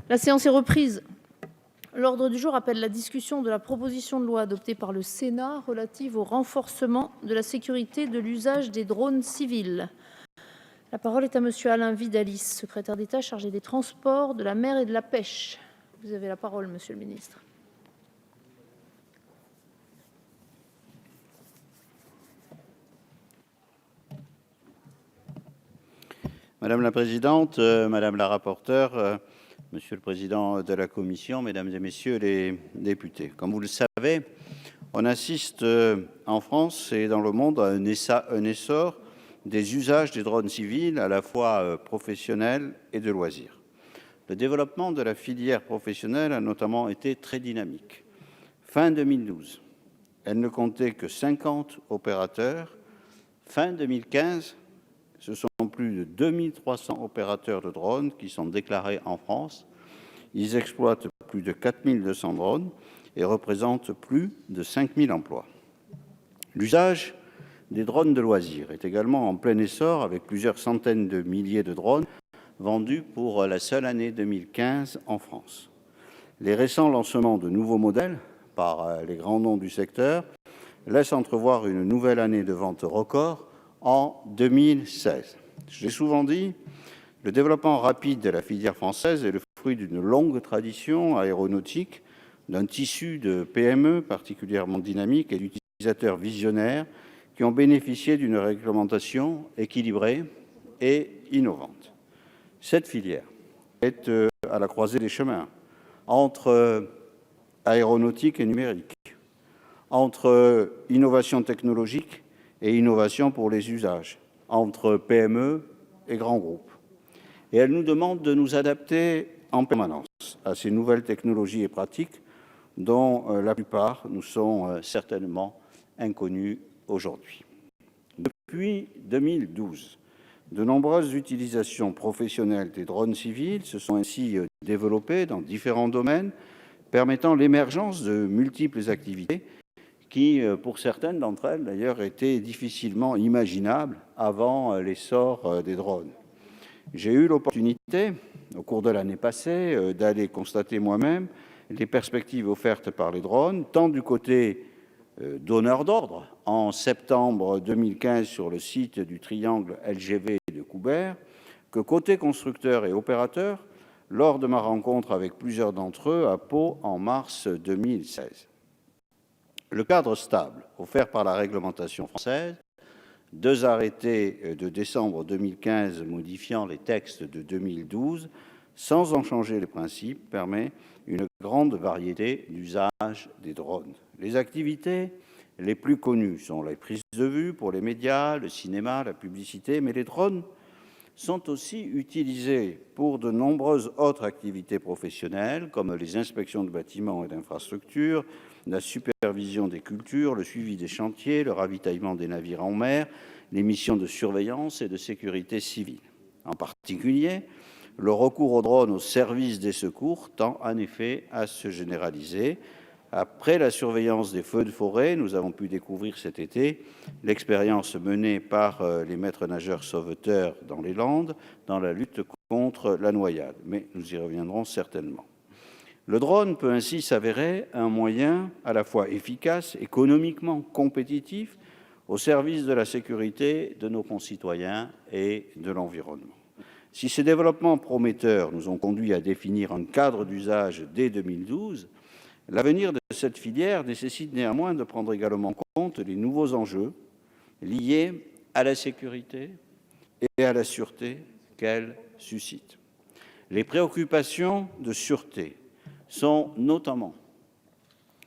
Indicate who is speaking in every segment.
Speaker 1: La séance est reprise. L'ordre du jour appelle la discussion de la proposition de loi adoptée par le Sénat relative au renforcement de la sécurité de l'usage des drones civils. La parole est à monsieur Alain Vidalies, secrétaire d'État chargé des Transports, de la mer et de la pêche. Vous avez la parole, monsieur le ministre.
Speaker 2: Madame la présidente, madame la rapporteure, monsieur le président de la commission, mesdames et messieurs les députés. Comme vous le savez, on assiste en France et dans le monde à un essor des usages des drones civils à la fois professionnels et de loisirs. Le développement de la filière professionnelle a notamment été très dynamique. Fin 2012, elle ne comptait que 50 opérateurs. Fin 2015, ce sont plus de 2300 opérateurs de drones qui sont déclarés en France. Ils exploitent plus de 4200 drones et représentent plus de 5000 emplois. L'usage des drones de loisirs est également en plein essor avec plusieurs centaines de milliers de drones vendus pour la seule année 2015 en France. Les récents lancements de nouveaux modèles par les grands noms du secteur laissent entrevoir une nouvelle année de vente record en 2016. Je l'ai souvent dit, le développement rapide de la filière française est le fruit d'une longue tradition aéronautique, d'un tissu de PME particulièrement dynamique et d'utilisateurs visionnaires qui ont bénéficié d'une réglementation équilibrée et innovante. Cette filière est à la croisée des chemins entre aéronautique et numérique, entre innovation technologique et innovation pour les usages, entre PME et grands groupes. Et elle nous demande de nous adapter en permanence à ces nouvelles technologies et pratiques dont la plupart nous sont certainement inconnues aujourd'hui. Depuis 2012, de nombreuses utilisations professionnelles des drones civils se sont ainsi développées dans différents domaines, permettant l'émergence de multiples activités qui, pour certaines d'entre elles, d'ailleurs, étaient difficilement imaginables avant l'essor des drones. J'ai eu l'opportunité, au cours de l'année passée, d'aller constater moi-même les perspectives offertes par les drones, tant du côté donneur d'ordre, en septembre 2015 sur le site du triangle LGV de Coubert, que côté constructeur et opérateur, lors de ma rencontre avec plusieurs d'entre eux à Pau en mars 2016. Le cadre stable offert par la réglementation française, 2 arrêtés de décembre 2015 modifiant les textes de 2012, sans en changer les principes, permet une grande variété d'usages des drones. Les activités les plus connues sont les prises de vue pour les médias, le cinéma, la publicité, mais les drones sont aussi utilisés pour de nombreuses autres activités professionnelles, comme les inspections de bâtiments et d'infrastructures, la supervision des cultures, le suivi des chantiers, le ravitaillement des navires en mer, les missions de surveillance et de sécurité civile. En particulier, le recours aux drones au service des secours tend en effet à se généraliser. Après la surveillance des feux de forêt, nous avons pu découvrir cet été l'expérience menée par les maîtres nageurs sauveteurs dans les Landes dans la lutte contre la noyade. Mais nous y reviendrons certainement. Le drone peut ainsi s'avérer un moyen à la fois efficace, économiquement compétitif, au service de la sécurité de nos concitoyens et de l'environnement. Si ces développements prometteurs nous ont conduits à définir un cadre d'usage dès 2012, l'avenir de cette filière nécessite néanmoins de prendre également en compte les nouveaux enjeux liés à la sécurité et à la sûreté qu'elle suscite. Les préoccupations de sûreté sont notamment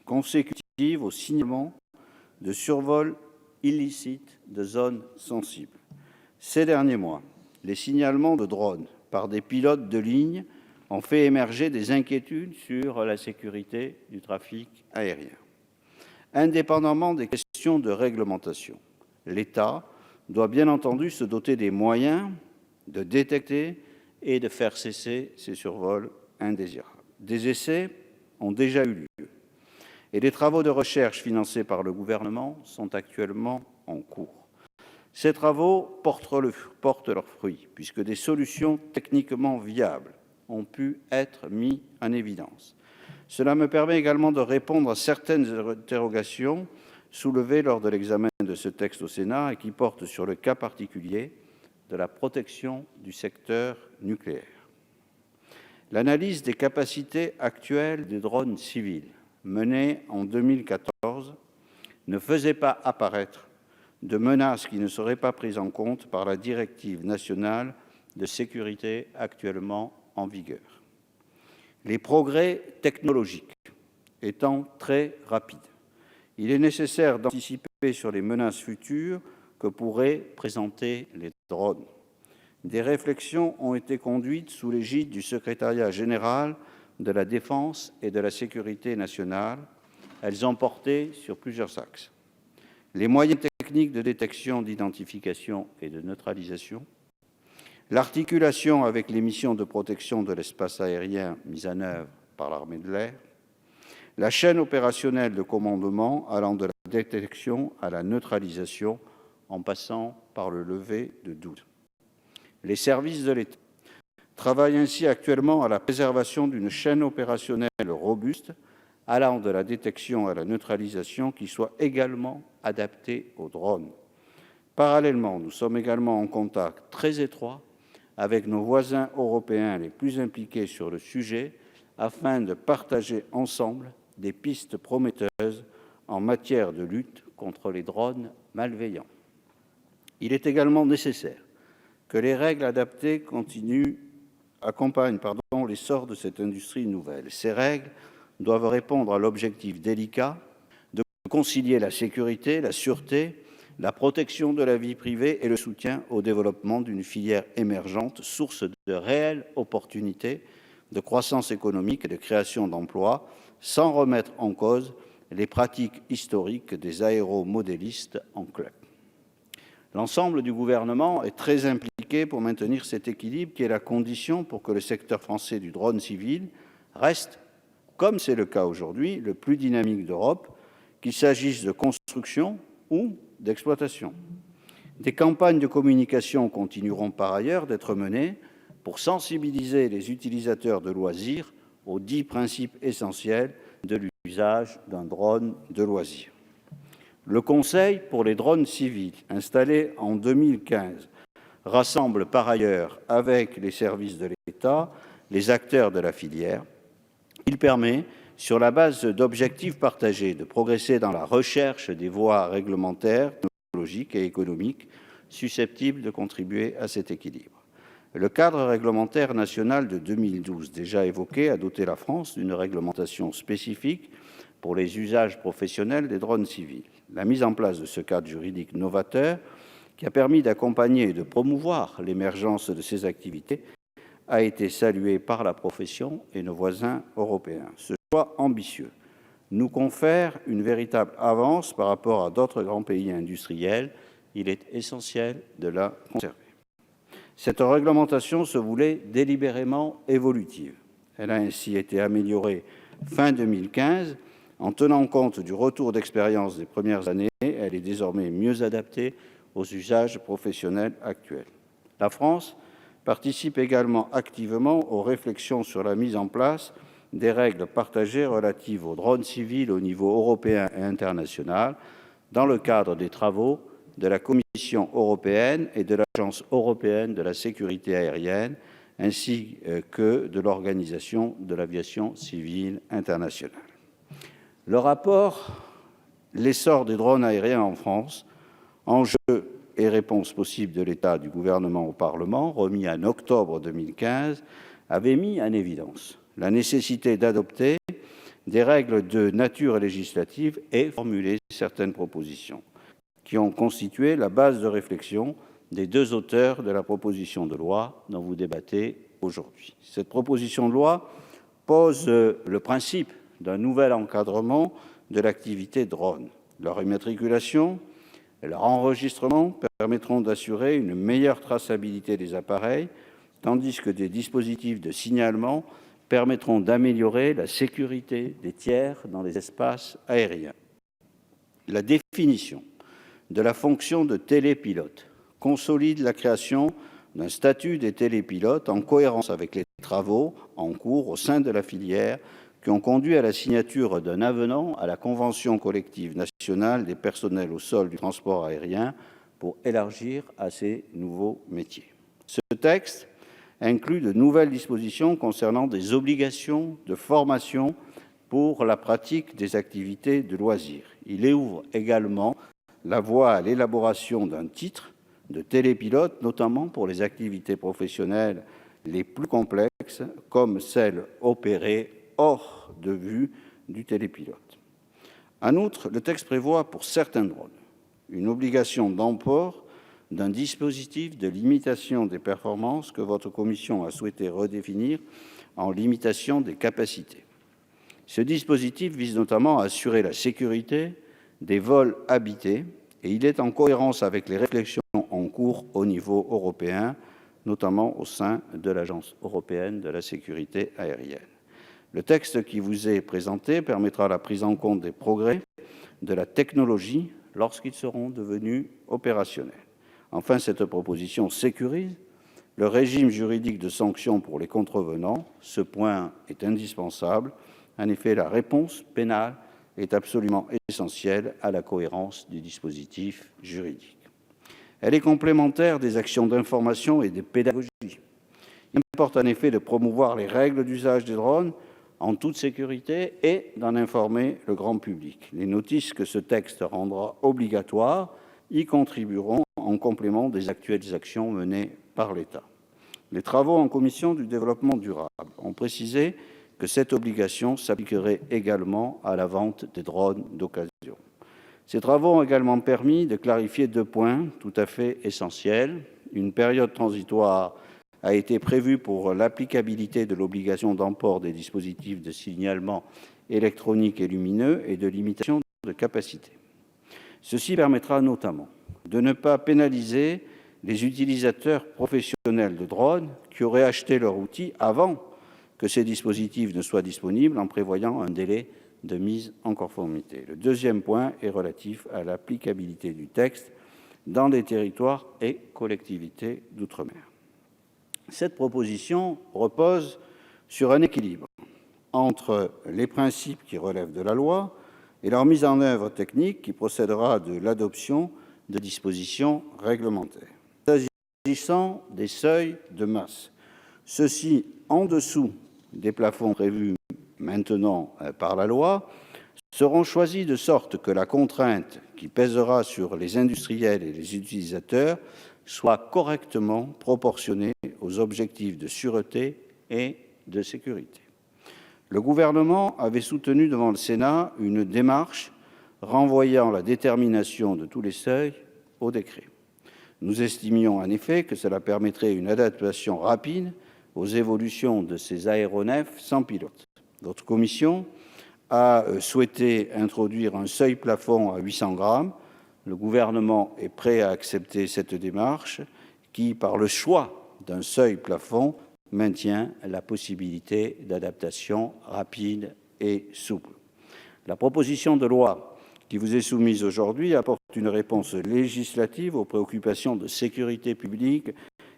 Speaker 2: consécutives au signalement de survol illicite de zones sensibles. Ces derniers mois, les signalements de drones par des pilotes de ligne ont fait émerger des inquiétudes sur la sécurité du trafic aérien. Indépendamment des questions de réglementation, l'État doit bien entendu se doter des moyens de détecter et de faire cesser ces survols indésirables. Des essais ont déjà eu lieu et des travaux de recherche financés par le gouvernement sont actuellement en cours. Ces travaux portent leurs fruits puisque des solutions techniquement viables ont pu être mis en évidence. Cela me permet également de répondre à certaines interrogations soulevées lors de l'examen de ce texte au Sénat et qui portent sur le cas particulier de la protection du secteur nucléaire. L'analyse des capacités actuelles des drones civils menée en 2014 ne faisait pas apparaître de menaces qui ne seraient pas prises en compte par la directive nationale de sécurité actuellement en vigueur. Les progrès technologiques étant très rapides, il est nécessaire d'anticiper sur les menaces futures que pourraient présenter les drones. Des réflexions ont été conduites sous l'égide du Secrétariat général de la Défense et de la Sécurité nationale. Elles ont porté sur plusieurs axes. Les moyens techniques de détection, d'identification et de neutralisation, l'articulation avec les missions de protection de l'espace aérien mises en œuvre par l'armée de l'air, la chaîne opérationnelle de commandement allant de la détection à la neutralisation en passant par le lever de doute. Les services de l'État travaillent ainsi actuellement à la préservation d'une chaîne opérationnelle robuste allant de la détection à la neutralisation qui soit également adaptée aux drones. Parallèlement, nous sommes également en contact très étroit avec nos voisins européens les plus impliqués sur le sujet afin de partager ensemble des pistes prometteuses en matière de lutte contre les drones malveillants. Il est également nécessaire que les règles adaptées accompagnent l'essor de cette industrie nouvelle. Ces règles doivent répondre à l'objectif délicat de concilier la sécurité, la sûreté, la protection de la vie privée et le soutien au développement d'une filière émergente, source de réelles opportunités de croissance économique et de création d'emplois, sans remettre en cause les pratiques historiques des aéromodélistes en club. L'ensemble du gouvernement est très impliqué pour maintenir cet équilibre qui est la condition pour que le secteur français du drone civil reste, comme c'est le cas aujourd'hui, le plus dynamique d'Europe, qu'il s'agisse de construction ou d'exploitation. Des campagnes de communication continueront par ailleurs d'être menées pour sensibiliser les utilisateurs de loisirs aux 10 principes essentiels de l'usage d'un drone de loisir. Le Conseil pour les drones civils, installé en 2015, rassemble par ailleurs avec les services de l'État les acteurs de la filière. Il permet, sur la base d'objectifs partagés, de progresser dans la recherche des voies réglementaires, technologiques et économiques susceptibles de contribuer à cet équilibre. Le cadre réglementaire national de 2012, déjà évoqué, a doté la France d'une réglementation spécifique pour les usages professionnels des drones civils. La mise en place de ce cadre juridique novateur, qui a permis d'accompagner et de promouvoir l'émergence de ces activités, a été saluée par la profession et nos voisins européens. Ce choix ambitieux nous confère une véritable avance par rapport à d'autres grands pays industriels. Il est essentiel de la conserver. Cette réglementation se voulait délibérément évolutive. Elle a ainsi été améliorée fin 2015 en tenant compte du retour d'expérience des premières années. Elle est désormais mieux adaptée aux usages professionnels actuels. La France participe également activement aux réflexions sur la mise en place des règles partagées relatives aux drones civils au niveau européen et international dans le cadre des travaux de la Commission européenne et de l'Agence européenne de la sécurité aérienne, ainsi que de l'Organisation de l'aviation civile internationale. Le rapport « L'essor des drones aériens en France, enjeux et réponses possibles de l'État du gouvernement au Parlement », remis en octobre 2015, avait mis en évidence la nécessité d'adopter des règles de nature législative et formulé certaines propositions qui ont constitué la base de réflexion des deux auteurs de la proposition de loi dont vous débattez aujourd'hui. Cette proposition de loi pose le principe d'un nouvel encadrement de l'activité drone. Leur immatriculation et leur enregistrement permettront d'assurer une meilleure traçabilité des appareils, tandis que des dispositifs de signalement permettront d'améliorer la sécurité des tiers dans les espaces aériens. La définition de la fonction de télépilote consolide la création d'un statut des télépilotes en cohérence avec les travaux en cours au sein de la filière qui ont conduit à la signature d'un avenant à la Convention collective nationale des personnels au sol du transport aérien pour élargir à ces nouveaux métiers. Ce texte inclut de nouvelles dispositions concernant des obligations de formation pour la pratique des activités de loisirs. Il ouvre également la voie à l'élaboration d'un titre de télépilote, notamment pour les activités professionnelles les plus complexes, comme celles opérées hors de vue du télépilote. En outre, le texte prévoit pour certains drones une obligation d'emport d'un dispositif de limitation des performances que votre commission a souhaité redéfinir en limitation des capacités. Ce dispositif vise notamment à assurer la sécurité des vols habités et il est en cohérence avec les réflexions en cours au niveau européen, notamment au sein de l'Agence européenne de la sécurité aérienne. Le texte qui vous est présenté permettra la prise en compte des progrès de la technologie lorsqu'ils seront devenus opérationnels. Enfin, cette proposition sécurise le régime juridique de sanctions pour les contrevenants. Ce point est indispensable. En effet, la réponse pénale est absolument essentielle à la cohérence du dispositif juridique. Elle est complémentaire des actions d'information et de pédagogie. Il importe en effet de promouvoir les règles d'usage des drones en toute sécurité et d'en informer le grand public. Les notices que ce texte rendra obligatoires y contribueront en complément des actuelles actions menées par l'État. Les travaux en commission du développement durable ont précisé que cette obligation s'appliquerait également à la vente des drones d'occasion. Ces travaux ont également permis de clarifier 2 points tout à fait essentiels. Une période transitoire a été prévue pour l'applicabilité de l'obligation d'emport des dispositifs de signalement électronique et lumineux et de limitation de capacité. Ceci permettra notamment de ne pas pénaliser les utilisateurs professionnels de drones qui auraient acheté leur outil avant que ces dispositifs ne soient disponibles, en prévoyant un délai de mise en conformité. Le deuxième point est relatif à l'applicabilité du texte dans les territoires et collectivités d'outre-mer. Cette proposition repose sur un équilibre entre les principes qui relèvent de la loi et leur mise en œuvre technique qui procédera de l'adoption de dispositions réglementaires. S'agissant des seuils de masse, ceux-ci en dessous des plafonds prévus maintenant par la loi seront choisis de sorte que la contrainte qui pèsera sur les industriels et les utilisateurs soit correctement proportionnée aux objectifs de sûreté et de sécurité. Le gouvernement avait soutenu devant le Sénat une démarche renvoyant la détermination de tous les seuils au décret. Nous estimions en effet que cela permettrait une adaptation rapide aux évolutions de ces aéronefs sans pilote. Notre commission a souhaité introduire un seuil plafond à 800 grammes. Le gouvernement est prêt à accepter cette démarche qui, par le choix d'un seuil plafond, maintient la possibilité d'adaptation rapide et souple. La proposition de loi qui vous est soumise aujourd'hui apporte une réponse législative aux préoccupations de sécurité publique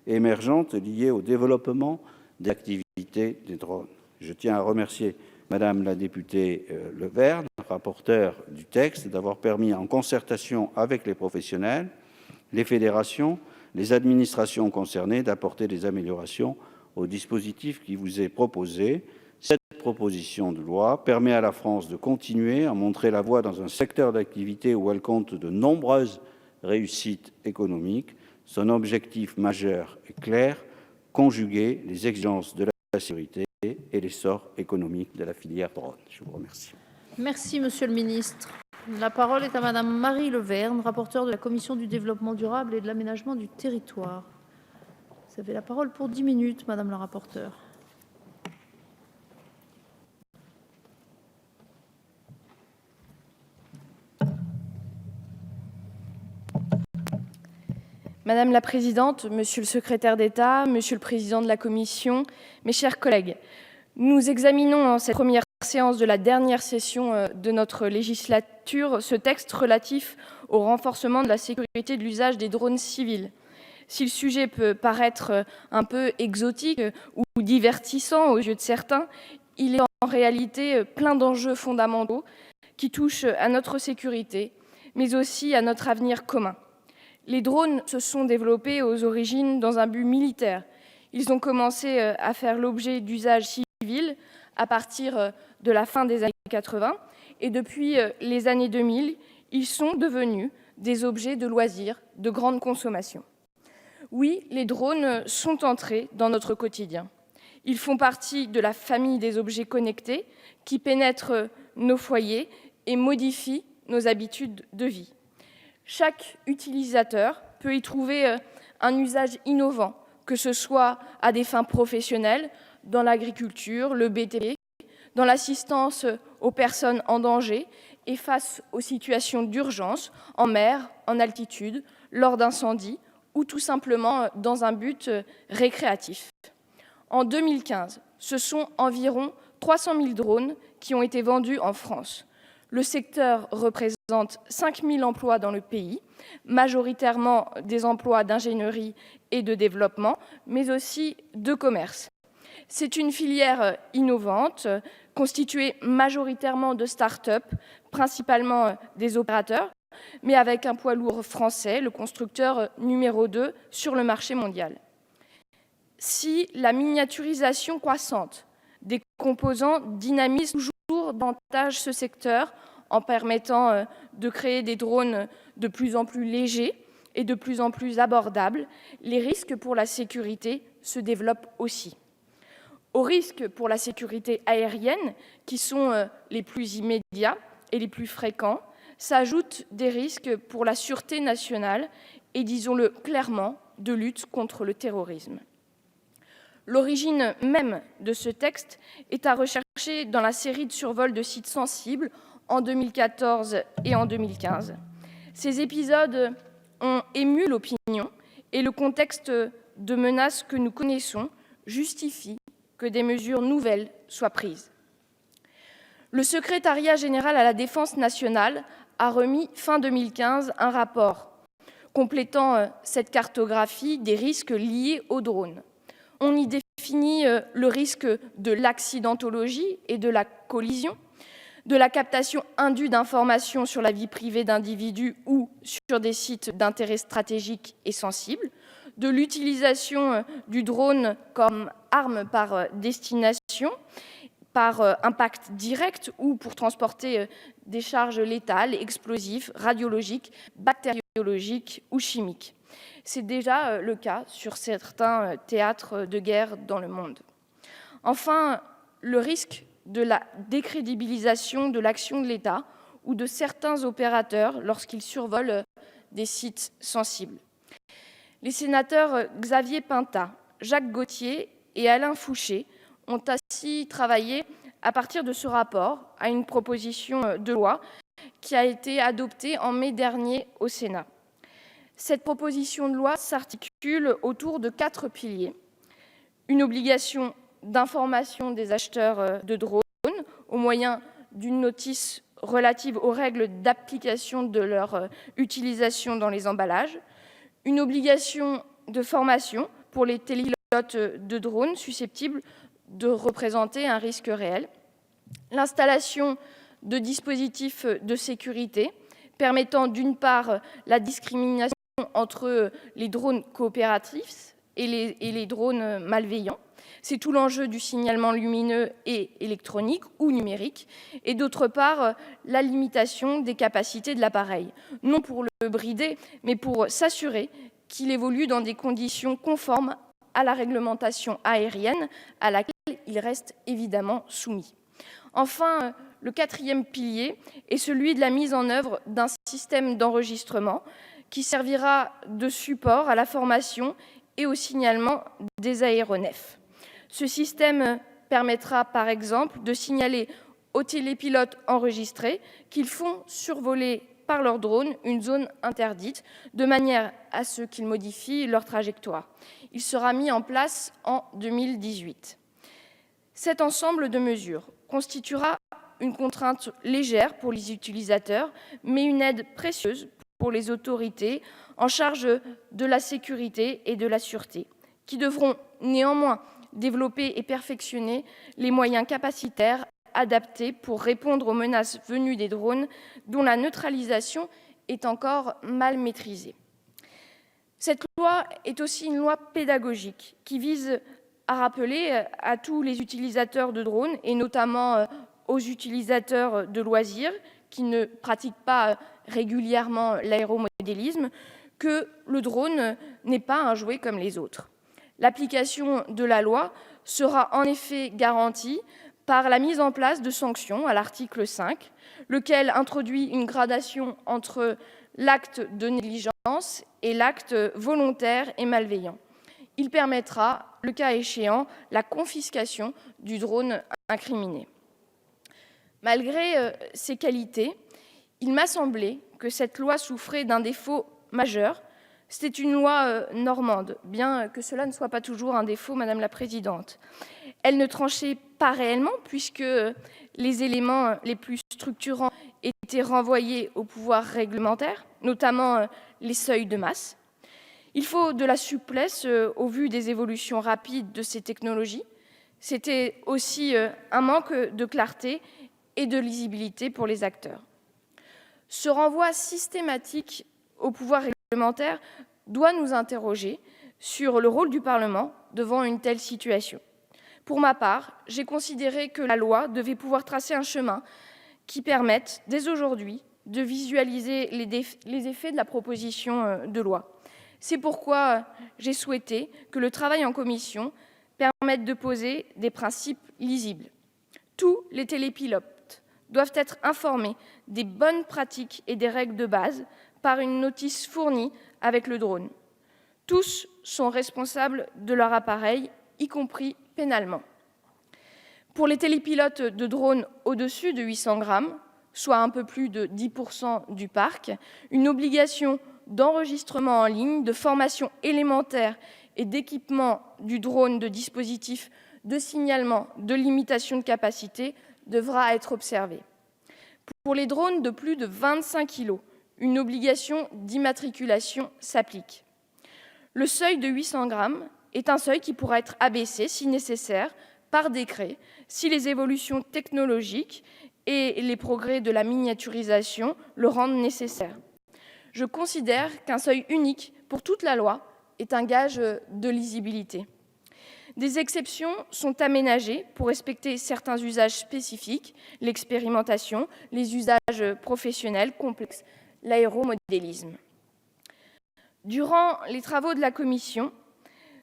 Speaker 2: émergentes liées au développement des activités des drones. Je tiens à remercier Madame la députée Le Verne, rapporteure du texte, d'avoir permis, en concertation avec les professionnels, les fédérations, les administrations concernées, d'apporter des améliorations au dispositif qui vous est proposé. Cette proposition de loi permet à la France de continuer à montrer la voie dans un secteur d'activité où elle compte de nombreuses réussites économiques. Son objectif majeur est clair, conjuguer les exigences de la sécurité et l'essor économique de la filière drone. Je vous remercie.
Speaker 1: Merci, Monsieur le Ministre. La parole est à Madame Marie Le Verne, rapporteure de la Commission du développement durable et de l'aménagement du territoire. Vous avez la parole pour 10 minutes, Madame la rapporteure.
Speaker 3: Madame la Présidente, Monsieur le Secrétaire d'État, Monsieur le Président de la Commission, mes chers collègues, nous examinons en cette première séance de la dernière session de notre législature ce texte relatif au renforcement de la sécurité de l'usage des drones civils. Si le sujet peut paraître un peu exotique ou divertissant aux yeux de certains, il est en réalité plein d'enjeux fondamentaux qui touchent à notre sécurité, mais aussi à notre avenir commun. Les drones se sont développés aux origines dans un but militaire. Ils ont commencé à faire l'objet d'usages civils à partir de la fin des années 80 et depuis les années 2000, ils sont devenus des objets de loisirs de grande consommation. Oui, les drones sont entrés dans notre quotidien. Ils font partie de la famille des objets connectés qui pénètrent nos foyers et modifient nos habitudes de vie. Chaque utilisateur peut y trouver un usage innovant, que ce soit à des fins professionnelles, dans l'agriculture, le BTP, dans l'assistance aux personnes en danger et face aux situations d'urgence, en mer, en altitude, lors d'incendies ou tout simplement dans un but récréatif. En 2015, ce sont environ 300 000 drones qui ont été vendus en France. Le secteur représente 5 000 emplois dans le pays, majoritairement des emplois d'ingénierie et de développement, mais aussi de commerce. C'est une filière innovante, constituée majoritairement de start-up, principalement des opérateurs, mais avec un poids lourd français, le constructeur numéro 2 sur le marché mondial. Si la miniaturisation croissante des composants dynamise toujours davantage ce secteur en permettant de créer des drones de plus en plus légers et de plus en plus abordables, les risques pour la sécurité se développent aussi. Aux risques pour la sécurité aérienne, qui sont les plus immédiats et les plus fréquents, s'ajoutent des risques pour la sûreté nationale et, disons-le clairement, de lutte contre le terrorisme. L'origine même de ce texte est à rechercher dans la série de survols de sites sensibles en 2014 et en 2015. Ces épisodes ont ému l'opinion et le contexte de menaces que nous connaissons justifie que des mesures nouvelles soient prises. Le Secrétariat général à la défense nationale a remis fin 2015 un rapport complétant cette cartographie des risques liés aux drones. On y définit le risque de l'accidentologie et de la collision, de la captation indue d'informations sur la vie privée d'individus ou sur des sites d'intérêt stratégique et sensible, de l'utilisation du drone comme arme par destination, par impact direct ou pour transporter des charges létales, explosives, radiologiques, bactériologiques ou chimiques. C'est déjà le cas sur certains théâtres de guerre dans le monde. Enfin, le risque de la décrédibilisation de l'action de l'État ou de certains opérateurs lorsqu'ils survolent des sites sensibles. Les sénateurs Xavier Pintat, Jacques Gauthier et Alain Fouché ont ainsi travaillé à partir de ce rapport à une proposition de loi qui a été adoptée en mai dernier au Sénat. Cette proposition de loi s'articule autour de 4 piliers. Une obligation d'information des acheteurs de drones au moyen d'une notice relative aux règles d'application de leur utilisation dans les emballages, une obligation de formation pour les télépilotes de drones susceptibles de représenter un risque réel, l'installation de dispositifs de sécurité permettant d'une part la discrimination entre les drones coopératifs et les drones malveillants. C'est tout l'enjeu du signalement lumineux et électronique ou numérique, et d'autre part la limitation des capacités de l'appareil, non pour le brider, mais pour s'assurer qu'il évolue dans des conditions conformes à la réglementation aérienne à laquelle il reste évidemment soumis. Enfin, le 4e pilier est celui de la mise en œuvre d'un système d'enregistrement qui servira de support à la formation et au signalement des aéronefs. Ce système permettra par exemple de signaler aux télépilotes enregistrés qu'ils font survoler par leur drone une zone interdite, de manière à ce qu'ils modifient leur trajectoire. Il sera mis en place en 2018. Cet ensemble de mesures constituera une contrainte légère pour les utilisateurs, mais une aide précieuse pour les autorités en charge de la sécurité et de la sûreté, qui devront néanmoins développer et perfectionner les moyens capacitaires adaptés pour répondre aux menaces venues des drones dont la neutralisation est encore mal maîtrisée. Cette loi est aussi une loi pédagogique qui vise à rappeler à tous les utilisateurs de drones, et notamment aux utilisateurs de loisirs qui ne pratiquent pas régulièrement l'aéromodélisme, que le drone n'est pas un jouet comme les autres. L'application de la loi sera en effet garantie par la mise en place de sanctions à l'article 5, lequel introduit une gradation entre l'acte de négligence et l'acte volontaire et malveillant. Il permettra, le cas échéant, la confiscation du drone incriminé. Malgré ses qualités, il m'a semblé que cette loi souffrait d'un défaut majeur. C'était une loi normande, bien que cela ne soit pas toujours un défaut, Madame la Présidente. Elle ne tranchait pas réellement, puisque les éléments les plus structurants étaient renvoyés au pouvoir réglementaire, notamment les seuils de masse. Il faut de la souplesse au vu des évolutions rapides de ces technologies. C'était aussi un manque de clarté et de lisibilité pour les acteurs. Ce renvoi systématique au pouvoir réglementaire doit nous interroger sur le rôle du Parlement devant une telle situation. Pour ma part, j'ai considéré que la loi devait pouvoir tracer un chemin qui permette, dès aujourd'hui, de visualiser les effets de la proposition de loi. C'est pourquoi j'ai souhaité que le travail en commission permette de poser des principes lisibles. Tous les télépilotes doivent être informés des bonnes pratiques et des règles de base par une notice fournie avec le drone. Tous sont responsables de leur appareil, y compris pénalement. Pour les télépilotes de drones au-dessus de 800 grammes, soit un peu plus de 10% du parc, une obligation d'enregistrement en ligne, de formation élémentaire et d'équipement du drone de dispositifs de signalement de limitation de capacité devra être observée. Pour les drones de plus de 25 kg, une obligation d'immatriculation s'applique. Le seuil de 800 grammes est un seuil qui pourra être abaissé, si nécessaire, par décret, si les évolutions technologiques et les progrès de la miniaturisation le rendent nécessaire. Je considère qu'un seuil unique pour toute la loi est un gage de lisibilité. Des exceptions sont aménagées pour respecter certains usages spécifiques, l'expérimentation, les usages professionnels complexes, l'aéromodélisme. Durant les travaux de la Commission,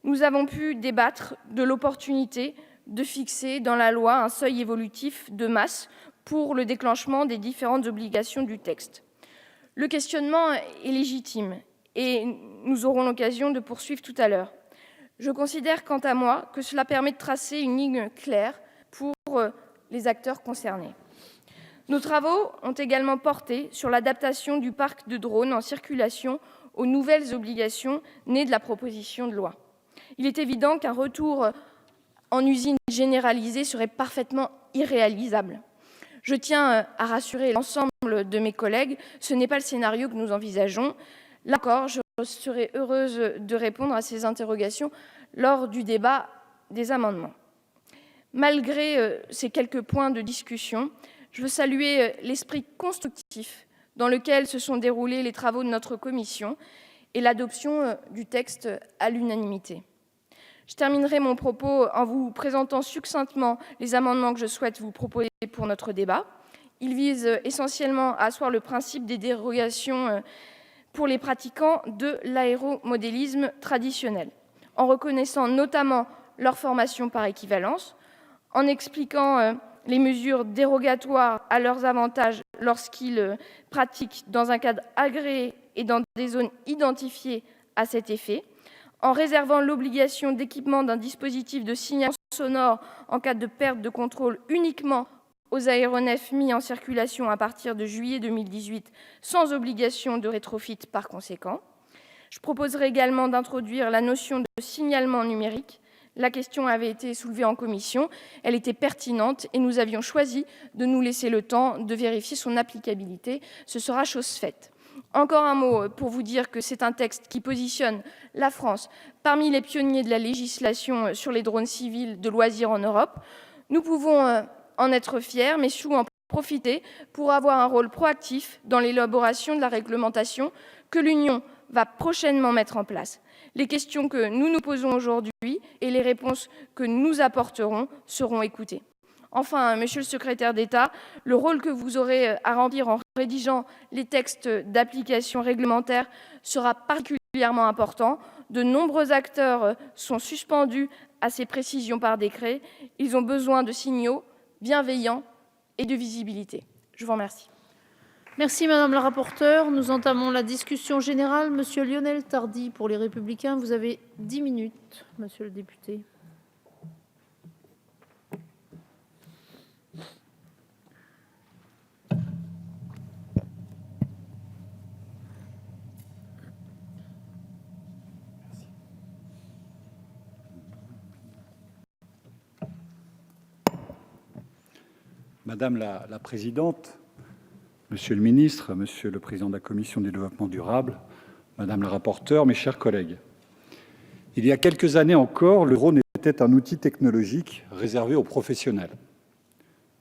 Speaker 3: nous avons pu débattre de l'opportunité de fixer dans la loi un seuil évolutif de masse pour le déclenchement des différentes obligations du texte. Le questionnement est légitime et nous aurons l'occasion de poursuivre tout à l'heure. Je considère, quant à moi, que cela permet de tracer une ligne claire pour les acteurs concernés. Nos travaux ont également porté sur l'adaptation du parc de drones en circulation aux nouvelles obligations nées de la proposition de loi. Il est évident qu'un retour en usine généralisée serait parfaitement irréalisable. Je tiens à rassurer l'ensemble de mes collègues, ce n'est pas le scénario que nous envisageons. Là encore, je serai heureuse de répondre à ces interrogations lors du débat des amendements. Malgré ces quelques points de discussion, je veux saluer l'esprit constructif dans lequel se sont déroulés les travaux de notre commission et l'adoption du texte à l'unanimité. Je terminerai mon propos en vous présentant succinctement les amendements que je souhaite vous proposer pour notre débat. Ils visent essentiellement à asseoir le principe des dérogations pour les pratiquants de l'aéromodélisme traditionnel, en reconnaissant notamment leur formation par équivalence, en expliquant les mesures dérogatoires à leurs avantages lorsqu'ils pratiquent dans un cadre agréé et dans des zones identifiées à cet effet, en réservant l'obligation d'équipement d'un dispositif de signal sonore en cas de perte de contrôle uniquement aux aéronefs mis en circulation à partir de juillet 2018, sans obligation de rétrofit par conséquent. Je proposerai également d'introduire la notion de signalement numérique. La question avait été soulevée en commission, elle était pertinente et nous avions choisi de nous laisser le temps de vérifier son applicabilité. Ce sera chose faite. Encore un mot pour vous dire que c'est un texte qui positionne la France parmi les pionniers de la législation sur les drones civils de loisirs en Europe. Nous pouvons en être fiers, mais surtout en profiter pour avoir un rôle proactif dans l'élaboration de la réglementation que l'Union va prochainement mettre en place. Les questions que nous nous posons aujourd'hui et les réponses que nous apporterons seront écoutées. Enfin, Monsieur le secrétaire d'État, le rôle que vous aurez à remplir en rédigeant les textes d'application réglementaire sera particulièrement important. De nombreux acteurs sont suspendus à ces précisions par décret. Ils ont besoin de signaux bienveillants et de visibilité. Je vous remercie.
Speaker 1: Merci Madame la rapporteure. Nous entamons la discussion générale. Monsieur Lionel Tardy pour les Républicains, vous avez 10 minutes, monsieur le député.
Speaker 4: Madame la Présidente, Monsieur le Ministre, Monsieur le Président de la Commission du Développement durable, Madame la rapporteure, mes chers collègues. Il y a quelques années encore, le drone était un outil technologique réservé aux professionnels.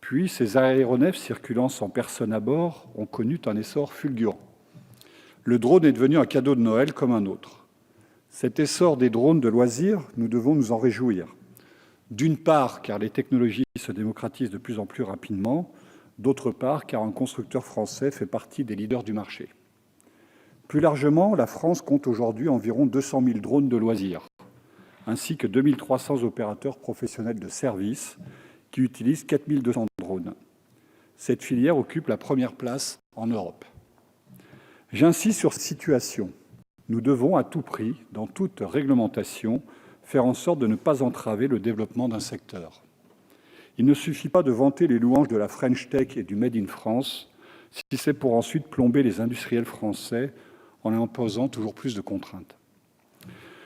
Speaker 4: Puis, ces aéronefs circulant sans personne à bord ont connu un essor fulgurant. Le drone est devenu un cadeau de Noël comme un autre. Cet essor des drones de loisirs, nous devons nous en réjouir. D'une part, car les technologies se démocratisent de plus en plus rapidement, d'autre part, car un constructeur français fait partie des leaders du marché. Plus largement, la France compte aujourd'hui environ 200 000 drones de loisirs, ainsi que 2 300 opérateurs professionnels de services qui utilisent 4 200 drones. Cette filière occupe la première place en Europe. J'insiste sur cette situation. Nous devons à tout prix, dans toute réglementation, faire en sorte de ne pas entraver le développement d'un secteur. Il ne suffit pas de vanter les louanges de la French Tech et du Made in France si c'est pour ensuite plomber les industriels français en imposant toujours plus de contraintes.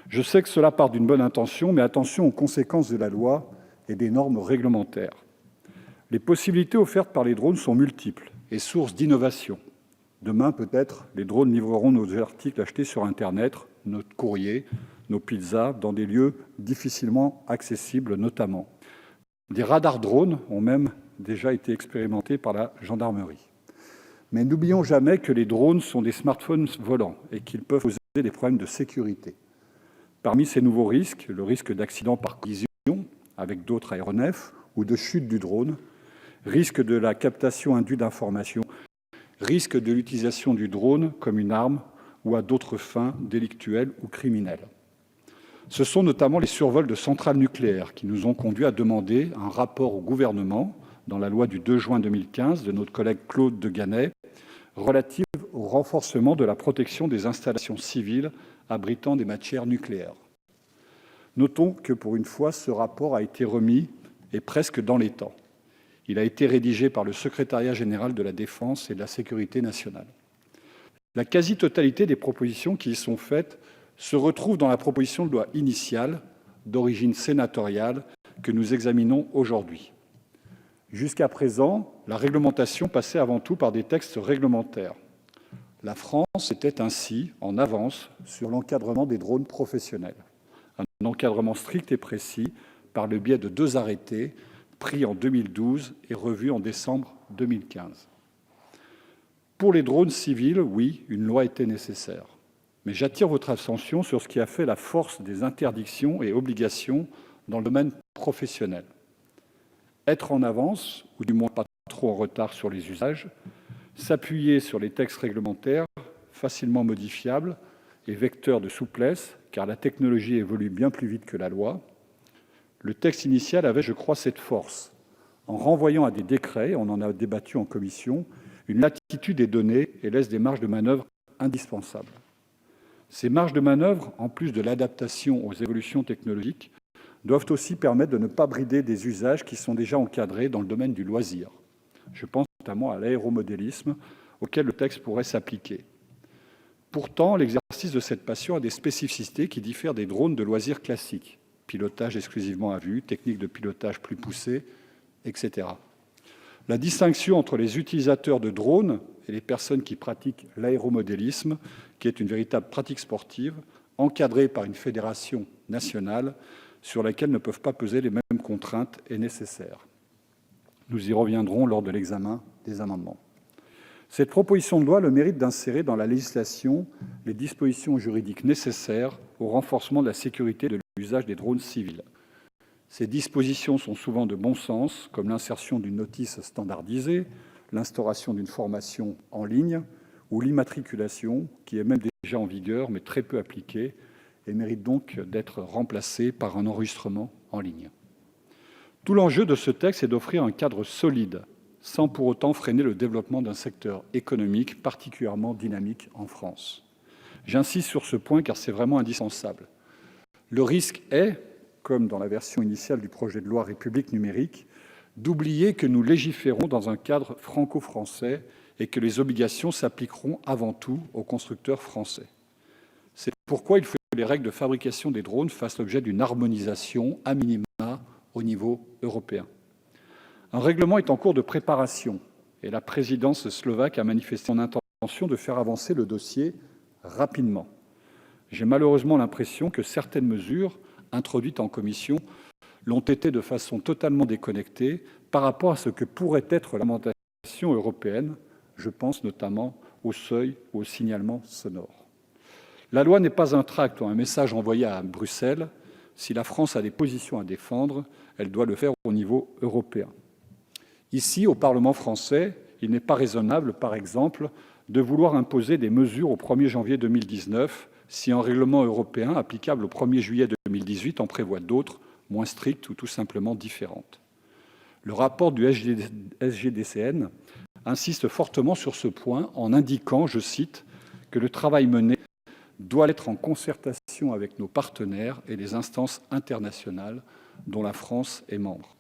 Speaker 4: Je sais que cela part d'une bonne intention, mais attention aux conséquences de la loi et des normes réglementaires. Les possibilités offertes par les drones sont multiples et sources d'innovation. Demain, peut-être, les drones livreront nos articles achetés sur Internet, notre courrier, nos pizzas, dans des lieux difficilement accessibles notamment. Des radars drones ont même déjà été expérimentés par la gendarmerie. Mais n'oublions jamais que les drones sont des smartphones volants et qu'ils peuvent poser des problèmes de sécurité. Parmi ces nouveaux risques, le risque d'accident par collision avec d'autres aéronefs ou de chute du drone, risque de la captation indue d'informations, risque de l'utilisation du drone comme une arme ou à d'autres fins délictuelles ou criminelles. Ce sont notamment les survols de centrales nucléaires qui nous ont conduits à demander un rapport au gouvernement, dans la loi du 2 juin 2015 de notre collègue Claude de Ganay, relative au renforcement de la protection des installations civiles abritant des matières nucléaires. Notons que, pour une fois, ce rapport a été remis et presque dans les temps. Il a été rédigé par le Secrétariat général de la Défense et de la Sécurité nationale. La quasi-totalité des propositions qui y sont faites se retrouve dans la proposition de loi initiale d'origine sénatoriale que nous examinons aujourd'hui. Jusqu'à présent, la réglementation passait avant tout par des textes réglementaires. La France était ainsi en avance sur l'encadrement des drones professionnels. Un encadrement strict et précis par le biais de 2 arrêtés pris en 2012 et revus en décembre 2015. Pour les drones civils, oui, une loi était nécessaire. Mais j'attire votre attention sur ce qui a fait la force des interdictions et obligations dans le domaine professionnel. Être en avance, ou du moins pas trop en retard sur les usages, s'appuyer sur les textes réglementaires facilement modifiables et vecteurs de souplesse, car la technologie évolue bien plus vite que la loi. Le texte initial avait, je crois, cette force. En renvoyant à des décrets, on en a débattu en commission, une latitude est donnée et laisse des marges de manœuvre indispensables. Ces marges de manœuvre, en plus de l'adaptation aux évolutions technologiques, doivent aussi permettre de ne pas brider des usages qui sont déjà encadrés dans le domaine du loisir. Je pense notamment à l'aéromodélisme, auquel le texte pourrait s'appliquer. Pourtant, l'exercice de cette passion a des spécificités qui diffèrent des drones de loisirs classiques. Pilotage exclusivement à vue, techniques de pilotage plus poussées, etc. La distinction entre les utilisateurs de drones et les personnes qui pratiquent l'aéromodélisme, qui est une véritable pratique sportive, encadrée par une fédération nationale, sur laquelle ne peuvent pas peser les mêmes contraintes et nécessaires. Nous y reviendrons lors de l'examen des amendements. Cette proposition de loi a le mérite d'insérer dans la législation les dispositions juridiques nécessaires au renforcement de la sécurité de l'usage des drones civils. Ces dispositions sont souvent de bon sens, comme l'insertion d'une notice standardisée, l'instauration d'une formation en ligne ou l'immatriculation, qui est même déjà en vigueur mais très peu appliquée et mérite donc d'être remplacée par un enregistrement en ligne. Tout l'enjeu de ce texte est d'offrir un cadre solide, sans pour autant freiner le développement d'un secteur économique particulièrement dynamique en France. J'insiste sur ce point car c'est vraiment indispensable. Le risque est, comme dans la version initiale du projet de loi République numérique, d'oublier que nous légiférons dans un cadre franco-français et que les obligations s'appliqueront avant tout aux constructeurs français. C'est pourquoi il faut que les règles de fabrication des drones fassent l'objet d'une harmonisation à minima au niveau européen. Un règlement est en cours de préparation et la présidence slovaque a manifesté son intention de faire avancer le dossier rapidement. J'ai malheureusement l'impression que certaines mesures introduites en commission l'ont été de façon totalement déconnectée par rapport à ce que pourrait être la réglementation européenne. Je pense notamment au seuil ou au signalement sonore. La loi n'est pas un tract ou un message envoyé à Bruxelles. Si la France a des positions à défendre, elle doit le faire au niveau européen. Ici, au Parlement français, il n'est pas raisonnable, par exemple, de vouloir imposer des mesures au 1er janvier 2019 si un règlement européen applicable au 1er juillet 2018 en prévoit d'autres, moins strictes ou tout simplement différentes. Le rapport du SGDCN insiste fortement sur ce point en indiquant, je cite, que le travail mené doit être en concertation avec nos partenaires et les instances internationales dont la France est membre.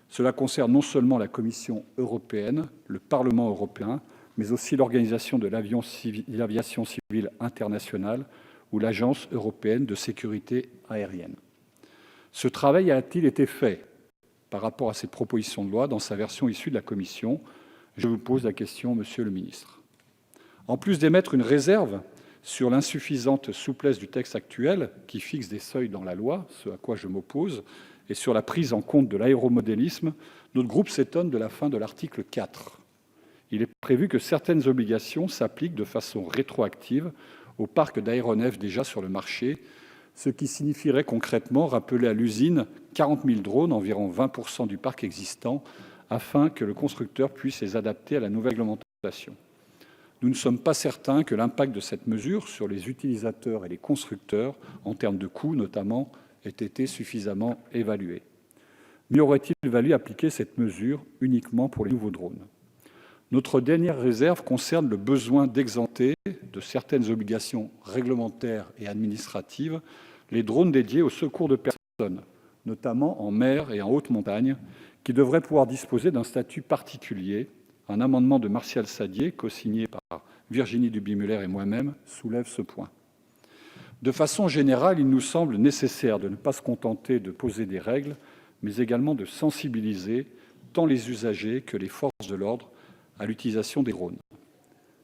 Speaker 4: Cela concerne non seulement la Commission européenne, le Parlement européen, mais aussi l'Organisation de l'aviation civile internationale ou l'Agence européenne de sécurité aérienne. Ce travail a-t-il été fait par rapport à cette proposition de loi dans sa version issue de la Commission? Je vous pose la question, Monsieur le ministre. En plus d'émettre une réserve sur l'insuffisante souplesse du texte actuel, qui fixe des seuils dans la loi, ce à quoi je m'oppose, et sur la prise en compte de l'aéromodélisme, notre groupe s'étonne de la fin de l'article 4. Il est prévu que certaines obligations s'appliquent de façon rétroactive au parc d'aéronefs déjà sur le marché, ce qui signifierait concrètement rappeler à l'usine 40 000 drones, environ 20% du parc existant, afin que le constructeur puisse les adapter à la nouvelle réglementation. Nous ne sommes pas certains que l'impact de cette mesure sur les utilisateurs et les constructeurs, en termes de coûts notamment, ait été suffisamment évalué. Mieux aurait-il valu appliquer cette mesure uniquement pour les nouveaux drones. Notre dernière réserve concerne le besoin d'exempter de certaines obligations réglementaires et administratives les drones dédiés au secours de personnes, notamment en mer et en haute montagne, qui devraient pouvoir disposer d'un statut particulier. Un amendement de Martial Sadier, co-signé par Virginie Duby-Muller et moi-même, soulève ce point. De façon générale, il nous semble nécessaire de ne pas se contenter de poser des règles, mais également de sensibiliser tant les usagers que les forces de l'ordre à l'utilisation des drones.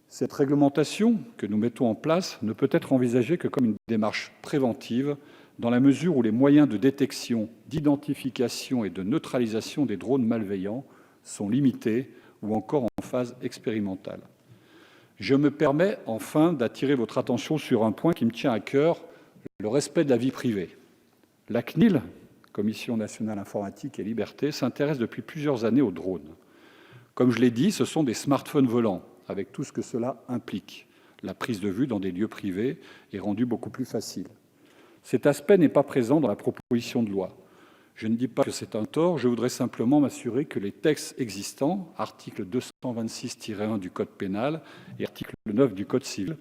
Speaker 4: Cette réglementation que nous mettons en place ne peut être envisagée que comme une démarche préventive, dans la mesure où les moyens de détection, d'identification et de neutralisation des drones malveillants sont limités ou encore en phase expérimentale. Je me permets enfin d'attirer votre attention sur un point qui me tient à cœur, le respect de la vie privée. La CNIL, Commission nationale informatique et liberté, s'intéresse depuis plusieurs années aux drones. Comme je l'ai dit, ce sont des smartphones volants, avec tout ce que cela implique. La prise de vue dans des lieux privés est rendue beaucoup plus facile. Cet aspect n'est pas présent dans la proposition de loi. Je ne dis pas que c'est un tort, je voudrais simplement m'assurer que les textes existants, article 226-1 du Code pénal et article 9 du Code civil,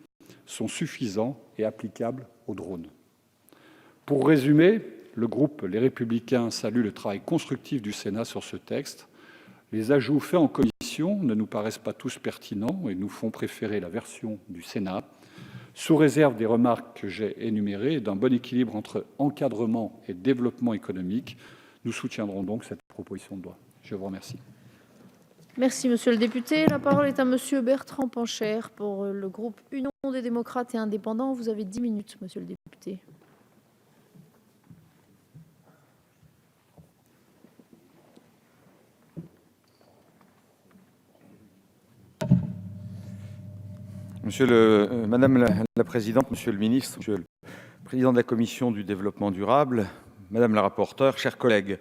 Speaker 4: sont suffisants et applicables aux drones. Pour résumer, le groupe Les Républicains salue le travail constructif du Sénat sur ce texte. Les ajouts faits en commission ne nous paraissent pas tous pertinents et nous font préférer la version du Sénat, sous réserve des remarques que j'ai énumérées et d'un bon équilibre entre encadrement et développement économique. Nous soutiendrons donc cette proposition de loi. Je vous remercie.
Speaker 1: Merci, monsieur le député. La parole est à monsieur Bertrand Pancher pour le groupe Union des démocrates et indépendants. Vous avez 10 minutes, monsieur le député.
Speaker 5: Madame la Présidente, Monsieur le Ministre, Monsieur le Président de la Commission du Développement durable, Madame la rapporteure, chers collègues,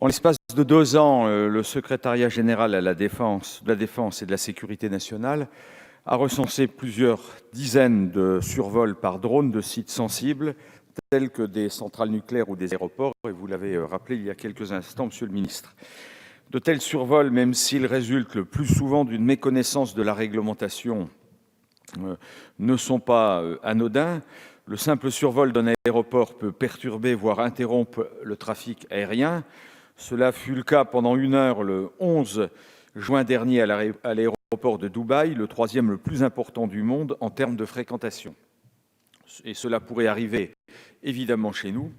Speaker 5: en l'espace de 2 ans, le Secrétariat général à la Défense et de la Sécurité nationale a recensé plusieurs dizaines de survols par drone de sites sensibles, tels que des centrales nucléaires ou des aéroports, et vous l'avez rappelé il y a quelques instants, Monsieur le Ministre. De tels survols, même s'ils résultent le plus souvent d'une méconnaissance de la réglementation, ne sont pas anodins. Le simple survol d'un aéroport peut perturber, voire interrompre le trafic aérien. Cela fut le cas pendant 1 heure le 11 juin dernier à l'aéroport de Dubaï, le 3e le plus important du monde en termes de fréquentation. Et cela pourrait arriver évidemment chez nous.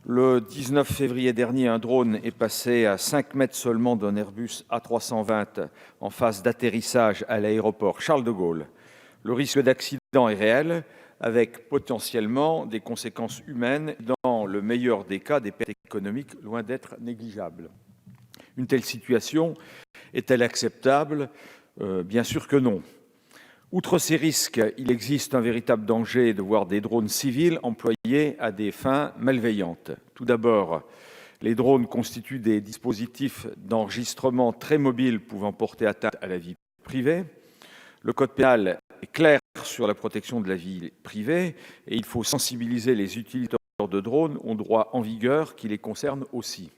Speaker 5: Le 19 février dernier, un drone est passé à 5 mètres seulement d'un Airbus A320 en phase d'atterrissage à l'aéroport Charles de Gaulle. Le risque d'accident est réel, avec potentiellement des conséquences humaines, dans le meilleur des cas, des pertes économiques loin d'être négligeables. Une telle situation est-elle acceptable ? Bien sûr que non. Outre ces risques, il existe un véritable danger de voir des drones civils employés à des fins malveillantes. Tout d'abord, les drones constituent des dispositifs d'enregistrement très mobiles pouvant porter atteinte à la vie privée. Le code pénal est clair sur la protection de la vie privée et il faut sensibiliser les utilisateurs de drones aux droits en vigueur qui les concernent aussi.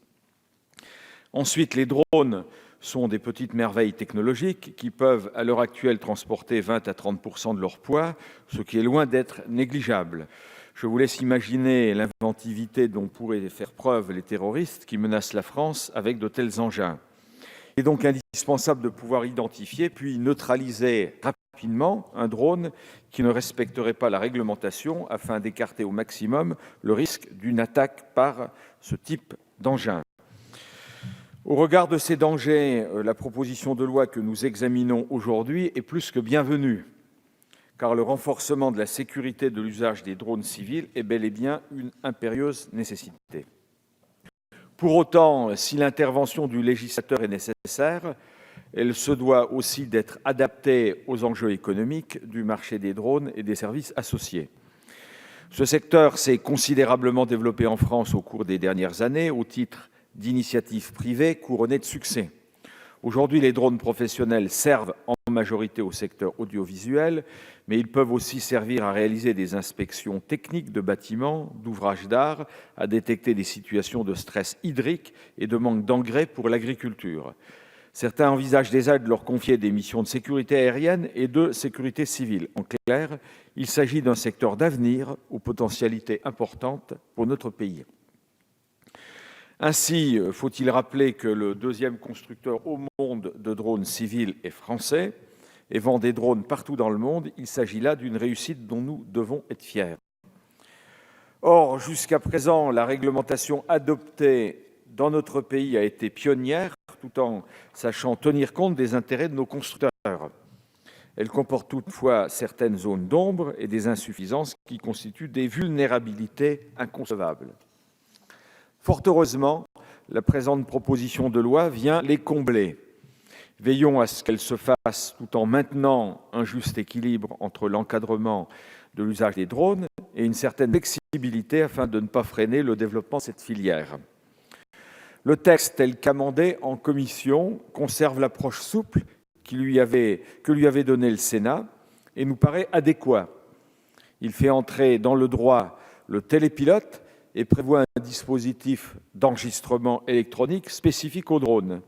Speaker 5: Ensuite, les drones sont des petites merveilles technologiques qui peuvent à l'heure actuelle transporter 20 à 30% de leur poids, ce qui est loin d'être négligeable. Je vous laisse imaginer l'inventivité dont pourraient faire preuve les terroristes qui menacent la France avec de tels engins. Il est donc indispensable de pouvoir identifier puis neutraliser rapidement un drone qui ne respecterait pas la réglementation afin d'écarter au maximum le risque d'une attaque par ce type d'engin. Au regard de ces dangers, la proposition de loi que nous examinons aujourd'hui est plus que bienvenue, car le renforcement de la sécurité de l'usage des drones civils est bel et bien une impérieuse nécessité. Pour autant, si l'intervention du législateur est nécessaire, elle se doit aussi d'être adaptée aux enjeux économiques du marché des drones et des services associés. Ce secteur s'est considérablement développé en France au cours des dernières années au titre d'initiatives privées couronnées de succès. Aujourd'hui, les drones professionnels servent en majorité au secteur audiovisuel, mais ils peuvent aussi servir à réaliser des inspections techniques de bâtiments, d'ouvrages d'art, à détecter des situations de stress hydrique et de manque d'engrais pour l'agriculture. Certains envisagent déjà de leur confier des missions de sécurité aérienne et de sécurité civile. En clair, il s'agit d'un secteur d'avenir aux potentialités importantes pour notre pays. Ainsi, faut-il rappeler que le 2e constructeur au monde de drones civils est français et vend des drones partout dans le monde. Il s'agit là d'une réussite dont nous devons être fiers. Or, jusqu'à présent, la réglementation adoptée dans notre pays a été pionnière, tout en sachant tenir compte des intérêts de nos constructeurs. Elle comporte toutefois certaines zones d'ombre et des insuffisances qui constituent des vulnérabilités inconcevables. Fort heureusement, la présente proposition de loi vient les combler. Veillons à ce qu'elle se fasse tout en maintenant un juste équilibre entre l'encadrement de l'usage des drones et une certaine flexibilité afin de ne pas freiner le développement de cette filière. Le texte tel qu'amendé en commission conserve l'approche souple que lui avait donnée le Sénat et nous paraît adéquat. Il fait entrer dans le droit le télépilote et prévoit un dispositif d'enregistrement électronique spécifique aux drones.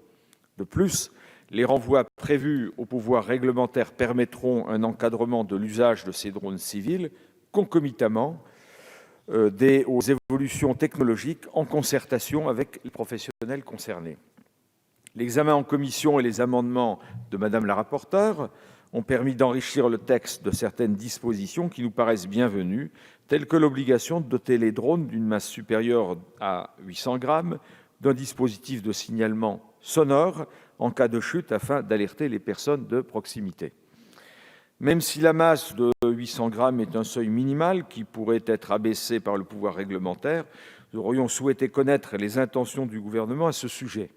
Speaker 5: De plus, les renvois prévus au pouvoir réglementaire permettront un encadrement de l'usage de ces drones civils concomitamment aux évolutions technologiques en concertation avec les professionnels concernés. L'examen en commission et les amendements de Madame la rapporteure ont permis d'enrichir le texte de certaines dispositions qui nous paraissent bienvenues, telles que l'obligation de doter les drones d'une masse supérieure à 800 grammes, d'un dispositif de signalement sonore en cas de chute afin d'alerter les personnes de proximité. Même si la masse de 800 grammes est un seuil minimal qui pourrait être abaissé par le pouvoir réglementaire, nous aurions souhaité connaître les intentions du gouvernement à ce sujet.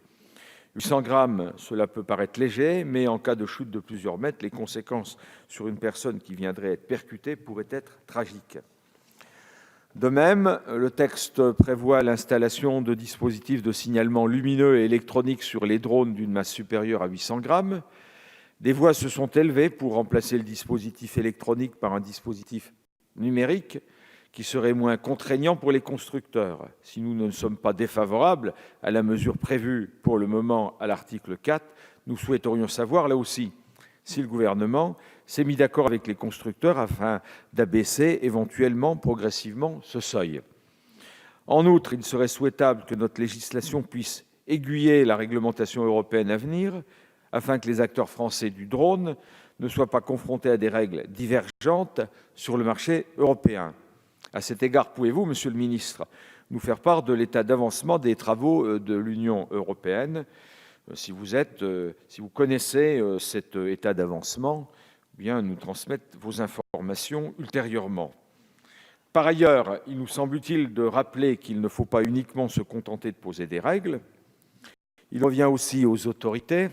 Speaker 5: 800 grammes, cela peut paraître léger, mais en cas de chute de plusieurs mètres, les conséquences sur une personne qui viendrait être percutée pourraient être tragiques. De même, le texte prévoit l'installation de dispositifs de signalement lumineux et électronique sur les drones d'une masse supérieure à 800 grammes. Des voix se sont élevées pour remplacer le dispositif électronique par un dispositif numérique qui serait moins contraignant pour les constructeurs. Si nous ne sommes pas défavorables à la mesure prévue pour le moment à l'article 4, nous souhaiterions savoir, là aussi, si le gouvernement s'est mis d'accord avec les constructeurs afin d'abaisser éventuellement progressivement ce seuil. En outre, il serait souhaitable que notre législation puisse aiguiller la réglementation européenne à venir afin que les acteurs français du drone ne soient pas confrontés à des règles divergentes sur le marché européen. À cet égard, pouvez-vous, Monsieur le ministre, nous faire part de l'état d'avancement des travaux de l'Union européenne? Si vous connaissez cet état d'avancement, bien nous transmettre vos informations ultérieurement. Par ailleurs, il nous semble utile de rappeler qu'il ne faut pas uniquement se contenter de poser des règles. Il revient aussi aux autorités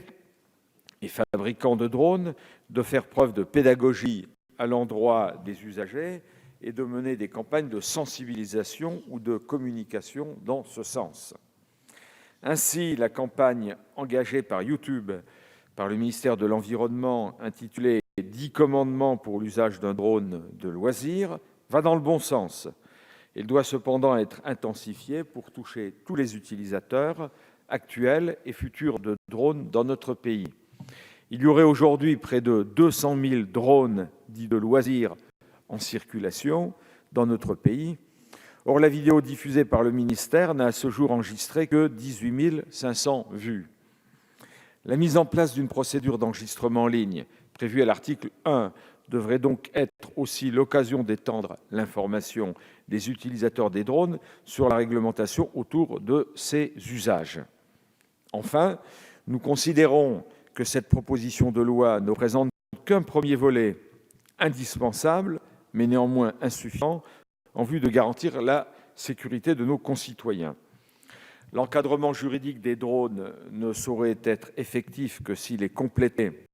Speaker 5: et fabricants de drones de faire preuve de pédagogie à l'endroit des usagers et de mener des campagnes de sensibilisation ou de communication dans ce sens. Ainsi, la campagne engagée par YouTube, par le ministère de l'Environnement, intitulée « 10 commandements pour l'usage d'un drone de loisir », va dans le bon sens. Elle doit cependant être intensifiée pour toucher tous les utilisateurs actuels et futurs de drones dans notre pays. Il y aurait aujourd'hui près de 200 000 drones dits de loisirs en circulation dans notre pays. Or, la vidéo diffusée par le ministère n'a à ce jour enregistré que 18 500 vues. La mise en place d'une procédure d'enregistrement en ligne prévue à l'article 1 devrait donc être aussi l'occasion d'étendre l'information des utilisateurs des drones sur la réglementation autour de ces usages. Enfin, nous considérons que cette proposition de loi ne présente qu'un premier volet indispensable, mais néanmoins insuffisant, en vue de garantir la sécurité de nos concitoyens. L'encadrement juridique des drones ne saurait être effectif que s'il est complété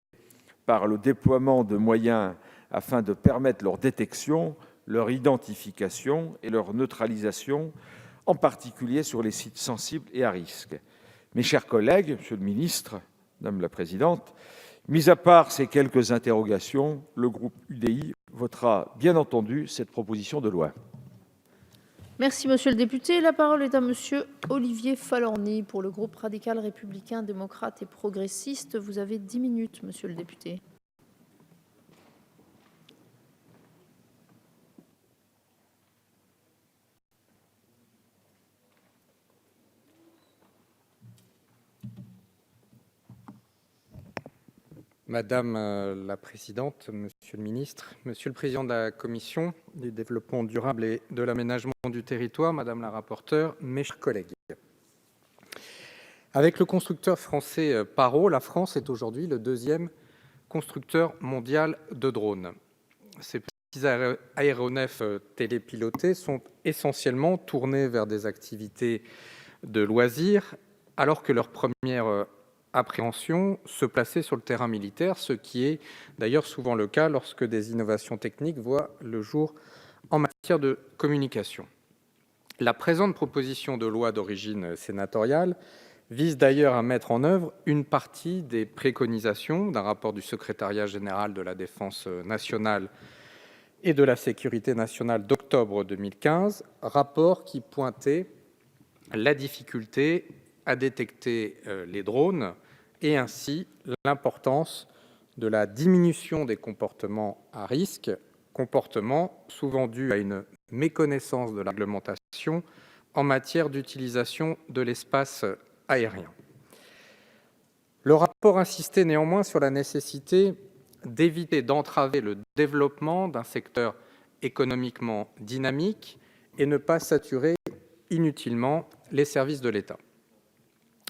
Speaker 5: par le déploiement de moyens afin de permettre leur détection, leur identification et leur neutralisation, en particulier sur les sites sensibles et à risque. Mes chers collègues, Monsieur le ministre, Madame la Présidente, mis à part ces quelques interrogations, le groupe UDI votera bien entendu cette proposition de loi.
Speaker 1: Merci, monsieur le député. La parole est à monsieur Olivier Falorni pour le groupe radical républicain, démocrate et progressiste. Vous avez 10 minutes, monsieur le député.
Speaker 6: Madame la Présidente, Monsieur le Ministre, Monsieur le Président de la Commission du Développement durable et de l'aménagement du territoire, Madame la rapporteure, mes chers collègues. Avec le constructeur français Paro, la France est aujourd'hui le deuxième constructeur mondial de drones. Ces petits aéronefs télépilotés sont essentiellement tournés vers des activités de loisirs, alors que leur première appréhension se placer sur le terrain militaire, ce qui est d'ailleurs souvent le cas lorsque des innovations techniques voient le jour en matière de communication. La présente proposition de loi d'origine sénatoriale vise d'ailleurs à mettre en œuvre une partie des préconisations d'un rapport du Secrétariat général de la Défense nationale et de la Sécurité nationale d'octobre 2015, rapport qui pointait la difficulté à détecter les drones et ainsi l'importance de la diminution des comportements à risque, comportements souvent dus à une méconnaissance de la réglementation en matière d'utilisation de l'espace aérien. Le rapport insistait néanmoins sur la nécessité d'éviter d'entraver le développement d'un secteur économiquement dynamique et ne pas saturer inutilement les services de l'État.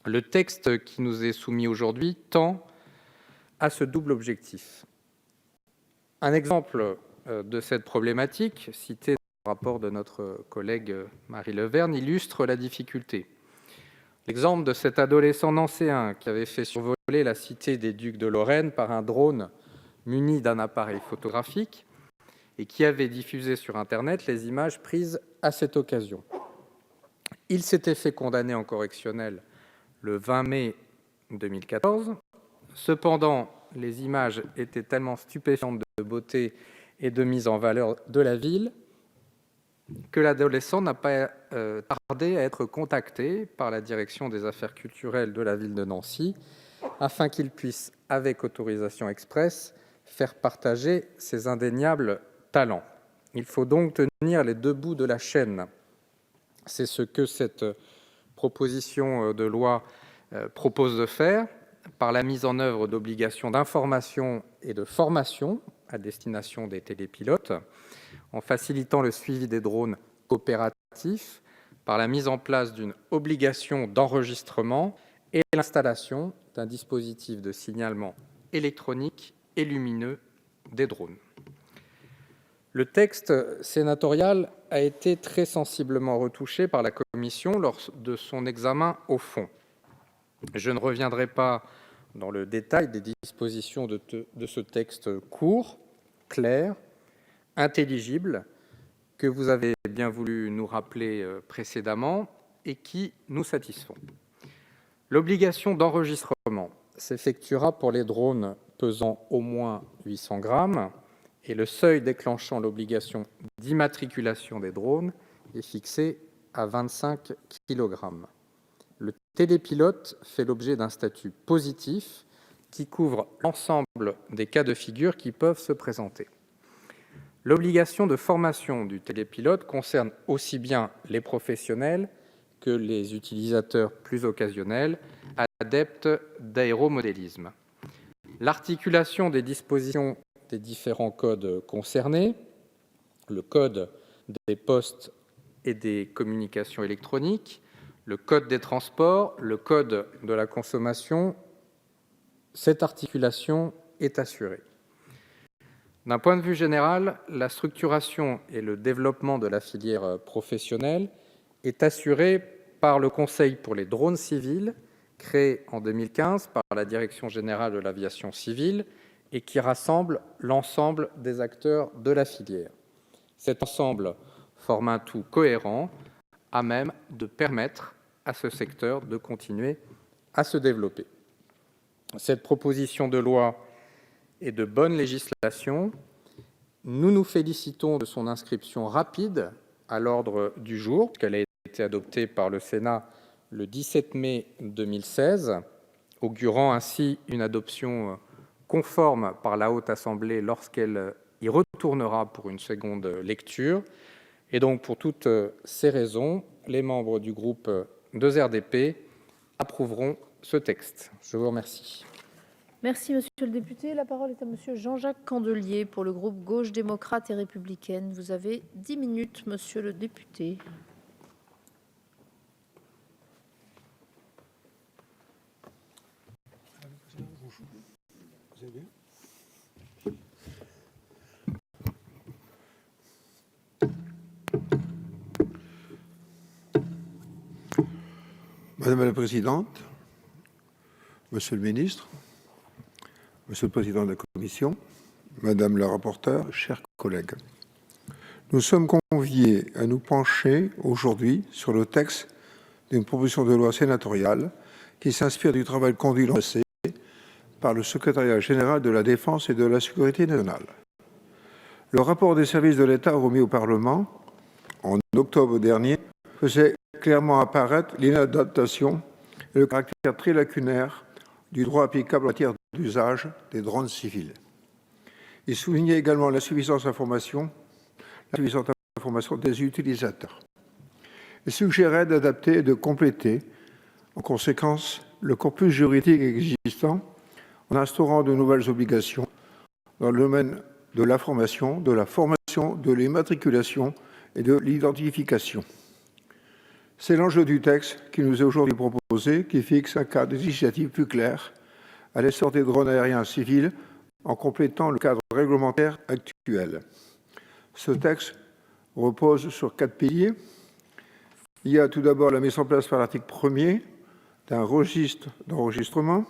Speaker 6: Le texte qui nous est soumis aujourd'hui tend à ce double objectif. Un exemple de cette problématique, cité dans le rapport de notre collègue Marie Leverne, illustre la difficulté. L'exemple de cet adolescent nancéen qui avait fait survoler la cité des Ducs de Lorraine par un drone muni d'un appareil photographique et qui avait diffusé sur Internet les images prises à cette occasion. Il s'était fait condamner en correctionnel le 20 mai 2014. Cependant, les images étaient tellement stupéfiantes de beauté et de mise en valeur de la ville que l'adolescent n'a pas tardé à être contacté par la direction des affaires culturelles de la ville de Nancy afin qu'il puisse, avec autorisation expresse, faire partager ses indéniables talents. Il faut donc tenir les deux bouts de la chaîne. C'est ce que cette proposition de loi propose de faire par la mise en œuvre d'obligations d'information et de formation à destination des télépilotes, en facilitant le suivi des drones coopératifs, par la mise en place d'une obligation d'enregistrement et l'installation d'un dispositif de signalement électronique et lumineux des drones. Le texte sénatorial a été très sensiblement retouché par la Commission lors de son examen au fond. Je ne reviendrai pas dans le détail des dispositions de ce texte court, clair, intelligible, que vous avez bien voulu nous rappeler précédemment et qui nous satisfont. L'obligation d'enregistrement s'effectuera pour les drones pesant au moins 800 grammes et le seuil déclenchant l'obligation d'immatriculation des drones est fixé à 25 kg. Le télépilote fait l'objet d'un statut positif qui couvre l'ensemble des cas de figure qui peuvent se présenter. L'obligation de formation du télépilote concerne aussi bien les professionnels que les utilisateurs plus occasionnels, adeptes d'aéromodélisme. L'articulation des dispositions des différents codes concernés, le code des postes et des communications électroniques, le code des transports, le code de la consommation, cette articulation est assurée. D'un point de vue général, la structuration et le développement de la filière professionnelle est assuré par le Conseil pour les drones civils, créé en 2015 par la Direction générale de l'aviation civile et qui rassemble l'ensemble des acteurs de la filière. Cet ensemble forme un tout cohérent à même de permettre à ce secteur de continuer à se développer. Cette proposition de loi est de bonne législation. Nous nous félicitons de son inscription rapide à l'ordre du jour, puisqu'elle a été adoptée par le Sénat le 17 mai 2016, augurant ainsi une adoption conforme par la Haute Assemblée lorsqu'elle y retournera pour une seconde lecture. Et donc, pour toutes ces raisons, les membres du groupe 2RDP approuveront ce texte. Je vous remercie.
Speaker 1: Merci, monsieur le député. La parole est à monsieur Jean-Jacques Candelier pour le groupe Gauche démocrate et républicaine. Vous avez 10 minutes, monsieur le député.
Speaker 7: Madame la Présidente, Monsieur le Ministre, Monsieur le Président de la Commission, Madame la rapporteure, chers collègues, nous sommes conviés à nous pencher aujourd'hui sur le texte d'une proposition de loi sénatoriale qui s'inspire du travail conduit l'an passé par le Secrétariat général de la Défense et de la Sécurité nationale. Le rapport des services de l'État remis au Parlement en octobre dernier faisait clairement apparaître l'inadaptation et le caractère très lacunaire du droit applicable en matière d'usage des drones civils. Il soulignait également l'insuffisante information des utilisateurs. Il suggérait d'adapter et de compléter, en conséquence, le corpus juridique existant en instaurant de nouvelles obligations dans le domaine de l'information, de la formation, de l'immatriculation et de l'identification. C'est l'enjeu du texte qui nous est aujourd'hui proposé, qui fixe un cadre législatif plus clair à l'essor des drones aériens civils en complétant le cadre réglementaire actuel. Ce texte repose sur 4 piliers. Il y a tout d'abord la mise en place par l'article 1er d'un registre d'enregistrement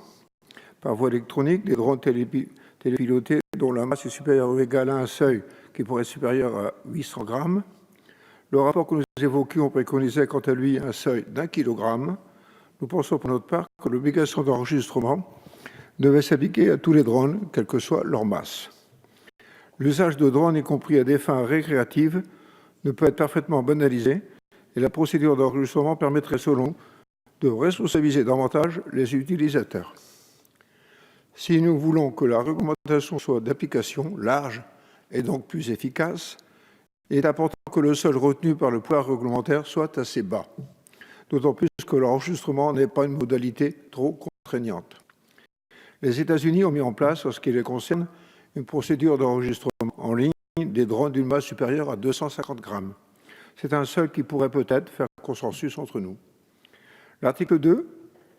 Speaker 7: par voie électronique des drones télépilotés dont la masse est supérieure ou égale à un seuil qui pourrait être supérieur à 800 grammes. Le rapport que nous évoquions préconisait quant à lui un seuil d'1 kilogramme. Nous pensons pour notre part que l'obligation d'enregistrement devait s'appliquer à tous les drones, quelle que soit leur masse. L'usage de drones, y compris à des fins récréatives, ne peut être parfaitement banalisé et la procédure d'enregistrement permettrait, selon nous, de responsabiliser davantage les utilisateurs. Si nous voulons que la réglementation soit d'application large et donc plus efficace, il est important que le seuil retenu par le pouvoir réglementaire soit assez bas, d'autant plus que l'enregistrement n'est pas une modalité trop contraignante. Les États-Unis ont mis en place, en ce qui les concerne, une procédure d'enregistrement en ligne des drones d'une masse supérieure à 250 grammes. C'est un seuil qui pourrait peut-être faire consensus entre nous. L'article 2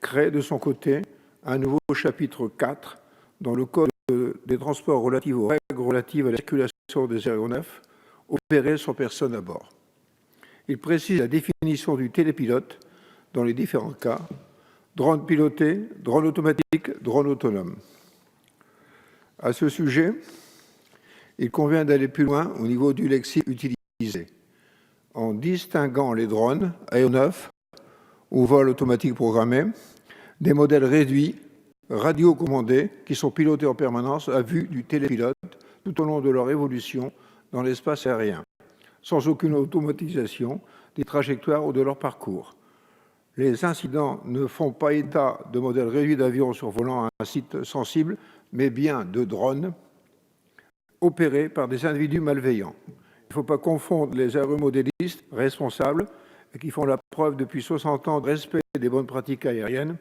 Speaker 7: crée de son côté un nouveau chapitre 4 dans le Code des transports relatif aux règles relatives à la circulation des aéronefs opérés sans personne à bord. Il précise la définition du télépilote dans les différents cas, drone piloté, drone automatique, drone autonome. À ce sujet, il convient d'aller plus loin au niveau du lexique utilisé, en distinguant les drones aéronefs ou vol automatique programmé, des modèles réduits, radiocommandés, qui sont pilotés en permanence à vue du télépilote tout au long de leur évolution dans l'espace aérien, sans aucune automatisation des trajectoires ou de leur parcours. Les incidents ne font pas état de modèles réduits d'avions survolant un site sensible, mais bien de drones opérés par des individus malveillants. Il ne faut pas confondre les aéromodélistes responsables et qui font la preuve depuis 60 ans de respect des bonnes pratiques aériennes,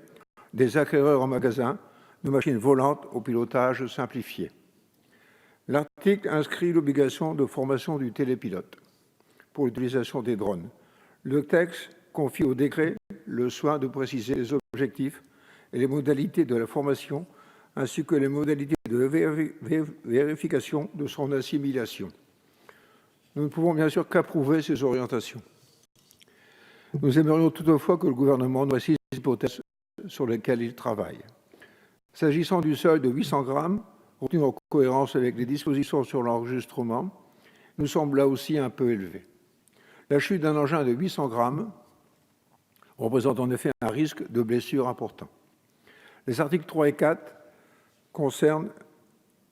Speaker 7: des acquéreurs en magasin, de machines volantes au pilotage simplifié. L'article inscrit l'obligation de formation du télépilote pour l'utilisation des drones. Le texte confie au décret le soin de préciser les objectifs et les modalités de la formation, ainsi que les modalités de vérification de son assimilation. Nous ne pouvons bien sûr qu'approuver ces orientations. Nous aimerions toutefois que le gouvernement nous précise les hypothèses sur lesquelles il travaille. S'agissant du seuil de 800 grammes, retenu en cohérence avec les dispositions sur l'enregistrement, nous semble là aussi un peu élevé. La chute d'un engin de 800 grammes représente en effet un risque de blessure important. Les articles 3 et 4 concernent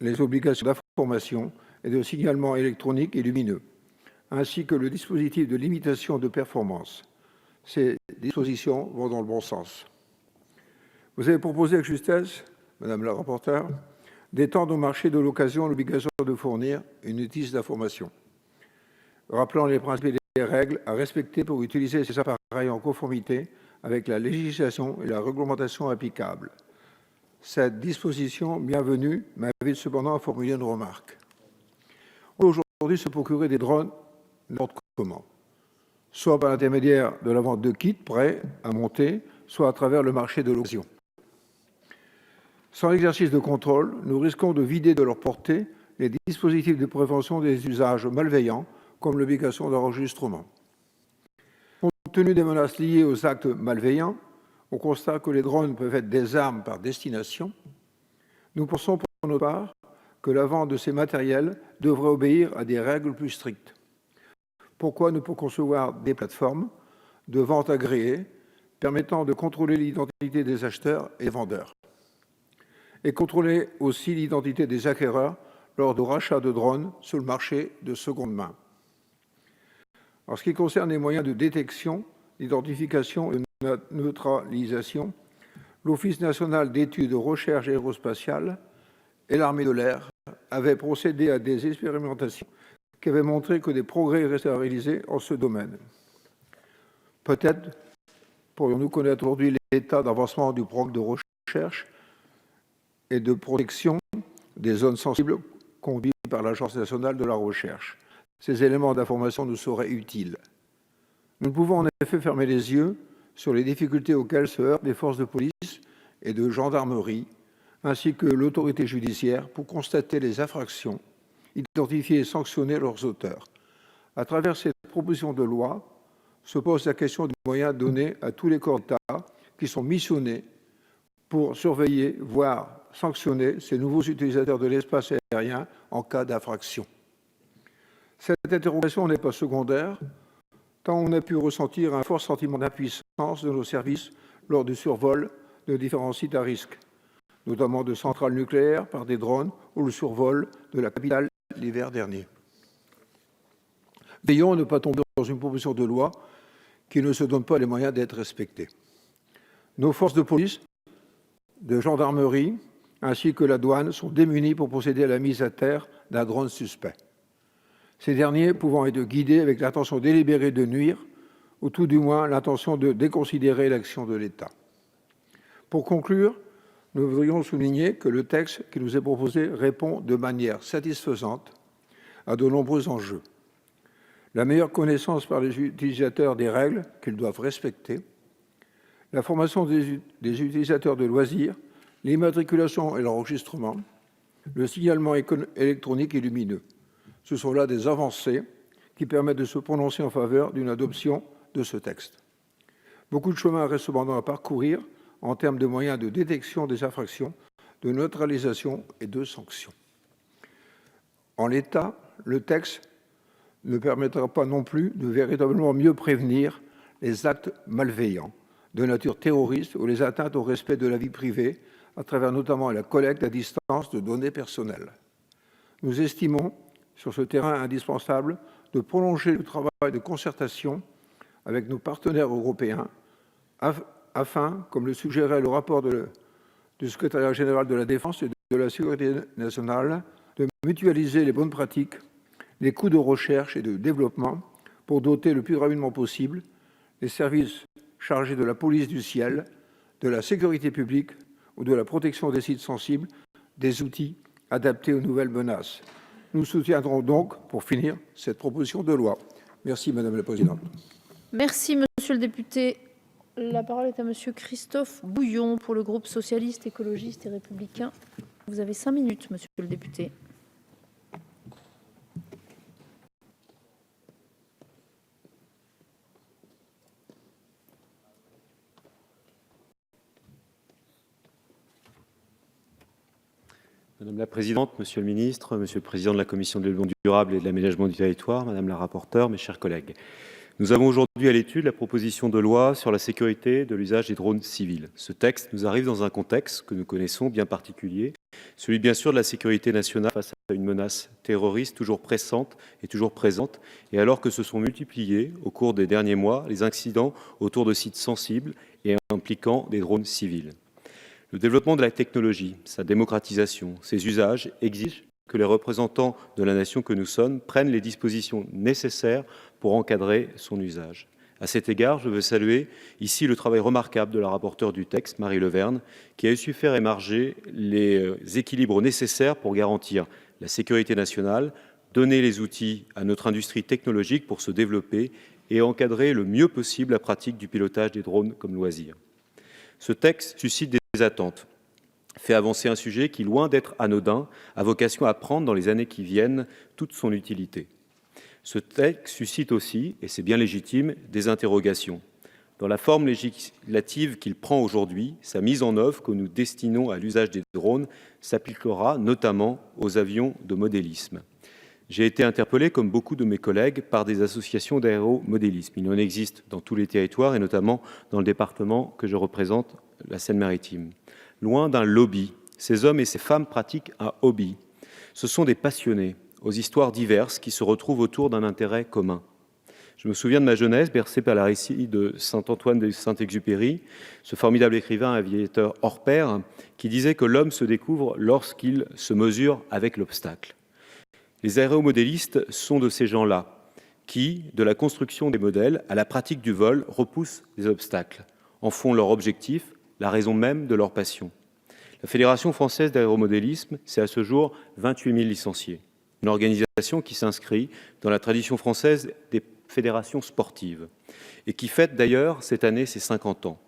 Speaker 7: les obligations d'information et de signalement électronique et lumineux, ainsi que le dispositif de limitation de performance. Ces dispositions vont dans le bon sens. Vous avez proposé avec justesse, Madame la rapporteure, d'étendre au marché de l'occasion l'obligation de fournir une notice d'information, rappelant les principes et les règles à respecter pour utiliser ces appareils en conformité avec la législation et la réglementation applicables. Cette disposition bienvenue m'invite cependant à formuler une remarque. On peut aujourd'hui se procurer des drones n'importe comment, soit par l'intermédiaire de la vente de kits prêts à monter, soit à travers le marché de l'occasion. Sans l'exercice de contrôle, nous risquons de vider de leur portée les dispositifs de prévention des usages malveillants, comme l'obligation d'enregistrement. Compte tenu des menaces liées aux actes malveillants, on constate que les drones peuvent être des armes par destination. Nous pensons pour notre part que la vente de ces matériels devrait obéir à des règles plus strictes. Pourquoi ne pas concevoir des plateformes de vente agréées permettant de contrôler l'identité des acheteurs et vendeurs et contrôler aussi l'identité des acquéreurs lors de rachat de drones sur le marché de seconde main. En ce qui concerne les moyens de détection, d'identification et de neutralisation, l'Office national d'études de recherche aérospatiale et l'armée de l'air avaient procédé à des expérimentations qui avaient montré que des progrès restaient à réaliser en ce domaine. Peut-être pourrions-nous connaître aujourd'hui l'état d'avancement du programme de recherche et de protection des zones sensibles conduit par l'Agence nationale de la recherche. Ces éléments d'information nous seraient utiles. Nous ne pouvons en effet fermer les yeux sur les difficultés auxquelles se heurtent les forces de police et de gendarmerie, ainsi que l'autorité judiciaire, pour constater les infractions, identifier et sanctionner leurs auteurs. À travers cette proposition de loi, se pose la question des moyens donnés à tous les corps d'État qui sont missionnés pour surveiller, voire sanctionner ces nouveaux utilisateurs de l'espace aérien en cas d'infraction. Cette interrogation n'est pas secondaire, tant on a pu ressentir un fort sentiment d'impuissance de nos services lors du survol de différents sites à risque, notamment de centrales nucléaires par des drones ou le survol de la capitale l'hiver dernier. Veillons à ne pas tomber dans une proposition de loi qui ne se donne pas les moyens d'être respectée. Nos forces de police, de gendarmerie, ainsi que la douane sont démunis pour procéder à la mise à terre d'un drone suspect. Ces derniers pouvant être guidés avec l'intention délibérée de nuire, ou tout du moins l'intention de déconsidérer l'action de l'État. Pour conclure, nous voudrions souligner que le texte qui nous est proposé répond de manière satisfaisante à de nombreux enjeux. La meilleure connaissance par les utilisateurs des règles qu'ils doivent respecter, la formation des utilisateurs de loisirs, l'immatriculation et l'enregistrement, le signalement électronique et lumineux. Ce sont là des avancées qui permettent de se prononcer en faveur d'une adoption de ce texte. Beaucoup de chemin reste cependant à parcourir en termes de moyens de détection des infractions, de neutralisation et de sanctions. En l'état, le texte ne permettra pas non plus de véritablement mieux prévenir les actes malveillants de nature terroriste ou les atteintes au respect de la vie privée, à travers notamment la collecte à distance de données personnelles. Nous estimons, sur ce terrain indispensable, de prolonger le travail de concertation avec nos partenaires européens, afin, comme le suggérait le rapport du secrétariat général de la Défense et de la Sécurité nationale, de mutualiser les bonnes pratiques, les coûts de recherche et de développement pour doter le plus rapidement possible les services chargés de la police du ciel, de la sécurité publique ou de la protection des sites sensibles des outils adaptés aux nouvelles menaces. Nous soutiendrons donc, pour finir, cette proposition de loi. Merci, Madame la Présidente.
Speaker 1: Merci, Monsieur le député. La parole est à Monsieur Christophe Bouillon pour le groupe socialiste, écologiste et républicain. Vous avez 5 minutes, Monsieur le député.
Speaker 8: Madame la Présidente, Monsieur le Ministre, Monsieur le Président de la Commission de développement durable et de l'aménagement du territoire, Madame la Rapporteure, mes chers collègues. Nous avons aujourd'hui à l'étude la proposition de loi sur la sécurité de l'usage des drones civils. Ce texte nous arrive dans un contexte que nous connaissons bien particulier, celui bien sûr de la sécurité nationale face à une menace terroriste toujours pressante et toujours présente, et alors que se sont multipliés au cours des derniers mois les incidents autour de sites sensibles et impliquant des drones civils. Le développement de la technologie, sa démocratisation, ses usages exigent que les représentants de la nation que nous sommes prennent les dispositions nécessaires pour encadrer son usage. À cet égard, je veux saluer ici le travail remarquable de la rapporteure du texte, Marie Le Verne, qui a su faire émerger les équilibres nécessaires pour garantir la sécurité nationale, donner les outils à notre industrie technologique pour se développer et encadrer le mieux possible la pratique du pilotage des drones comme loisir. Ce texte suscite des attentes, fait avancer un sujet qui, loin d'être anodin, a vocation à prendre dans les années qui viennent toute son utilité. Ce texte suscite aussi, et c'est bien légitime, des interrogations. Dans la forme législative qu'il prend aujourd'hui, sa mise en œuvre que nous destinons à l'usage des drones s'appliquera notamment aux avions de modélisme. J'ai été interpellé, comme beaucoup de mes collègues, par des associations d'aéromodélisme. Il en existe dans tous les territoires et notamment dans le département que je représente, la Seine-Maritime. Loin d'un lobby, ces hommes et ces femmes pratiquent un hobby. Ce sont des passionnés, aux histoires diverses qui se retrouvent autour d'un intérêt commun. Je me souviens de ma jeunesse, bercée par la récit de Saint-Antoine de Saint-Exupéry, ce formidable écrivain aviateur hors pair, qui disait que l'homme se découvre lorsqu'il se mesure avec l'obstacle. Les aéromodélistes sont de ces gens-là, qui, de la construction des modèles à la pratique du vol, repoussent les obstacles, en font leur objectif, la raison même de leur passion. La Fédération française d'aéromodélisme, c'est à ce jour 28 000 licenciés. Une organisation qui s'inscrit dans la tradition française des fédération sportive et qui fête d'ailleurs cette année ses 50 ans.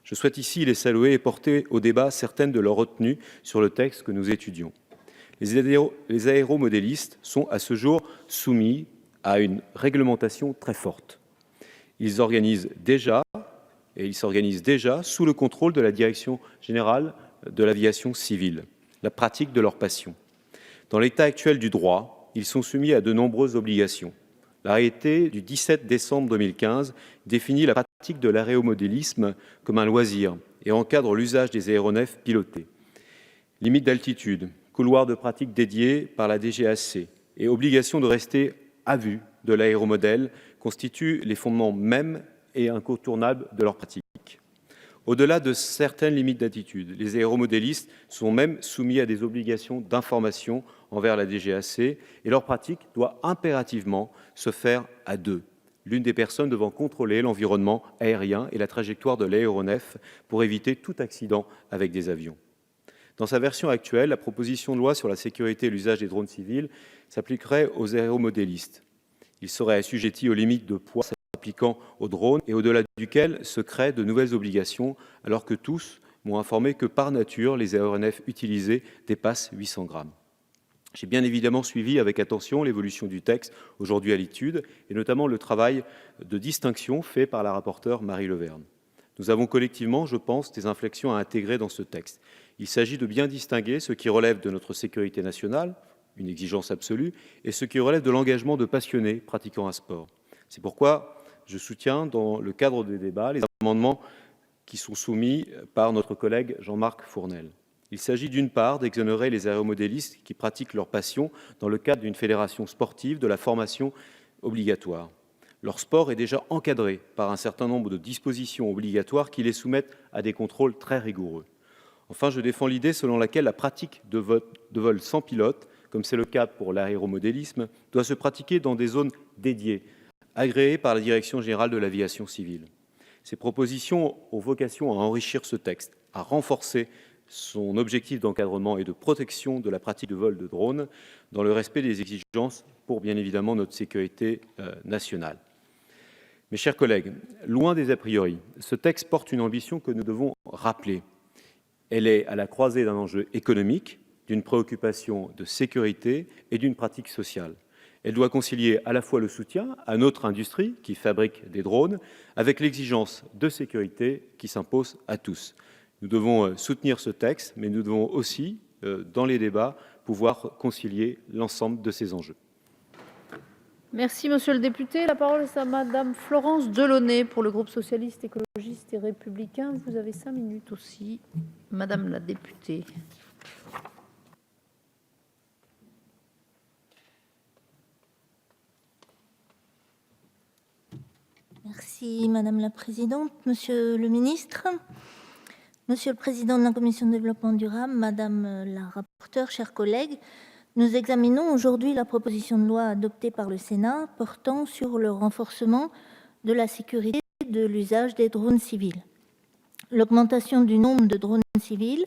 Speaker 8: Je souhaite ici les saluer et porter au débat certaines de leurs retenues sur le texte que nous étudions. Les aéromodélistes sont à ce jour soumis à une réglementation très forte. Ils s'organisent déjà sous le contrôle de la Direction générale de l'aviation civile, la pratique de leur passion. Dans l'état actuel du droit, ils sont soumis à de nombreuses obligations. L'arrêté du 17 décembre 2015 définit la pratique de l'aéromodélisme comme un loisir et encadre l'usage des aéronefs pilotés. Limite d'altitude, couloirs de pratique dédiés par la DGAC et obligation de rester à vue de l'aéromodèle constituent les fondements mêmes et incontournables de leur pratique. Au-delà de certaines limites d'altitude, les aéromodélistes sont même soumis à des obligations d'information envers la DGAC et leur pratique doit impérativement se faire à deux, l'une des personnes devant contrôler l'environnement aérien et la trajectoire de l'aéronef pour éviter tout accident avec des avions. Dans sa version actuelle, la proposition de loi sur la sécurité et l'usage des drones civils s'appliquerait aux aéromodélistes. Ils seraient assujettis aux limites de poids s'appliquant aux drones et au-delà duquel se créent de nouvelles obligations, alors que tous m'ont informé que par nature, les aéronefs utilisés dépassent 800 grammes. J'ai bien évidemment suivi avec attention l'évolution du texte aujourd'hui à l'étude, et notamment le travail de distinction fait par la rapporteure Marie Leverne. Nous avons collectivement, je pense, des inflexions à intégrer dans ce texte. Il s'agit de bien distinguer ce qui relève de notre sécurité nationale, une exigence absolue, et ce qui relève de l'engagement de passionnés pratiquant un sport. C'est pourquoi je soutiens, dans le cadre des débats, les amendements qui sont soumis par notre collègue Jean-Marc Fournel. Il s'agit d'une part d'exonérer les aéromodélistes qui pratiquent leur passion dans le cadre d'une fédération sportive de la formation obligatoire. Leur sport est déjà encadré par un certain nombre de dispositions obligatoires qui les soumettent à des contrôles très rigoureux. Enfin, je défends l'idée selon laquelle la pratique de vol sans pilote, comme c'est le cas pour l'aéromodélisme, doit se pratiquer dans des zones dédiées, agréées par la Direction générale de l'aviation civile. Ces propositions ont vocation à enrichir ce texte, à renforcer son objectif d'encadrement et de protection de la pratique de vol de drones dans le respect des exigences pour, bien évidemment, notre sécurité nationale. Mes chers collègues, loin des a priori, ce texte porte une ambition que nous devons rappeler. Elle est à la croisée d'un enjeu économique, d'une préoccupation de sécurité et d'une pratique sociale. Elle doit concilier à la fois le soutien à notre industrie qui fabrique des drones avec l'exigence de sécurité qui s'impose à tous. Nous devons soutenir ce texte, mais nous devons aussi, dans les débats, pouvoir concilier l'ensemble de ces enjeux.
Speaker 1: Merci, monsieur le député. La parole est à madame Florence Delaunay pour le groupe socialiste, écologiste et républicain. Vous avez 5 minutes aussi, madame la députée.
Speaker 9: Merci madame la présidente, monsieur le ministre, monsieur le président de la commission de développement durable, madame la rapporteure, chers collègues, nous examinons aujourd'hui la proposition de loi adoptée par le Sénat portant sur le renforcement de la sécurité de l'usage des drones civils. L'augmentation du nombre de drones civils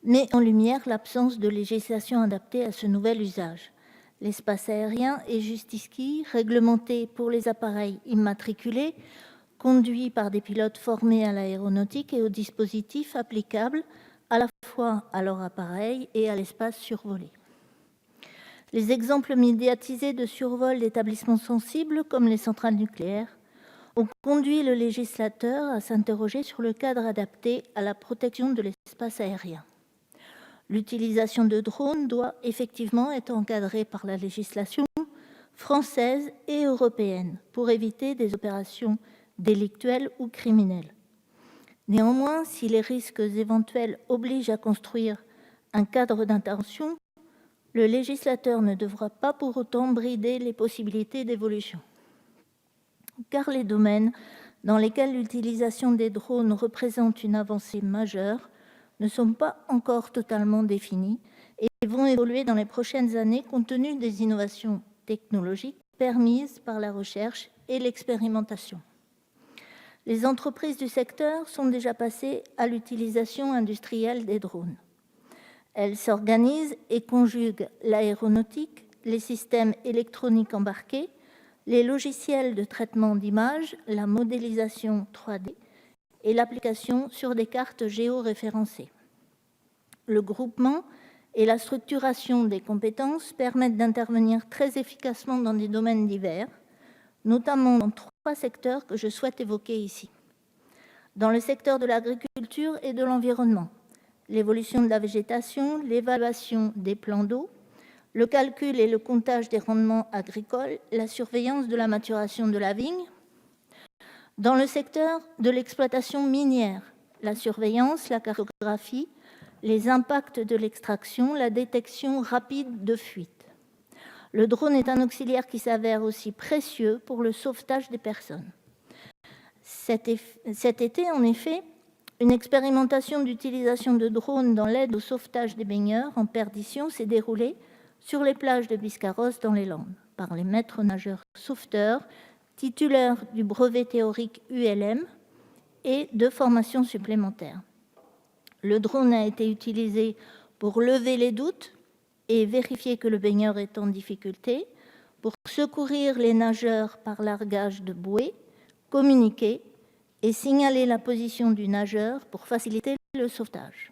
Speaker 9: met en lumière l'absence de législation adaptée à ce nouvel usage. L'espace aérien est jusqu'ici réglementé pour les appareils immatriculés, conduits par des pilotes formés à l'aéronautique et aux dispositifs applicables à la fois à leur appareil et à l'espace survolé. Les exemples médiatisés de survol d'établissements sensibles, comme les centrales nucléaires, ont conduit le législateur à s'interroger sur le cadre adapté à la protection de l'espace aérien. L'utilisation de drones doit effectivement être encadrée par la législation française et européenne pour éviter des opérations délictuelles ou criminelles. Néanmoins, si les risques éventuels obligent à construire un cadre d'intervention, le législateur ne devra pas pour autant brider les possibilités d'évolution. Car les domaines dans lesquels l'utilisation des drones représente une avancée majeure ne sont pas encore totalement définis et vont évoluer dans les prochaines années compte tenu des innovations technologiques permises par la recherche et l'expérimentation. Les entreprises du secteur sont déjà passées à l'utilisation industrielle des drones. Elles s'organisent et conjuguent l'aéronautique, les systèmes électroniques embarqués, les logiciels de traitement d'images, la modélisation 3D et l'application sur des cartes géoréférencées. Le groupement et la structuration des compétences permettent d'intervenir très efficacement dans des domaines divers, notamment dans 3 secteurs que je souhaite évoquer ici. Dans le secteur de l'agriculture et de l'environnement, l'évolution de la végétation, l'évaluation des plans d'eau, le calcul et le comptage des rendements agricoles, la surveillance de la maturation de la vigne. Dans le secteur de l'exploitation minière, la surveillance, la cartographie, les impacts de l'extraction, la détection rapide de fuite. Le drone est un auxiliaire qui s'avère aussi précieux pour le sauvetage des personnes. Cet été, en effet, une expérimentation d'utilisation de drones dans l'aide au sauvetage des baigneurs en perdition s'est déroulée sur les plages de Biscarrosse dans les Landes, par les maîtres nageurs sauveteurs, titulaires du brevet théorique ULM et de formations supplémentaires. Le drone a été utilisé pour lever les doutes et vérifier que le baigneur est en difficulté, pour secourir les nageurs par largage de bouées, communiquer et signaler la position du nageur pour faciliter le sauvetage.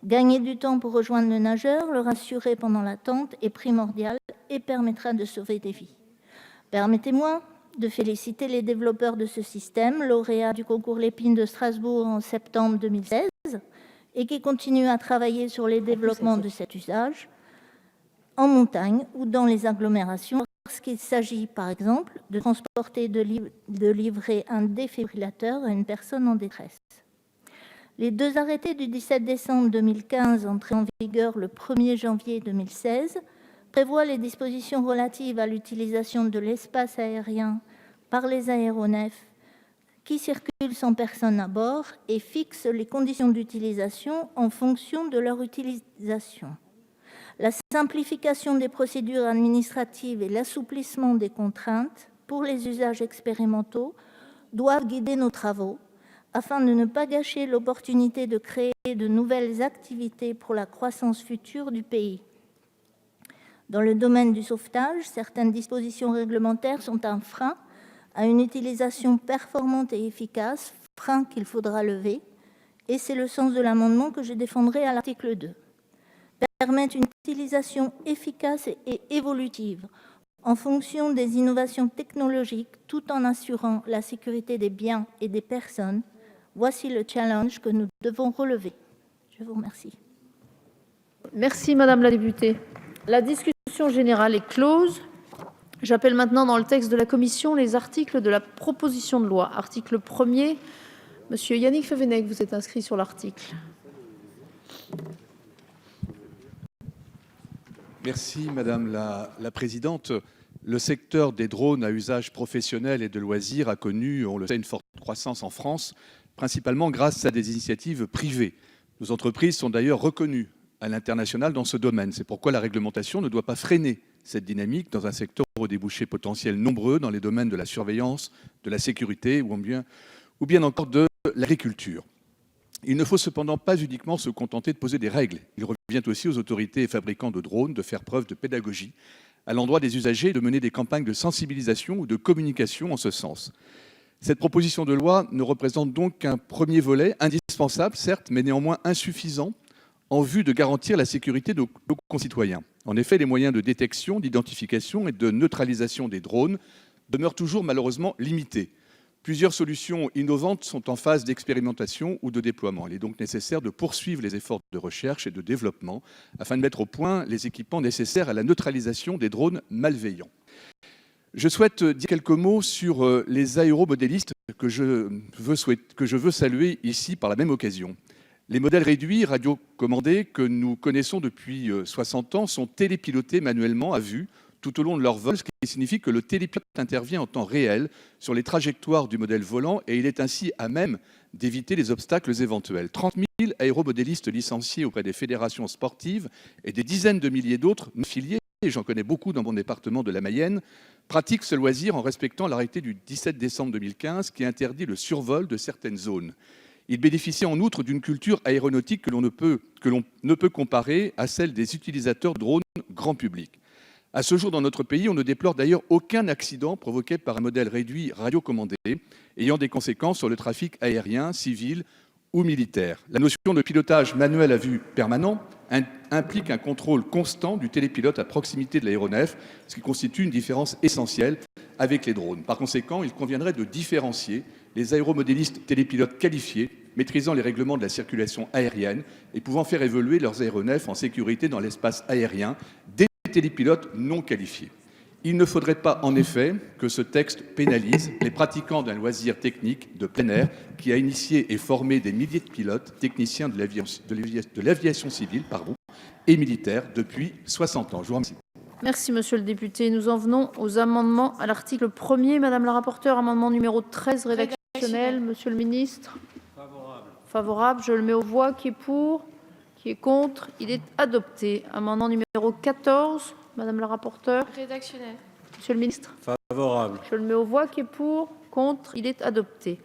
Speaker 9: Gagner du temps pour rejoindre le nageur, le rassurer pendant l'attente est primordial et permettra de sauver des vies. Permettez-moi de féliciter les développeurs de ce système, lauréats du concours Lépine de Strasbourg en septembre 2016, et qui continuent à travailler sur les développements de cet usage en montagne ou dans les agglomérations, lorsqu'il s'agit par exemple de transporter, de livrer un défibrillateur à une personne en détresse. Les 2 arrêtés du 17 décembre 2015, entrés en vigueur le 1er janvier 2016, prévoient les dispositions relatives à l'utilisation de l'espace aérien par les aéronefs qui circulent sans personne à bord et fixent les conditions d'utilisation en fonction de leur utilisation. La simplification des procédures administratives et l'assouplissement des contraintes pour les usages expérimentaux doivent guider nos travaux afin de ne pas gâcher l'opportunité de créer de nouvelles activités pour la croissance future du pays. Dans le domaine du sauvetage, certaines dispositions réglementaires sont un frein à une utilisation performante et efficace, frein qu'il faudra lever, et c'est le sens de l'amendement que je défendrai à l'article 2. Permettre une utilisation efficace et évolutive en fonction des innovations technologiques, tout en assurant la sécurité des biens et des personnes, voici le challenge que nous devons relever. Je vous remercie.
Speaker 1: Merci, Madame la députée. La discussion générale est close. J'appelle maintenant dans le texte de la commission les articles de la proposition de loi. Article 1er, Monsieur Yannick Fevenec, vous êtes inscrit sur l'article.
Speaker 10: Merci Madame la Présidente. Le secteur des drones à usage professionnel et de loisirs a connu, on le sait, une forte croissance en France, principalement grâce à des initiatives privées. Nos entreprises sont d'ailleurs reconnues à l'international dans ce domaine. C'est pourquoi la réglementation ne doit pas freiner cette dynamique dans un secteur aux débouchés potentiels nombreux dans les domaines de la surveillance, de la sécurité ou bien encore de l'agriculture. Il ne faut cependant pas uniquement se contenter de poser des règles. Il revient aussi aux autorités et fabricants de drones de faire preuve de pédagogie à l'endroit des usagers et de mener des campagnes de sensibilisation ou de communication en ce sens. Cette proposition de loi ne représente donc qu'un premier volet, indispensable certes, mais néanmoins insuffisant en vue de garantir la sécurité de nos concitoyens. En effet, les moyens de détection, d'identification et de neutralisation des drones demeurent toujours malheureusement limités. Plusieurs solutions innovantes sont en phase d'expérimentation ou de déploiement. Il est donc nécessaire de poursuivre les efforts de recherche et de développement afin de mettre au point les équipements nécessaires à la neutralisation des drones malveillants. Je souhaite dire quelques mots sur les aéromodélistes que je veux saluer ici par la même occasion. Les modèles réduits radiocommandés que nous connaissons depuis 60 ans sont télépilotés manuellement à vue tout au long de leur vol, ce qui signifie que le télépilote intervient en temps réel sur les trajectoires du modèle volant et il est ainsi à même d'éviter les obstacles éventuels. 30 000 aéromodélistes licenciés auprès des fédérations sportives et des dizaines de milliers d'autres non affiliés, et j'en connais beaucoup dans mon département de la Mayenne, pratiquent ce loisir en respectant l'arrêté du 17 décembre 2015 qui interdit le survol de certaines zones. Ils bénéficient en outre d'une culture aéronautique que l'on ne peut comparer à celle des utilisateurs de drones grand public. À ce jour, dans notre pays, on ne déplore d'ailleurs aucun accident provoqué par un modèle réduit radiocommandé ayant des conséquences sur le trafic aérien, civil ou militaire. La notion de pilotage manuel à vue permanent implique un contrôle constant du télépilote à proximité de l'aéronef, ce qui constitue une différence essentielle avec les drones. Par conséquent, il conviendrait de différencier les aéromodélistes télépilotes qualifiés, maîtrisant les règlements de la circulation aérienne et pouvant faire évoluer leurs aéronefs en sécurité dans l'espace aérien, des télépilotes non qualifiés. Il ne faudrait pas, en effet, que ce texte pénalise les pratiquants d'un loisir technique de plein air qui a initié et formé des milliers de pilotes, techniciens de l'aviation civile et militaire depuis 60 ans. Je vous remercie.
Speaker 1: Merci, monsieur le député. Nous en venons aux amendements à l'article 1er. Madame la rapporteure, amendement numéro 13, rédactionnel. Monsieur le ministre. Favorable. Favorable. Je le mets aux voix. Qui est pour? Qui est contre? Il est adopté. Amendement numéro 14. Madame la rapporteure.
Speaker 3: Rédactionnel.
Speaker 1: Monsieur le ministre.
Speaker 8: Favorable.
Speaker 1: Je le mets aux voix. Qui est pour? Contre? Il est adopté.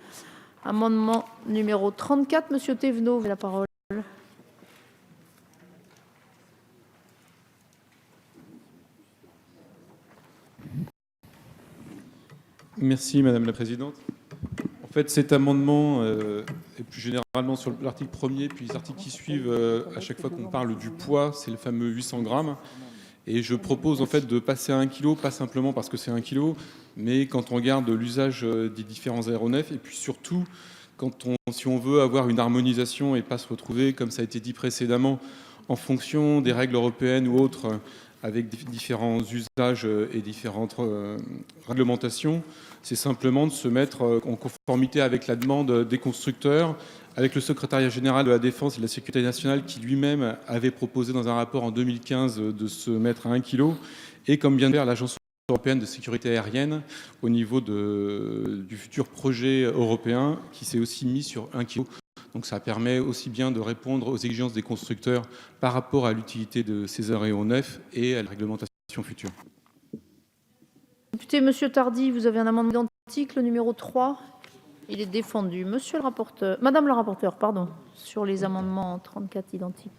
Speaker 1: Amendement numéro 34. Monsieur Thévenot, vous avez la parole.
Speaker 11: Merci Madame la Présidente. En fait, cet amendement, et plus généralement sur l'article 1er, puis les articles qui suivent, à chaque fois qu'on parle du poids, c'est le fameux 800 grammes. Et je propose en fait de passer à 1 kg, pas simplement parce que c'est 1 kg, mais quand on regarde l'usage des différents aéronefs, et puis surtout, si on veut avoir une harmonisation et pas se retrouver, comme ça a été dit précédemment, en fonction des règles européennes ou autres, avec différents usages et différentes réglementations, c'est simplement de se mettre en conformité avec la demande des constructeurs, avec le secrétariat général de la Défense et de la Sécurité nationale qui lui-même avait proposé dans un rapport en 2015 de se mettre à 1 kg, et comme vient de faire l'Agence européenne de sécurité aérienne au niveau du futur projet européen qui s'est aussi mis sur 1 kg. Donc ça permet aussi bien de répondre aux exigences des constructeurs par rapport à l'utilité de ces aéronefs et à la réglementation future.
Speaker 1: Député, monsieur Tardy, vous avez un amendement identique, le numéro 3. Il est défendu. Monsieur le rapporteur, Madame la rapporteure, pardon, sur les amendements 34 identiques.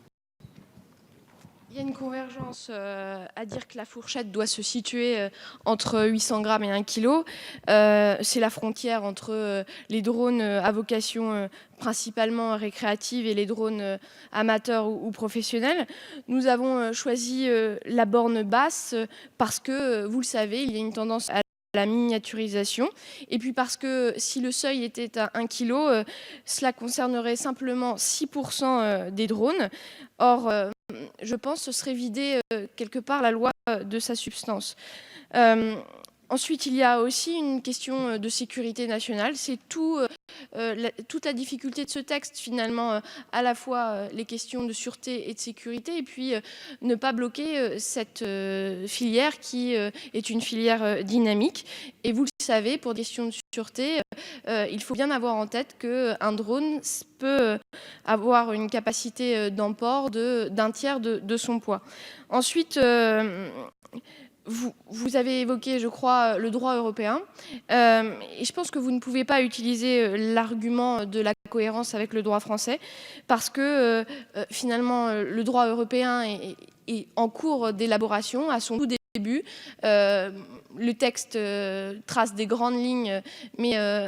Speaker 3: Il y a une convergence à dire que la fourchette doit se situer entre 800 grammes et 1 kg. C'est la frontière entre les drones à vocation principalement récréative et les drones amateurs ou professionnels. Nous avons choisi la borne basse parce que, vous le savez, il y a une tendance à la miniaturisation, et puis parce que si le seuil était à 1 kg, cela concernerait simplement 6% des drones. Or, je pense que ce serait vider quelque part la loi de sa substance. Ensuite, il y a aussi une question de sécurité nationale. C'est toute la difficulté de ce texte, finalement, à la fois les questions de sûreté et de sécurité, et puis ne pas bloquer cette filière qui est une filière dynamique. Et vous le savez, pour des questions de sûreté, il faut bien avoir en tête qu'un drone peut avoir une capacité d'emport d'un tiers de son poids. Ensuite, vous avez évoqué, je crois, le droit européen. Et je pense que vous ne pouvez pas utiliser l'argument de la cohérence avec le droit français parce que finalement, le droit européen est en cours d'élaboration, à son tout début. Le texte trace des grandes lignes, mais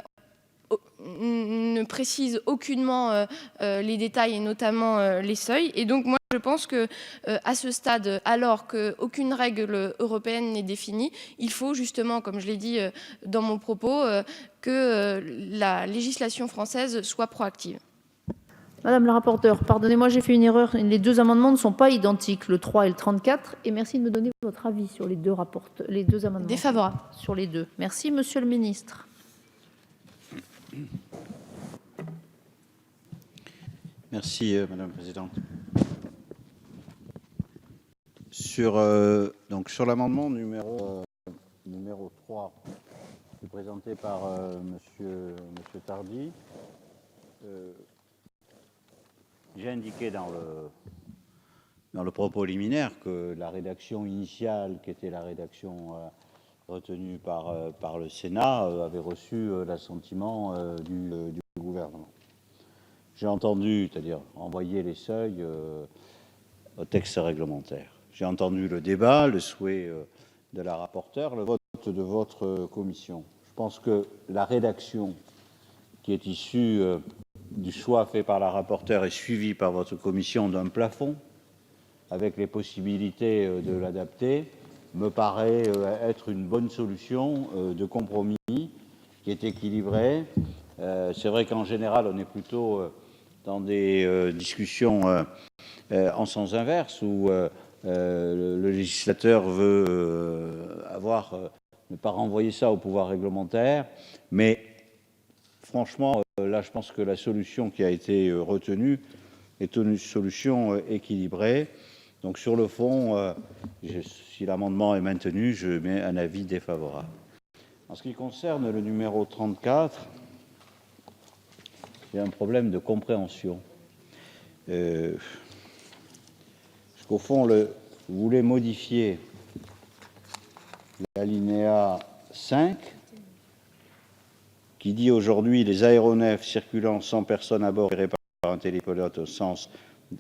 Speaker 3: ne précise aucunement les détails et notamment les seuils. Et donc moi je pense que à ce stade, alors qu'aucune règle européenne n'est définie, il faut justement, comme je l'ai dit dans mon propos, que la législation française soit proactive.
Speaker 1: Madame la rapporteure, pardonnez-moi, j'ai fait une erreur. Les deux amendements ne sont pas identiques, le 3 et le 34. Et merci de me donner votre avis sur les deux amendements.
Speaker 3: Défavorable.
Speaker 1: Sur les deux. Merci, monsieur le ministre.
Speaker 2: Merci, Madame la Présidente. Sur l'amendement numéro 3, qui est présenté par monsieur Tardy, j'ai indiqué dans le propos liminaire que la rédaction initiale, qui était la rédaction retenue par le Sénat, avait reçu l'assentiment du gouvernement. J'ai entendu, c'est-à-dire envoyer les seuils au texte réglementaire. J'ai entendu le débat, le souhait de la rapporteure, le vote de votre commission. Je pense que la rédaction qui est issue du choix fait par la rapporteure et suivi par votre commission d'un plafond, avec les possibilités de l'adapter, me paraît être une bonne solution de compromis qui est équilibrée. C'est vrai qu'en général, on est plutôt dans des discussions en sens inverse, où le législateur veut ne pas renvoyer ça au pouvoir réglementaire, mais franchement, là, je pense que la solution qui a été retenue est une solution équilibrée. Donc, sur le fond, si l'amendement est maintenu, je mets un avis défavorable. En ce qui concerne le numéro 34, il y a un problème de compréhension. Au fond, vous voulez modifier l'alinéa 5, qui dit aujourd'hui les aéronefs circulant sans personne à bord gérés par un télépilote au sens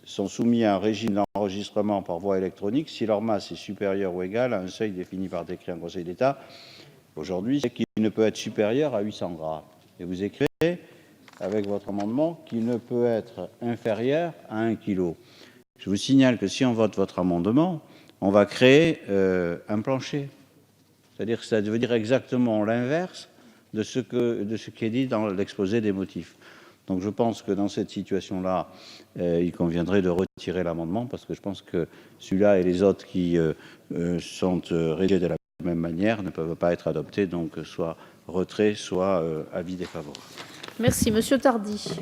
Speaker 2: sont soumis à un régime d'enregistrement par voie électronique si leur masse est supérieure ou égale à un seuil défini par décret en Conseil d'État. Aujourd'hui, c'est qu'il ne peut être supérieur à 800 grammes. Et vous écrivez, avec votre amendement, qu'il ne peut être inférieur à 1 kg. Je vous signale que si on vote votre amendement, on va créer un plancher. C'est-à-dire que ça veut dire exactement l'inverse de ce qui est dit dans l'exposé des motifs. Donc je pense que dans cette situation-là, il conviendrait de retirer l'amendement parce que je pense que celui-là et les autres qui sont rédigés de la même manière ne peuvent pas être adoptés, donc soit retrait, soit avis défavorable.
Speaker 1: Merci. Monsieur Tardy.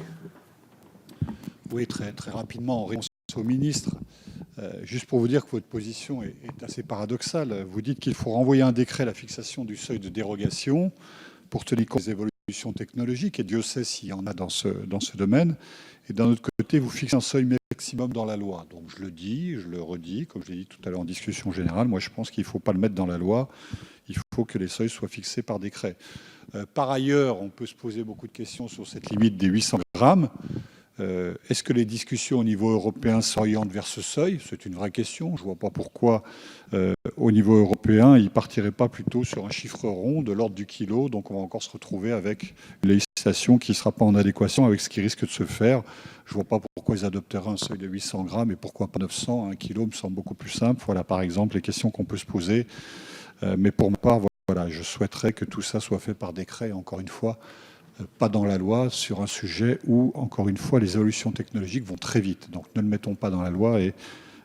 Speaker 4: Oui, très rapidement, en réponse au ministre, juste pour vous dire que votre position est assez paradoxale. Vous dites qu'il faut renvoyer un décret à la fixation du seuil de dérogation pour tenir compte des évolutions technologiques, et Dieu sait s'il y en a dans ce domaine. Et d'un autre côté, vous fixez un seuil maximum dans la loi. Donc je le dis, je le redis, comme je l'ai dit tout à l'heure en discussion générale, moi je pense qu'il ne faut pas le mettre dans la loi, il faut que les seuils soient fixés par décret. Par ailleurs, on peut se poser beaucoup de questions sur cette limite des 800 grammes. Est-ce que les discussions au niveau européen s'orientent vers ce seuil? C'est une vraie question. Je ne vois pas pourquoi, au niveau européen, ils ne partiraient pas plutôt sur un chiffre rond de l'ordre du kilo. Donc, on va encore se retrouver avec une législation qui ne sera pas en adéquation avec ce qui risque de se faire. Je ne vois pas pourquoi ils adopteraient un seuil de 800 grammes et pourquoi pas 900. 1 kilo me semble beaucoup plus simple. Voilà, par exemple, les questions qu'on peut se poser. Mais pour ma part, voilà, je souhaiterais que tout ça soit fait par décret, encore une fois, pas dans la loi, sur un sujet où, encore une fois, les évolutions technologiques vont très vite. Donc ne le mettons pas dans la loi et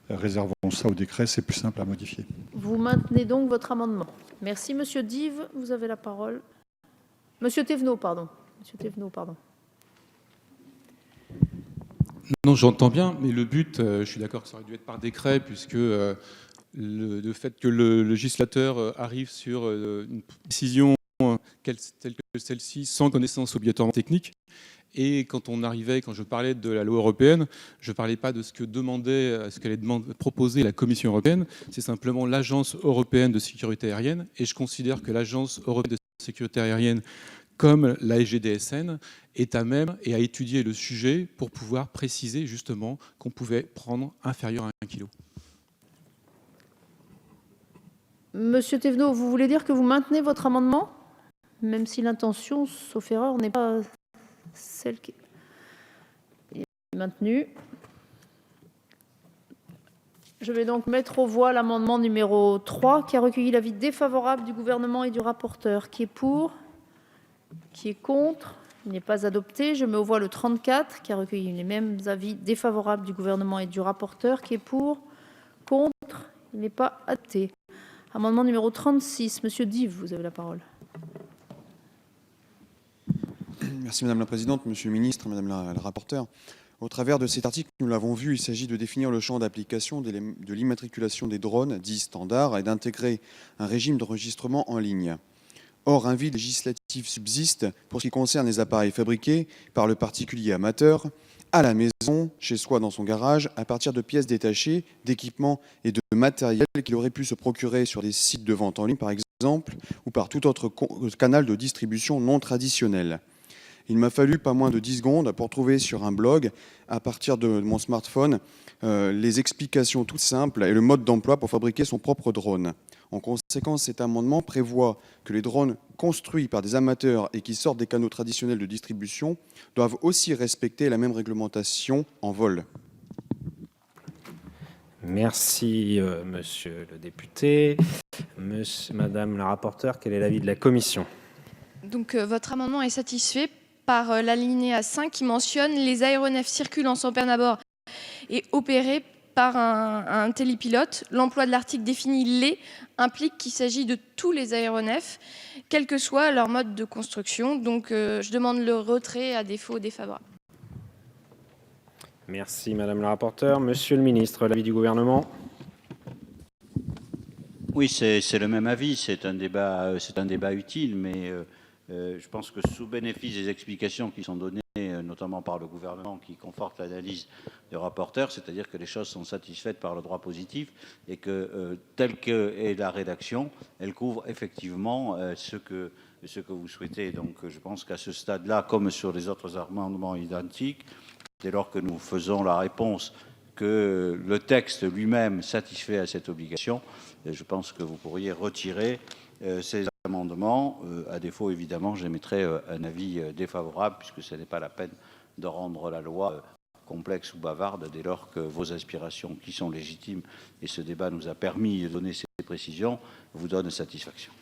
Speaker 4: réservons ça au décret, c'est plus simple à modifier.
Speaker 1: Vous maintenez donc votre amendement. Merci. Monsieur Dive, vous avez la parole. Monsieur Thévenot, pardon. Monsieur Thévenot, pardon.
Speaker 11: Non, j'entends bien, mais le but, je suis d'accord que ça aurait dû être par décret, puisque le fait que le législateur arrive sur une décision telle que celle-ci, sans connaissance obligatoirement technique. Et quand je parlais de la loi européenne, je ne parlais pas de ce que qu'allait proposer la Commission européenne, c'est simplement l'Agence européenne de sécurité aérienne. Et je considère que l'Agence européenne de sécurité aérienne, comme la SGDSN, est à même et à étudier le sujet pour pouvoir préciser justement qu'on pouvait prendre inférieur à 1 kg.
Speaker 1: Monsieur Thévenot, vous voulez dire que vous maintenez votre amendement, même si l'intention, sauf erreur, n'est pas celle qui est maintenue. Je vais donc mettre aux voix l'amendement numéro 3 qui a recueilli l'avis défavorable du gouvernement et du rapporteur. Qui est pour? Qui est contre? Il n'est pas adopté. Je mets aux voix le 34 qui a recueilli les mêmes avis défavorables du gouvernement et du rapporteur. Qui est pour? Contre? Il n'est pas adopté. Amendement numéro 36. Monsieur Dive, vous avez la parole.
Speaker 12: Merci Madame la Présidente, Monsieur le Ministre, Madame la rapporteure. Au travers de cet article, nous l'avons vu, il s'agit de définir le champ d'application de l'immatriculation des drones dits standards et d'intégrer un régime d'enregistrement en ligne. Or, un vide législatif subsiste pour ce qui concerne les appareils fabriqués par le particulier amateur à la maison, chez soi, dans son garage, à partir de pièces détachées, d'équipements et de matériel qu'il aurait pu se procurer sur des sites de vente en ligne, par exemple, ou par tout autre canal de distribution non traditionnel. Il m'a fallu pas moins de 10 secondes pour trouver sur un blog, à partir de mon smartphone, les explications toutes simples et le mode d'emploi pour fabriquer son propre drone. En conséquence, cet amendement prévoit que les drones construits par des amateurs et qui sortent des canaux traditionnels de distribution doivent aussi respecter la même réglementation en vol.
Speaker 13: Merci, monsieur le député. Madame la rapporteure, quel est l'avis de la commission ?
Speaker 3: Donc, votre amendement est satisfait par l'alinéa 5 qui mentionne les aéronefs circulant sans personne à bord et opérés par un télépilote. L'emploi de l'article défini les implique qu'il s'agit de tous les aéronefs, quel que soit leur mode de construction. Donc, je demande le retrait, à défaut défavorable.
Speaker 13: Merci, madame la rapporteure. Monsieur le ministre, l'avis du gouvernement ?
Speaker 2: Oui, c'est le même avis. C'est un débat utile, mais je pense que sous bénéfice des explications qui sont données, notamment par le gouvernement, qui confortent l'analyse du rapporteur, c'est-à-dire que les choses sont satisfaites par le droit positif et que, telle qu'est la rédaction, elle couvre effectivement ce que vous souhaitez. Donc je pense qu'à ce stade-là, comme sur les autres amendements identiques, dès lors que nous faisons la réponse que le texte lui-même satisfait à cette obligation, je pense que vous pourriez retirer ces amendements. À défaut, évidemment, j'émettrai un avis défavorable, puisque ce n'est pas la peine de rendre la loi complexe ou bavarde, dès lors que vos aspirations, qui sont légitimes, et ce débat nous a permis de donner ces précisions, vous donnent satisfaction.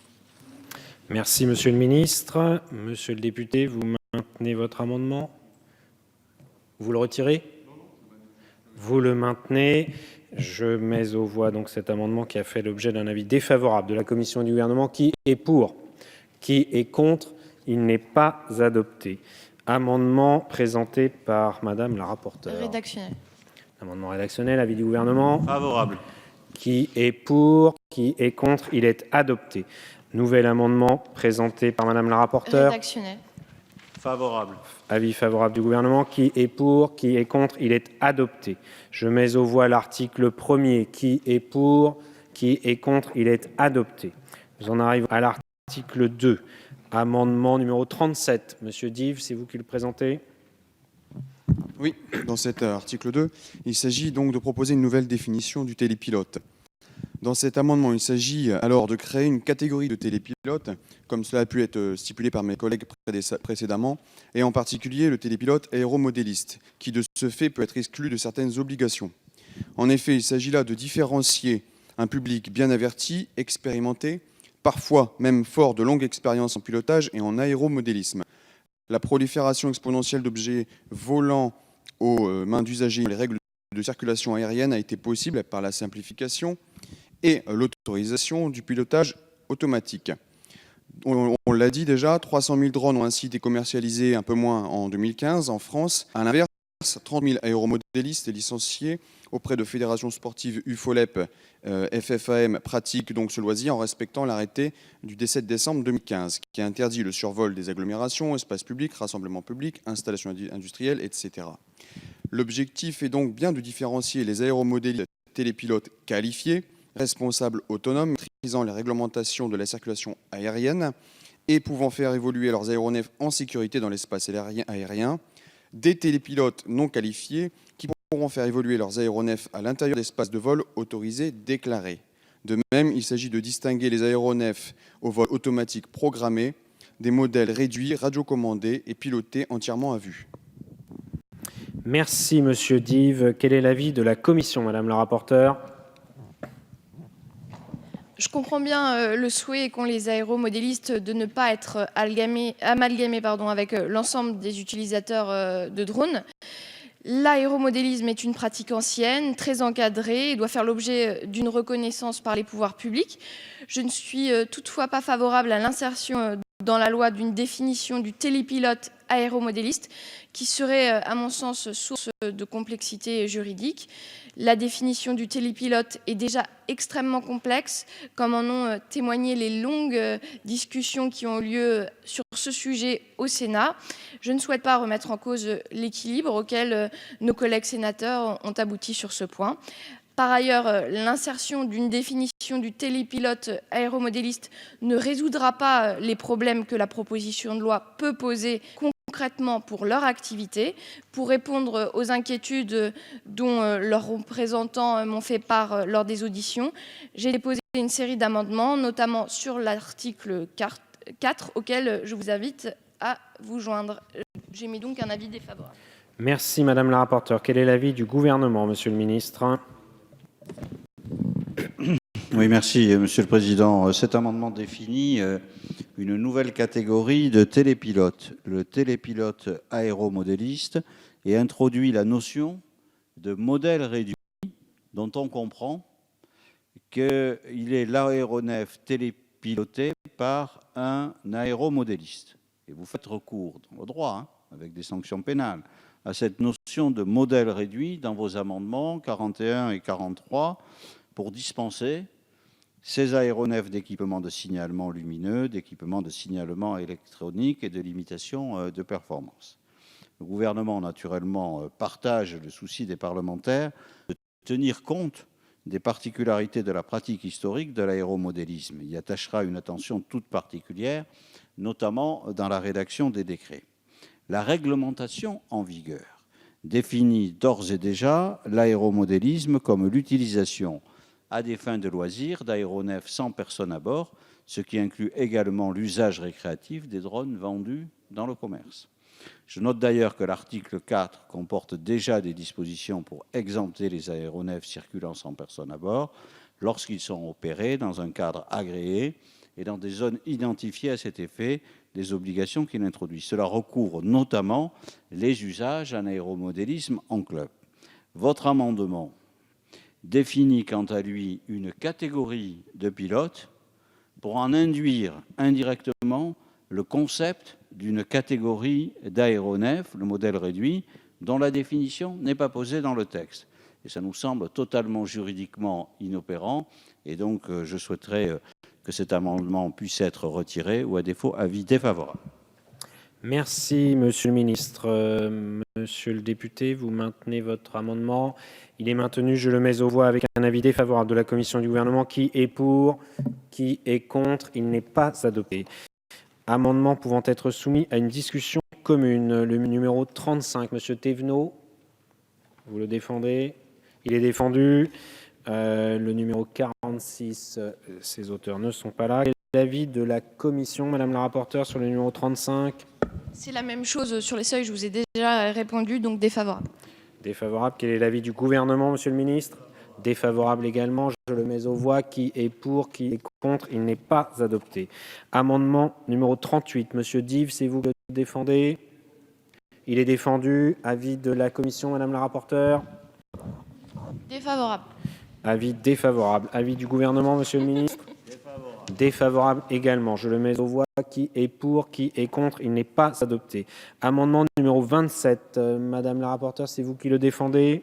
Speaker 13: Merci, monsieur le ministre. Monsieur le député, vous maintenez votre amendement ? Vous le retirez ? Vous le maintenez. Je mets aux voix donc cet amendement qui a fait l'objet d'un avis défavorable de la commission et du gouvernement. Qui est pour ? Qui est contre ? Il n'est pas adopté. Amendement présenté par madame la rapporteure.
Speaker 3: Rédactionnel.
Speaker 13: Amendement rédactionnel, avis du gouvernement.
Speaker 2: Favorable.
Speaker 13: Qui est pour ? Qui est contre ? Il est adopté. Nouvel amendement présenté par madame la rapporteure.
Speaker 3: Rédactionnel.
Speaker 2: Favorable.
Speaker 13: Avis favorable du gouvernement. Qui est pour ? Qui est contre ? Il est adopté. Je mets aux voix l'article 1er. Qui est pour ? Qui est contre ? Il est adopté. Nous en arrivons à l'article 2. Amendement numéro 37. Monsieur Dive, c'est vous qui le présentez ?
Speaker 12: Oui, dans cet article 2, il s'agit donc de proposer une nouvelle définition du télépilote. Dans cet amendement, il s'agit alors de créer une catégorie de télépilotes, comme cela a pu être stipulé par mes collègues précédemment, et en particulier le télépilote aéromodéliste, qui de ce fait peut être exclu de certaines obligations. En effet, il s'agit là de différencier un public bien averti, expérimenté, parfois même fort de longue expérience en pilotage et en aéromodélisme. La prolifération exponentielle d'objets volants aux mains d'usagers, les règles de circulation aérienne a été possible par la simplification et l'autorisation du pilotage automatique. On l'a dit déjà, 300 000 drones ont ainsi été commercialisés, un peu moins en 2015 en France. À l'inverse, 30 000 aéromodélistes licenciés auprès de fédérations sportives UFOLEP, FFAM pratiquent donc ce loisir en respectant l'arrêté du 17 décembre 2015 qui interdit le survol des agglomérations, espaces publics, rassemblements publics, installations industrielles, etc. L'objectif est donc bien de différencier les aéromodélistes télépilotes qualifiés, responsables autonomes, maîtrisant les réglementations de la circulation aérienne et pouvant faire évoluer leurs aéronefs en sécurité dans l'espace aérien, des télépilotes non qualifiés qui pourront faire évoluer leurs aéronefs à l'intérieur d'espaces de vol autorisés déclarés. De même, il s'agit de distinguer les aéronefs au vol automatique programmé des modèles réduits, radiocommandés et pilotés entièrement à vue.
Speaker 13: Merci, monsieur Dive. Quel est l'avis de la commission, madame la rapporteure ?
Speaker 3: Je comprends bien le souhait qu'ont les aéromodélistes de ne pas être amalgamés avec l'ensemble des utilisateurs de drones. L'aéromodélisme est une pratique ancienne, très encadrée et doit faire l'objet d'une reconnaissance par les pouvoirs publics. Je ne suis toutefois pas favorable à l'insertion dans la loi d'une définition du télépilote aéromodéliste qui serait, à mon sens, source de complexité juridique. La définition du télépilote est déjà extrêmement complexe, comme en ont témoigné les longues discussions qui ont lieu sur ce sujet au Sénat. Je ne souhaite pas remettre en cause l'équilibre auquel nos collègues sénateurs ont abouti sur ce point. Par ailleurs, l'insertion d'une définition du télépilote aéromodéliste ne résoudra pas les problèmes que la proposition de loi peut poser concrètement pour leur activité. Pour répondre aux inquiétudes dont leurs représentants m'ont fait part lors des auditions, j'ai déposé une série d'amendements, notamment sur l'article 4, auquel je vous invite à vous joindre. J'émets donc un avis défavorable.
Speaker 13: Merci, Madame la rapporteure. Quel est l'avis du Gouvernement, Monsieur le ministre?
Speaker 2: Oui, merci, Monsieur le Président. Cet amendement définit une nouvelle catégorie de télépilote, le télépilote aéromodéliste, et introduit la notion de modèle réduit, dont on comprend qu'il est l'aéronef télépiloté par un aéromodéliste. Et vous faites recours dans le droit, avec des sanctions pénales, à cette notion de modèle réduit dans vos amendements 41 et 43 pour dispenser ces aéronefs d'équipements de signalement lumineux, d'équipements de signalement électronique et de limitation de performance. Le gouvernement, naturellement, partage le souci des parlementaires de tenir compte des particularités de la pratique historique de l'aéromodélisme. Il y attachera une attention toute particulière, notamment dans la rédaction des décrets. La réglementation en vigueur définit d'ores et déjà l'aéromodélisme comme l'utilisation à des fins de loisirs d'aéronefs sans personne à bord, ce qui inclut également l'usage récréatif des drones vendus dans le commerce. Je note d'ailleurs que l'article 4 comporte déjà des dispositions pour exempter les aéronefs circulant sans personne à bord lorsqu'ils sont opérés dans un cadre agréé et dans des zones identifiées à cet effet, des obligations qu'il introduit. Cela recouvre notamment les usages en aéromodélisme en club. Votre amendement définit quant à lui une catégorie de pilotes pour en induire indirectement le concept d'une catégorie d'aéronefs, le modèle réduit, dont la définition n'est pas posée dans le texte. Et ça nous semble totalement juridiquement inopérant, et donc je souhaiterais que cet amendement puisse être retiré, ou à défaut, avis défavorable.
Speaker 13: Merci, Monsieur le ministre. Monsieur le député, vous maintenez votre amendement. Il est maintenu, je le mets aux voix avec un avis défavorable de la commission et du gouvernement. Qui est pour? Qui est contre? Il n'est pas adopté. Amendement pouvant être soumis à une discussion commune. Le numéro 35, Monsieur Thévenot, vous le défendez? Il est défendu. Le numéro 46, ses auteurs ne sont pas là. Quel est l'avis de la commission, Madame la rapporteure, sur le numéro 35?
Speaker 3: C'est la même chose sur les seuils, je vous ai déjà répondu, donc défavorable.
Speaker 13: Défavorable. Quel est l'avis du gouvernement, Monsieur le ministre? Défavorable également. Je le mets aux voix. Qui est pour? Qui est contre? Il n'est pas adopté. Amendement numéro 38. Monsieur Dive, c'est vous qui le défendez? Il est défendu. Avis de la commission, Madame la rapporteure?
Speaker 3: Défavorable.
Speaker 13: Avis défavorable. Avis du gouvernement, Monsieur le ministre? Défavorable également. Je le mets aux voix. Qui est pour? Qui est contre? Il n'est pas adopté. Amendement numéro 27. Madame la rapporteure, c'est vous qui le défendez?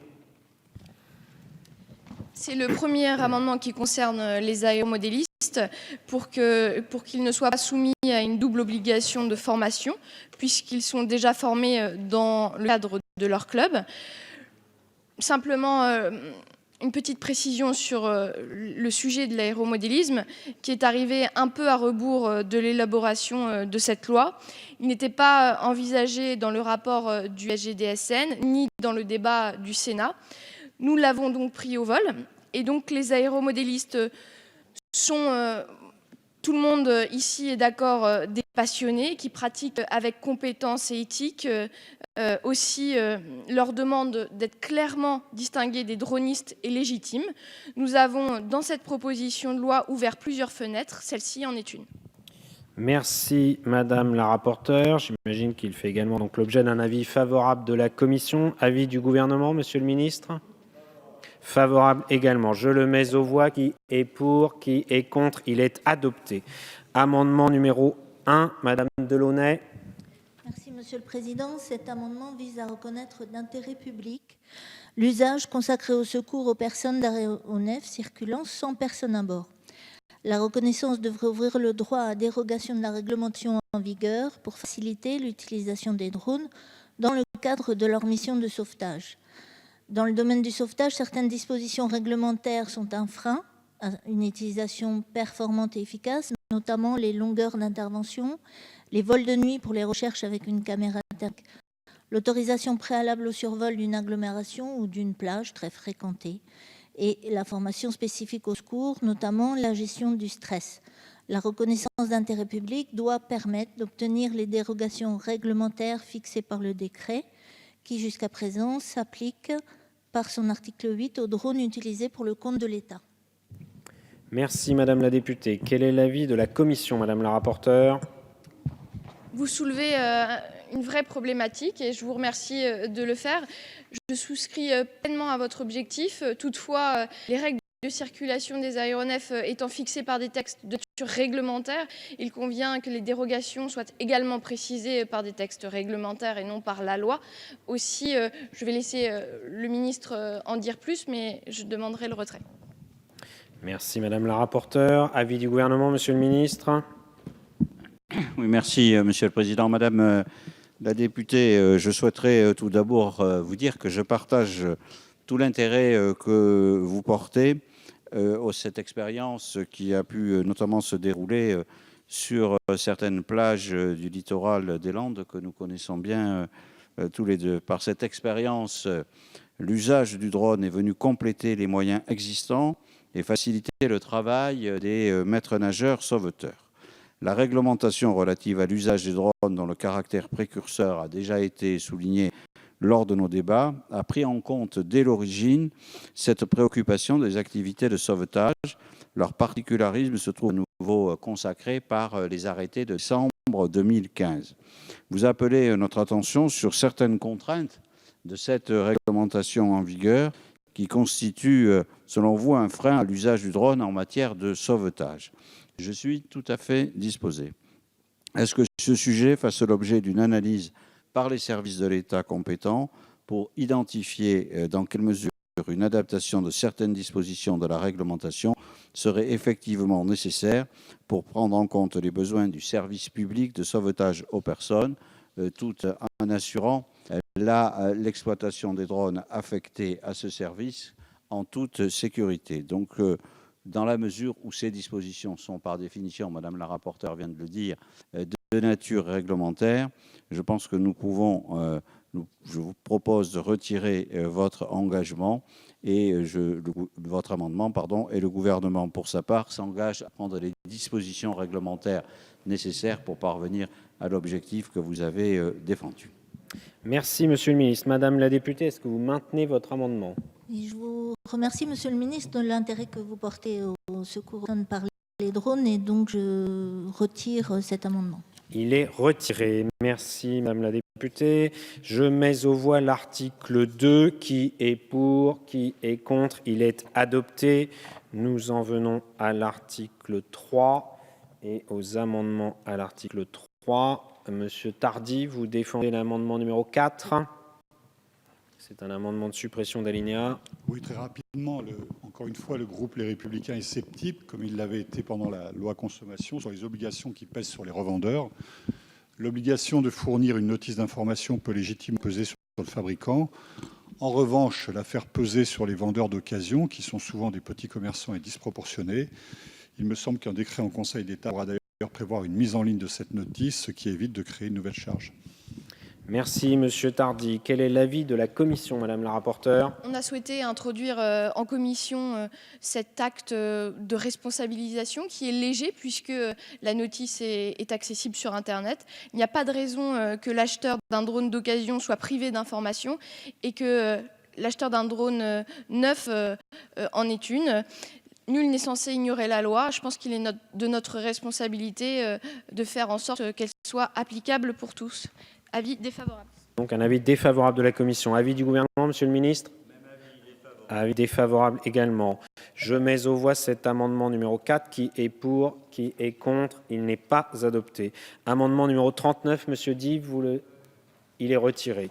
Speaker 3: C'est le premier amendement qui concerne les aéromodélistes pour qu'ils ne soient pas soumis à une double obligation de formation puisqu'ils sont déjà formés dans le cadre de leur club. Simplement, une petite précision sur le sujet de l'aéromodélisme qui est arrivé un peu à rebours de l'élaboration de cette loi. Il n'était pas envisagé dans le rapport du SGDSN ni dans le débat du Sénat. Nous l'avons donc pris au vol et donc les aéromodélistes sont, tout le monde ici est d'accord, des passionnés qui pratiquent avec compétence et éthique. Aussi leur demande d'être clairement distingués des dronistes et légitimes. Nous avons dans cette proposition de loi ouvert plusieurs fenêtres, celle-ci en est une.
Speaker 13: Merci Madame la rapporteure. J'imagine qu'il fait également donc l'objet d'un avis favorable de la commission. Avis du gouvernement, Monsieur le ministre? Favorable également. Je le mets aux voix. Qui est pour? Qui est contre? Il est adopté. Amendement numéro 1, Madame Delaunay.
Speaker 9: Merci Monsieur le Président. Cet amendement vise à reconnaître d'intérêt public l'usage consacré au secours aux personnes d'aéronefs circulant sans personne à bord. La reconnaissance devrait ouvrir le droit à dérogation de la réglementation en vigueur pour faciliter l'utilisation des drones dans le cadre de leur mission de sauvetage. Dans le domaine du sauvetage, certaines dispositions réglementaires sont un frein une utilisation performante et efficace, notamment les longueurs d'intervention, les vols de nuit pour les recherches avec une caméra thermique, l'autorisation préalable au survol d'une agglomération ou d'une plage très fréquentée et la formation spécifique au secours, notamment la gestion du stress. La reconnaissance d'intérêt public doit permettre d'obtenir les dérogations réglementaires fixées par le décret qui, jusqu'à présent, s'applique par son article 8 aux drones utilisés pour le compte de l'État.
Speaker 13: Merci Madame la députée. Quel est l'avis de la commission, Madame la rapporteure?
Speaker 3: Vous soulevez une vraie problématique et je vous remercie de le faire. Je souscris pleinement à votre objectif. Toutefois, les règles de circulation des aéronefs étant fixées par des textes de nature réglementaire, il convient que les dérogations soient également précisées par des textes réglementaires et non par la loi. Aussi, je vais laisser le ministre en dire plus, mais je demanderai le retrait.
Speaker 13: Merci Madame la rapporteure. Avis du gouvernement, Monsieur le ministre.
Speaker 2: Oui, merci Monsieur le Président. Madame la députée, je souhaiterais tout d'abord vous dire que je partage tout l'intérêt que vous portez à cette expérience qui a pu notamment se dérouler sur certaines plages du littoral des Landes que nous connaissons bien tous les deux. Par cette expérience, l'usage du drone est venu compléter les moyens existants et faciliter le travail des maîtres nageurs sauveteurs. La réglementation relative à l'usage des drones, dont le caractère précurseur a déjà été souligné lors de nos débats, a pris en compte dès l'origine cette préoccupation des activités de sauvetage. Leur particularisme se trouve à nouveau consacré par les arrêtés de décembre 2015. Vous appelez notre attention sur certaines contraintes de cette réglementation en vigueur qui constituent, selon vous, un frein à l'usage du drone en matière de sauvetage. Je suis tout à fait disposé. Est-ce que ce sujet fasse l'objet d'une analyse par les services de l'État compétents pour identifier dans quelle mesure une adaptation de certaines dispositions de la réglementation serait effectivement nécessaire pour prendre en compte les besoins du service public de sauvetage aux personnes, tout en assurant l'exploitation des drones affectés à ce service en toute sécurité. Donc, dans la mesure où ces dispositions sont par définition, Madame la rapporteure vient de le dire, de nature réglementaire, je pense que nous pouvons, je vous propose de retirer votre engagement et votre amendement, pardon, et le gouvernement, pour sa part, s'engage à prendre les dispositions réglementaires nécessaires pour parvenir à l'objectif que vous avez défendu.
Speaker 13: Merci Monsieur le ministre. Madame la députée, est-ce que vous maintenez votre amendement?
Speaker 9: Et je vous remercie, Monsieur le ministre, de l'intérêt que vous portez au secours par les drones et donc je retire cet amendement.
Speaker 13: Il est retiré. Merci Madame la députée. Je mets aux voix l'article 2. Qui est pour? Qui est contre? Il est adopté. Nous en venons à l'article 3 et aux amendements à l'article 3. Monsieur Tardy, vous défendez l'amendement numéro 4. C'est un amendement de suppression d'alinéa.
Speaker 4: Oui, très rapidement. Encore une fois, le groupe Les Républicains est sceptique, comme il l'avait été pendant la loi consommation, sur les obligations qui pèsent sur les revendeurs. L'obligation de fournir une notice d'information peut légitimement peser sur le fabricant. En revanche, la faire peser sur les vendeurs d'occasion, qui sont souvent des petits commerçants, est disproportionnée. Il me semble qu'un décret en Conseil d'État pourra d'ailleurs prévoir une mise en ligne de cette notice, ce qui évite de créer une nouvelle charge.
Speaker 13: Merci Monsieur Tardy. Quel est l'avis de la commission, Madame la rapporteure?
Speaker 3: On a souhaité introduire en commission cet acte de responsabilisation qui est léger puisque la notice est accessible sur Internet. Il n'y a pas de raison que l'acheteur d'un drone d'occasion soit privé d'informations et que l'acheteur d'un drone neuf en est une. Nul n'est censé ignorer la loi. Je pense qu'il est de notre responsabilité de faire en sorte qu'elle soit applicable pour tous. Avis défavorable.
Speaker 13: Donc un avis défavorable de la commission. Avis du gouvernement, Monsieur le ministre? Même avis défavorable. Avis défavorable également. Je mets aux voix cet amendement numéro 4. Qui est pour? Qui est contre? Il n'est pas adopté. Amendement numéro 39, Monsieur Di, il est retiré.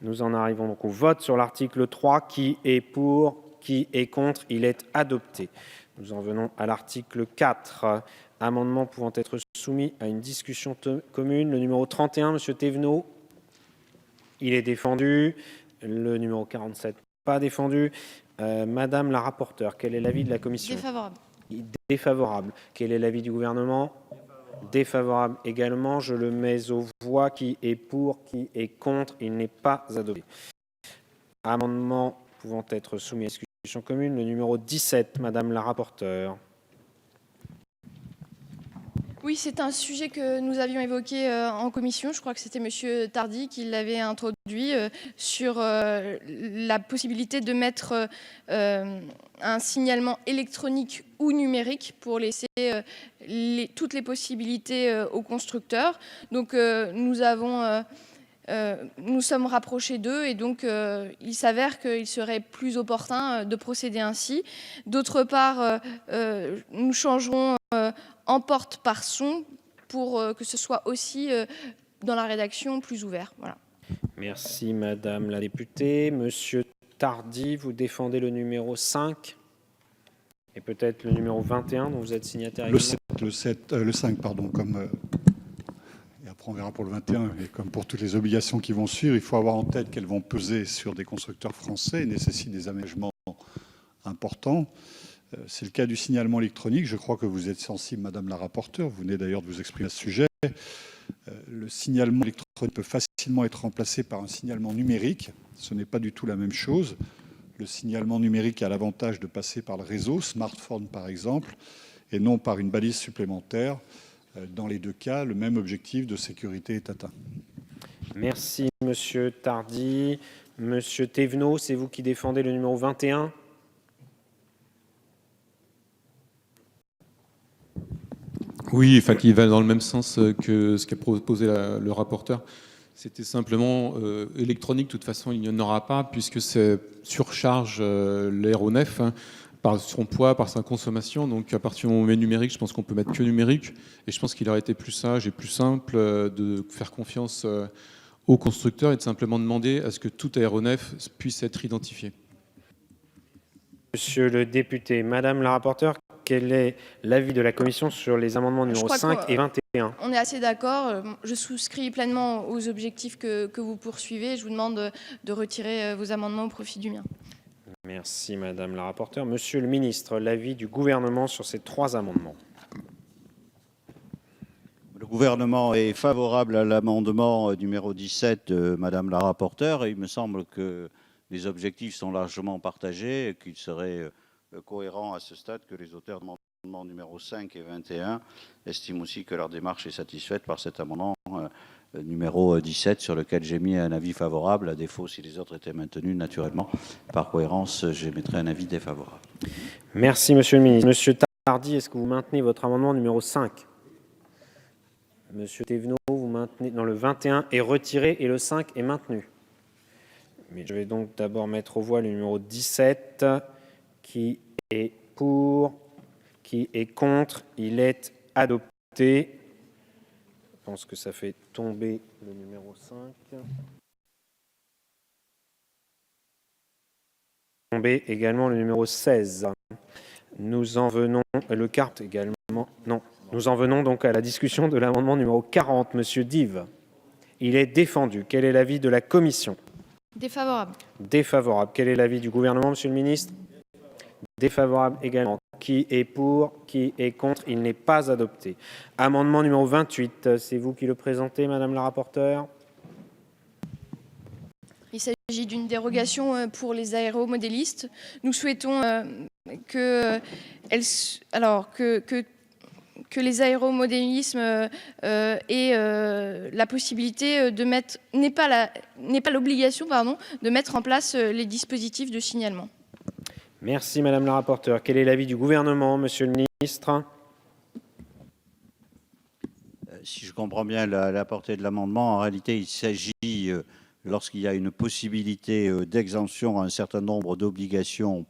Speaker 13: Nous en arrivons donc au vote sur l'article 3. Qui est pour? Qui est contre? Il est adopté. Nous en venons à l'article 4. Amendement pouvant être soumis à une discussion commune. Le numéro 31, Monsieur Thévenot. Il est défendu. Le numéro 47, pas défendu. Madame la rapporteure, quel est l'avis de la commission?
Speaker 1: Défavorable.
Speaker 13: Défavorable. Quel est l'avis du gouvernement? Défavorable également. Je le mets aux voix. Qui est pour? Qui est contre? Il n'est pas adopté. Amendement pouvant être soumis à discussion commune, le numéro 17, Madame la rapporteure.
Speaker 3: Oui, c'est un sujet que nous avions évoqué en commission. Je crois que c'était Monsieur Tardy qui l'avait introduit sur la possibilité de mettre un signalement électronique ou numérique pour laisser toutes les possibilités aux constructeurs. Donc nous sommes rapprochés d'eux et donc il s'avère qu'il serait plus opportun de procéder ainsi. D'autre part, nous changerons en porte par son pour que ce soit aussi dans la rédaction plus ouvert. Voilà.
Speaker 13: Merci Madame la députée. Monsieur Tardy, vous défendez le numéro 5 et peut-être le numéro 21 dont vous êtes signataire également.
Speaker 4: Le 5, pardon, comme... et après on verra pour le 21, et comme pour toutes les obligations qui vont suivre, il faut avoir en tête qu'elles vont peser sur des constructeurs français et nécessitent des aménagements importants. C'est le cas du signalement électronique. Je crois que vous êtes sensible, Madame la rapporteure. Vous venez d'ailleurs de vous exprimer à ce sujet. Le signalement électronique peut facilement être remplacé par un signalement numérique. Ce n'est pas du tout la même chose. Le signalement numérique a l'avantage de passer par le réseau, smartphone par exemple, et non par une balise supplémentaire. Dans les deux cas, le même objectif de sécurité est atteint.
Speaker 13: Merci Monsieur Tardy. Monsieur Thévenot, c'est vous qui défendez le numéro 21.
Speaker 11: Oui, enfin, qui va dans le même sens que ce qu'a proposé le rapporteur. C'était simplement électronique. De toute façon, il n'y en aura pas puisque ça surcharge l'aéronef par son poids, par sa consommation. Donc, à partir du moment où on met numérique, je pense qu'on peut mettre que numérique. Et je pense qu'il aurait été plus sage et plus simple de faire confiance aux constructeurs et de simplement demander à ce que tout aéronef puisse être identifié.
Speaker 13: Monsieur le député, Madame la rapporteure, quel est l'avis de la commission sur les amendements numéro 5 et 21?
Speaker 3: On est assez d'accord. Je souscris pleinement aux objectifs que vous poursuivez. Je vous demande de retirer vos amendements au profit du mien.
Speaker 13: Merci Madame la rapporteure. Monsieur le ministre, l'avis du gouvernement sur ces trois amendements?
Speaker 2: Le gouvernement est favorable à l'amendement numéro 17 de Madame la rapporteure. Il me semble que les objectifs sont largement partagés et qu'il serait cohérent à ce stade que les auteurs de l'amendement numéro 5 et 21 estiment aussi que leur démarche est satisfaite par cet amendement numéro 17 sur lequel j'ai mis un avis favorable. À défaut, si les autres étaient maintenus, naturellement, par cohérence, j'émettrai un avis défavorable.
Speaker 13: Merci Monsieur le ministre. Monsieur Tardy, est-ce que vous maintenez votre amendement numéro 5? Monsieur Thévenot, vous maintenez dans le 21 est retiré et le 5 est maintenu. Mais je vais donc d'abord mettre aux voix le numéro 17. Qui est pour? Qui est contre? Il est adopté. Je pense que ça fait tomber le numéro 5. Tomber également le numéro 16. Nous en venons, le carte également, non. Nous en venons donc à la discussion de l'amendement numéro 40. Monsieur Dive, il est défendu. Quel est l'avis de la commission?
Speaker 3: Défavorable.
Speaker 13: Défavorable. Quel est l'avis du gouvernement, Monsieur le ministre? Défavorable également. Qui est pour? Qui est contre? Il n'est pas adopté. Amendement numéro 28, c'est vous qui le présentez, Madame la rapporteure?
Speaker 3: Il s'agit d'une dérogation pour les aéromodélistes. Nous souhaitons que les aéromodélismes aient la possibilité de mettre, n'est pas l'obligation, pardon, de mettre en place les dispositifs de signalement.
Speaker 13: Merci Madame la rapporteure. Quel est l'avis du gouvernement, Monsieur le ministre?
Speaker 2: Si je comprends bien la portée de l'amendement, en réalité, il s'agit, lorsqu'il y a une possibilité d'exemption à un certain nombre d'obligations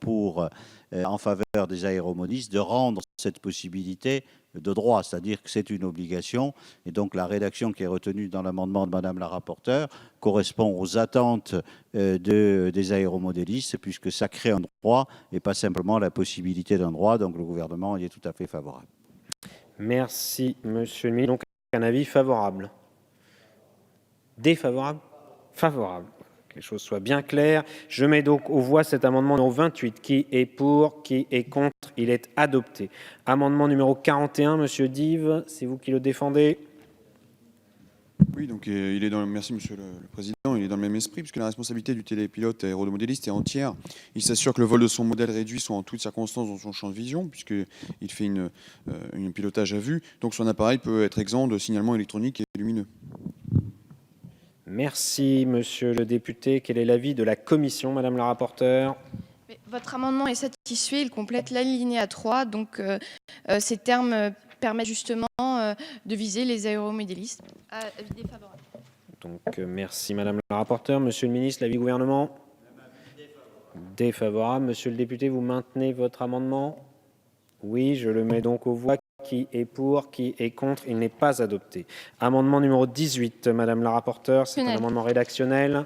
Speaker 2: en faveur des aéromodistes, de rendre cette possibilité de droit, c'est-à-dire que c'est une obligation. Et donc la rédaction qui est retenue dans l'amendement de Madame la rapporteure correspond aux attentes des aéromodélistes, puisque ça crée un droit et pas simplement la possibilité d'un droit. Donc le gouvernement y est tout à fait favorable.
Speaker 13: Merci Monsieur le ministre. Donc un avis favorable. Défavorable? Favorable. Que les choses soient bien claires. Je mets donc aux voix cet amendement numéro 28. Qui est pour? Qui est contre? Il est adopté. Amendement numéro 41, Monsieur Dive, c'est vous qui le défendez?
Speaker 12: Oui, donc il est dans merci Monsieur le Président, il est dans le même esprit puisque la responsabilité du télépilote aérodémodéliste est entière. Il s'assure que le vol de son modèle réduit soit en toutes circonstances dans son champ de vision puisqu'il fait un pilotage à vue. Donc son appareil peut être exempt de signalement électronique et lumineux.
Speaker 13: Merci, Monsieur le député. Quel est l'avis de la commission, Madame la rapporteure?
Speaker 3: Votre amendement est satisfait, il complète l'alinéa 3, donc ces termes permettent justement de viser les aéromodélistes. Avis défavorable.
Speaker 13: Donc, merci, Madame la rapporteure. Monsieur le ministre, l'avis du gouvernement? Défavorable. Monsieur le député, vous maintenez votre amendement? Oui, je le mets donc aux voix. Qui est pour? Qui est contre? Il n'est pas adopté. Amendement numéro 18, Madame la rapporteure, c'est un amendement rédactionnel.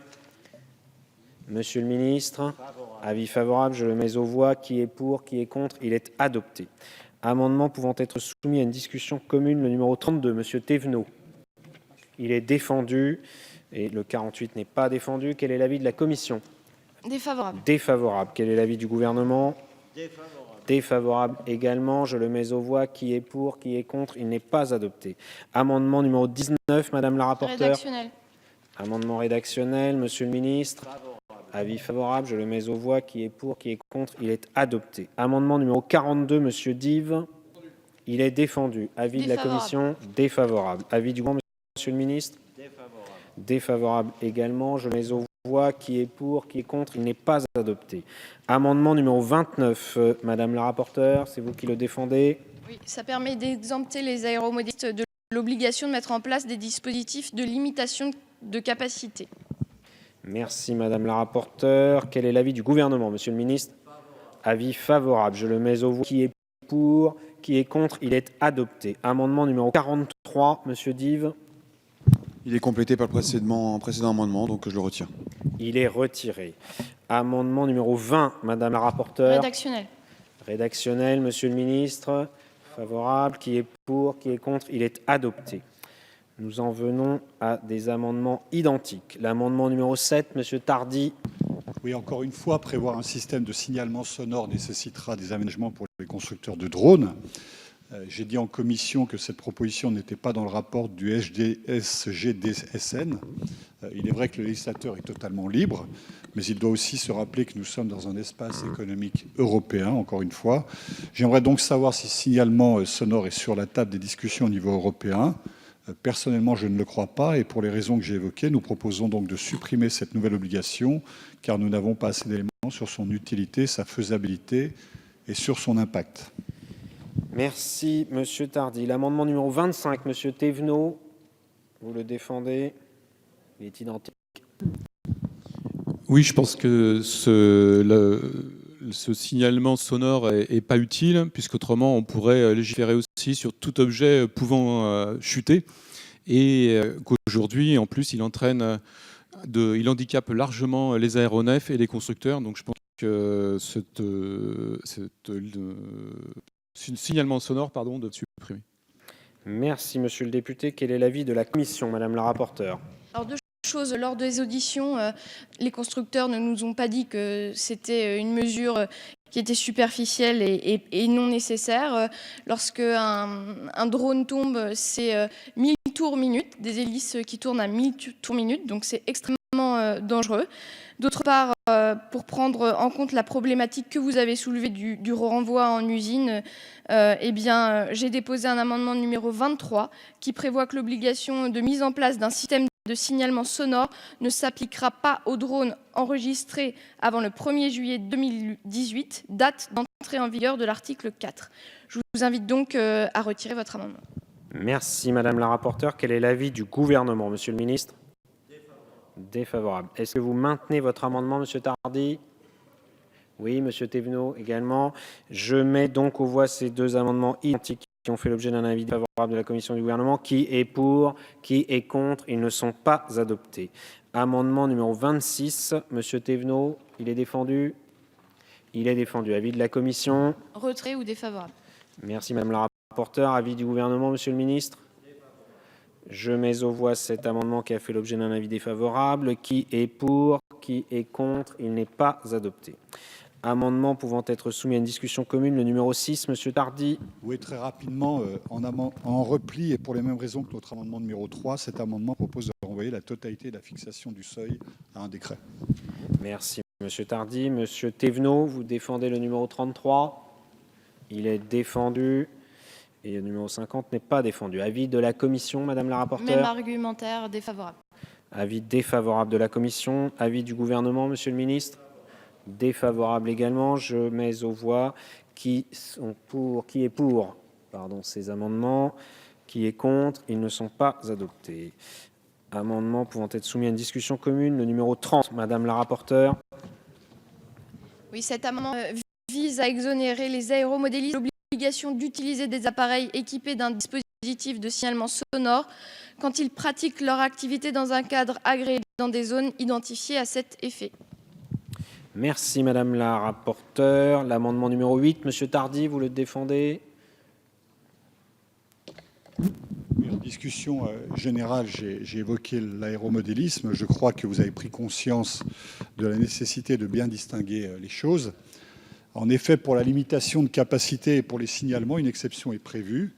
Speaker 13: Monsieur le ministre, avis favorable, je le mets aux voix. Qui est pour? Qui est contre? Il est adopté. Amendement pouvant être soumis à une discussion commune, le numéro 32, Monsieur Thévenot. Il est défendu et le 48 n'est pas défendu. Quel est l'avis de la commission?
Speaker 3: Défavorable.
Speaker 13: Défavorable. Quel est l'avis du gouvernement? Défavorable également. Je le mets aux voix. Qui est pour? Qui est contre? Il n'est pas adopté. Amendement numéro 19, Madame la rapporteure.
Speaker 3: Rédactionnel.
Speaker 13: Amendement rédactionnel, Monsieur le ministre. Avis favorable. Je le mets aux voix. Qui est pour? Qui est contre? Il est adopté. Amendement numéro 42, Monsieur Dive. Il est défendu. Avis de la commission. Défavorable. Avis du gouvernement, Monsieur le ministre. Défavorable également. Je le mets aux voix. Qui est pour? Qui est contre? Il n'est pas adopté. Amendement numéro 29, Madame la rapporteure, c'est vous qui le défendez?
Speaker 3: Oui, ça permet d'exempter les aéromodélistes de l'obligation de mettre en place des dispositifs de limitation de capacité.
Speaker 13: Merci, Madame la rapporteure. Quel est l'avis du gouvernement, Monsieur le ministre? Avis favorable. Je le mets aux voix. Qui est pour? Qui est contre? Il est adopté. Amendement numéro 43, Monsieur Dive.
Speaker 12: Il est complété par le précédent amendement, donc je le retire.
Speaker 13: Il est retiré. Amendement numéro 20, Madame la rapporteure.
Speaker 3: Rédactionnel.
Speaker 13: Rédactionnel, Monsieur le ministre. Favorable. Qui est pour? Qui est contre? Il est adopté. Nous en venons à des amendements identiques. L'amendement numéro 7, Monsieur Tardy.
Speaker 4: Oui, encore une fois, prévoir un système de signalement sonore nécessitera des aménagements pour les constructeurs de drones. J'ai dit en commission que cette proposition n'était pas dans le rapport du SGDSN. Il est vrai que le législateur est totalement libre, mais il doit aussi se rappeler que nous sommes dans un espace économique européen, encore une fois. J'aimerais donc savoir si le signalement sonore est sur la table des discussions au niveau européen. Personnellement, je ne le crois pas, et pour les raisons que j'ai évoquées, nous proposons donc de supprimer cette nouvelle obligation, car nous n'avons pas assez d'éléments sur son utilité, sa faisabilité et sur son impact.
Speaker 13: Merci, Monsieur Tardy. L'amendement numéro 25, Monsieur Thévenot, vous le défendez? Il est identique.
Speaker 11: Oui, je pense que ce signalement sonore est pas utile, puisqu'autrement on pourrait légiférer aussi sur tout objet pouvant chuter, et qu'aujourd'hui, en plus, il handicape largement les aéronefs et les constructeurs. Donc je pense que ce signalement sonore, de supprimer.
Speaker 13: Merci, Monsieur le député. Quel est l'avis de la commission, Madame la rapporteure?
Speaker 3: Alors, deux choses. Lors des auditions, les constructeurs ne nous ont pas dit que c'était une mesure qui était superficielle et non nécessaire. Lorsque un drone tombe, c'est 1000 tours minute, des hélices qui tournent à 1000 tours minute, donc c'est extrêmement dangereux. D'autre part, pour prendre en compte la problématique que vous avez soulevée du renvoi en usine, j'ai déposé un amendement numéro 23 qui prévoit que l'obligation de mise en place d'un système de signalement sonore ne s'appliquera pas aux drones enregistrés avant le 1er juillet 2018, date d'entrée en vigueur de l'article 4. Je vous invite donc à retirer votre amendement.
Speaker 13: Merci, Madame la rapporteure. Quel est l'avis du gouvernement, Monsieur le ministre? Défavorable. Est-ce que vous maintenez votre amendement, Monsieur Tardy? Oui, Monsieur Thévenot également. Je mets donc aux voix ces deux amendements identiques qui ont fait l'objet d'un avis favorable de la commission du gouvernement. Qui est pour? Qui est contre? Ils ne sont pas adoptés. Amendement numéro 26, Monsieur Thévenot, il est défendu? Il est défendu. Avis de la commission?
Speaker 3: Retrait ou défavorable?
Speaker 13: Merci, Madame la rapporteure. Avis du gouvernement, Monsieur le ministre? Je mets aux voix cet amendement qui a fait l'objet d'un avis défavorable. Qui est pour? qui est contre, il n'est pas adopté. Amendement pouvant être soumis à une discussion commune, le numéro 6, Monsieur Tardy.
Speaker 4: Oui, très rapidement, en repli et pour les mêmes raisons que notre amendement numéro 3, cet amendement propose de renvoyer la totalité de la fixation du seuil à un décret.
Speaker 13: Merci, Monsieur Tardy. Monsieur Thévenot, vous défendez le numéro 33. Il est défendu. Et le numéro 50 n'est pas défendu. Avis de la commission, Madame la rapporteure.
Speaker 1: Même argumentaire, défavorable.
Speaker 13: Avis défavorable de la commission. Avis du gouvernement, Monsieur le ministre. Défavorable également. Je mets aux voix qui est pour ces amendements, qui est contre. Ils ne sont pas adoptés. Amendement pouvant être soumis à une discussion commune, le numéro 30, Madame la rapporteure.
Speaker 3: Oui, cet amendement vise à exonérer les aéromodélistes de l'obligation d'utiliser des appareils équipés d'un dispositif de signalement sonore quand ils pratiquent leur activité dans un cadre agréé dans des zones identifiées à cet effet.
Speaker 13: Merci Madame la rapporteure. L'amendement numéro 8, Monsieur Tardy, vous le défendez?
Speaker 4: Oui, en discussion générale, j'ai évoqué l'aéromodélisme. Je crois que vous avez pris conscience de la nécessité de bien distinguer les choses. En effet, pour la limitation de capacité et pour les signalements, une exception est prévue.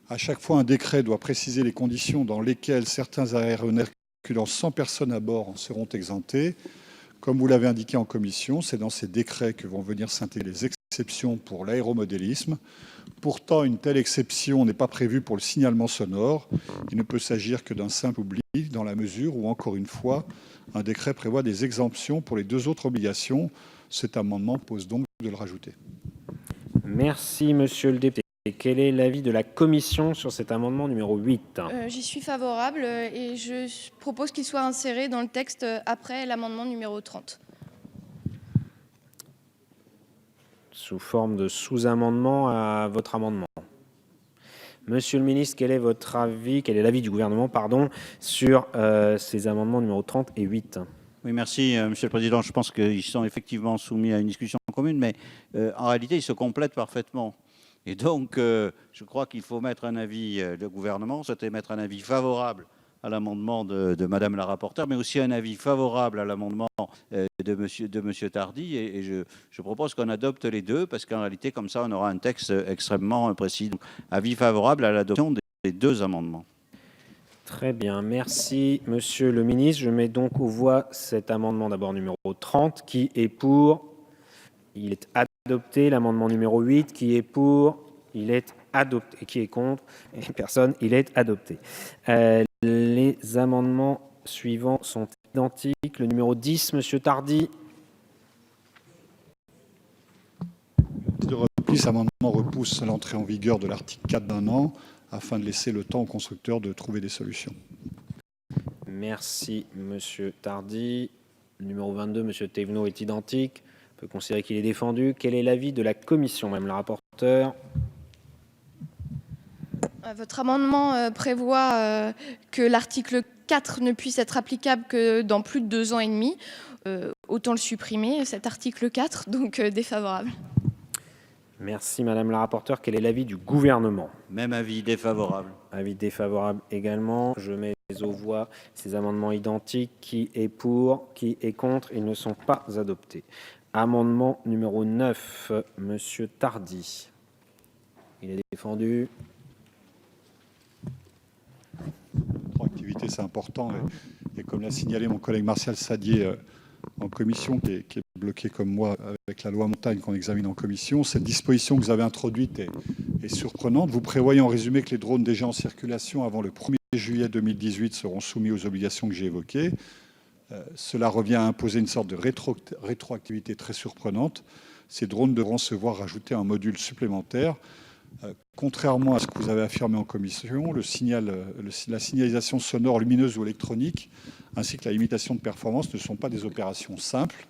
Speaker 4: À chaque fois, un décret doit préciser les conditions dans lesquelles certains aéronefs calculant 100 personnes à bord en seront exemptés. Comme vous l'avez indiqué en commission, c'est dans ces décrets que vont venir s'intégrer les exceptions pour l'aéromodélisme. Pourtant, une telle exception n'est pas prévue pour le signalement sonore. Il ne peut s'agir que d'un simple oubli dans la mesure où, encore une fois, un décret prévoit des exemptions pour les deux autres obligations. Cet amendement pose donc de le rajouter.
Speaker 13: Merci, Monsieur le député. Quel est l'avis de la commission sur cet amendement numéro 8 ?
Speaker 3: J'y suis favorable et je propose qu'il soit inséré dans le texte après l'amendement numéro 30.
Speaker 13: Sous forme de sous-amendement à votre amendement. Monsieur le ministre, quel est votre avis, quel est l'avis du gouvernement, sur ces amendements numéro 30 et 8 ?
Speaker 2: Oui, merci, Monsieur le Président. Je pense qu'ils sont effectivement soumis à une discussion commune, mais en réalité, ils se complètent parfaitement. Et donc, je crois qu'il faut mettre un avis, le gouvernement souhaitait mettre un avis favorable à l'amendement de Madame la rapporteure, mais aussi un avis favorable à l'amendement de Monsieur Tardy. Et je propose qu'on adopte les deux, parce qu'en réalité, comme ça, on aura un texte extrêmement précis. Donc, avis favorable à l'adoption des deux amendements.
Speaker 13: Très bien, merci Monsieur le ministre. Je mets donc aux voix cet amendement d'abord numéro 30, qui est pour. Il est adopté. L'amendement numéro 8, qui est pour. Il est adopté. Qui est contre? Et personne. Il est adopté. Les amendements suivants sont identiques. Le numéro 10, Monsieur Tardy.
Speaker 4: De repli, cet amendement repousse l'entrée en vigueur de l'article 4 d'un an afin de laisser le temps aux constructeurs de trouver des solutions.
Speaker 13: Merci, Monsieur Tardy. Le numéro 22, Monsieur Thévenot, est identique. On peut considérer qu'il est défendu. Quel est l'avis de la commission, Madame la rapporteure?
Speaker 3: Votre amendement prévoit que l'article 4 ne puisse être applicable que dans plus de 2 ans et demi. Autant le supprimer, cet article 4, donc défavorable.
Speaker 13: Merci Madame la rapporteure. Quel est l'avis du gouvernement?
Speaker 2: Même avis défavorable.
Speaker 13: Avis défavorable également. Je mets aux voix ces amendements identiques. Qui est pour? Qui est contre? Ils ne sont pas adoptés. Amendement numéro 9, Monsieur Tardy. Il est défendu.
Speaker 4: Rétroactivité, c'est important. Et comme l'a signalé mon collègue Martial Sadier en commission, qui est bloqué comme moi avec la loi montagne qu'on examine en commission, cette disposition que vous avez introduite est surprenante. Vous prévoyez en résumé que les drones déjà en circulation avant le 1er juillet 2018 seront soumis aux obligations que j'ai évoquées. Cela revient à imposer une sorte de rétroactivité très surprenante. Ces drones devront se voir rajouter un module supplémentaire. Contrairement à ce que vous avez affirmé en commission, la signalisation sonore, lumineuse ou électronique, ainsi que la limitation de performance ne sont pas des opérations simples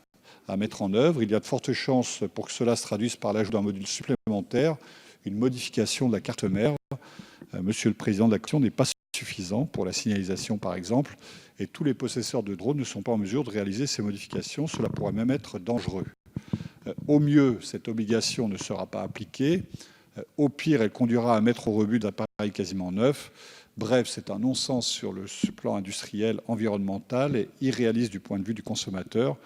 Speaker 4: à mettre en œuvre. Il y a de fortes chances pour que cela se traduise par l'ajout d'un module supplémentaire, une modification de la carte mère. Monsieur le Président de la Commission, n'est pas suffisant pour la signalisation, par exemple, et tous les possesseurs de drones ne sont pas en mesure de réaliser ces modifications. Cela pourrait même être dangereux. Au mieux, cette obligation ne sera pas appliquée. Au pire, elle conduira à mettre au rebut d'appareils quasiment neufs. Bref, c'est un non-sens sur le plan industriel, environnemental et irréaliste du point de vue du consommateur.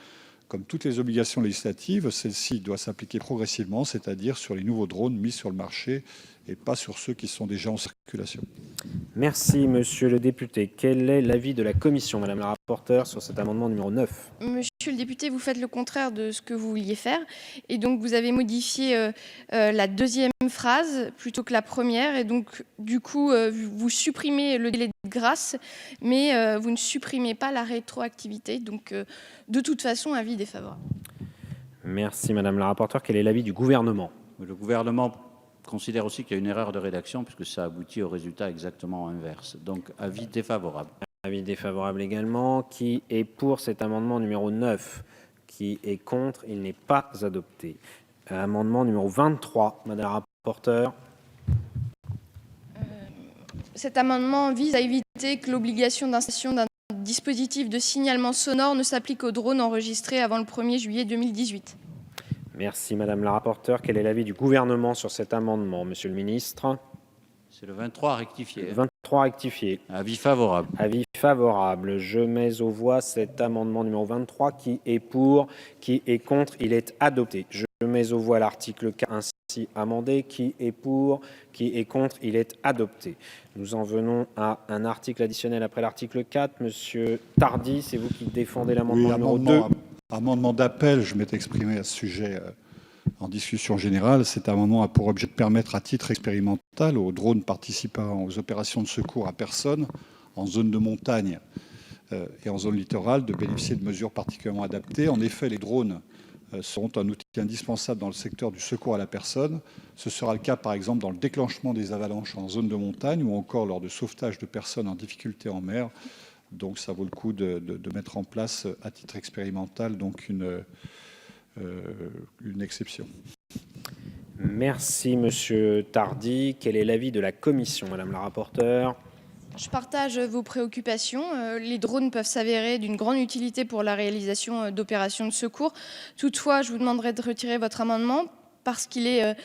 Speaker 4: Comme toutes les obligations législatives, celle-ci doit s'appliquer progressivement, c'est-à-dire sur les nouveaux drones mis sur le marché et pas sur ceux qui sont déjà en circulation.
Speaker 13: Merci, monsieur le député. Quel est l'avis de la commission, madame la rapporteure, sur cet amendement numéro 9 ?
Speaker 3: Monsieur le député, vous faites le contraire de ce que vous vouliez faire. Et donc, vous avez modifié la deuxième phrase plutôt que la première. Et donc, du coup, vous supprimez le délai de grâce, mais vous ne supprimez pas la rétroactivité. Donc, de toute façon, avis défavorable.
Speaker 13: Merci, madame la rapporteure. Quel est l'avis du gouvernement ?
Speaker 2: Le gouvernement considère aussi qu'il y a une erreur de rédaction puisque ça aboutit au résultat exactement inverse. Donc, avis défavorable.
Speaker 13: Avis défavorable également. Qui est pour cet amendement numéro 9 ? Qui est contre ? Il n'est pas adopté. Amendement numéro 23, madame la rapporteure.
Speaker 3: Cet amendement vise à éviter que l'obligation d'installation d'un dispositif de signalement sonore ne s'applique aux drones enregistrés avant le 1er juillet 2018.
Speaker 13: Merci, madame la rapporteure. Quel est l'avis du gouvernement sur cet amendement, monsieur le ministre ?
Speaker 2: C'est le 23 rectifié.
Speaker 13: 23 rectifié.
Speaker 2: Avis favorable.
Speaker 13: Avis favorable. Je mets aux voix cet amendement numéro 23. Qui est pour ? Qui est contre ? Il est adopté. Je mets aux voix l'article 4 ainsi amendé. Qui est pour ? Qui est contre ? Il est adopté. Nous en venons à un article additionnel après l'article 4. Monsieur Tardy, c'est vous qui défendez l'amendement numéro 2.
Speaker 4: Amendement d'appel, je m'étais exprimé à ce sujet en discussion générale. Cet amendement a pour objet de permettre à titre expérimental aux drones participant aux opérations de secours à personne en zone de montagne et en zone littorale de bénéficier de mesures particulièrement adaptées. En effet, les drones seront un outil indispensable dans le secteur du secours à la personne. Ce sera le cas par exemple dans le déclenchement des avalanches en zone de montagne ou encore lors de sauvetage de personnes en difficulté en mer. Donc ça vaut le coup de mettre en place à titre expérimental donc une exception.
Speaker 13: Merci, monsieur Tardy. Quel est l'avis de la commission, madame la rapporteure ?
Speaker 3: Je partage vos préoccupations. Les drones peuvent s'avérer d'une grande utilité pour la réalisation d'opérations de secours. Toutefois, je vous demanderai de retirer votre amendement parce qu'il est...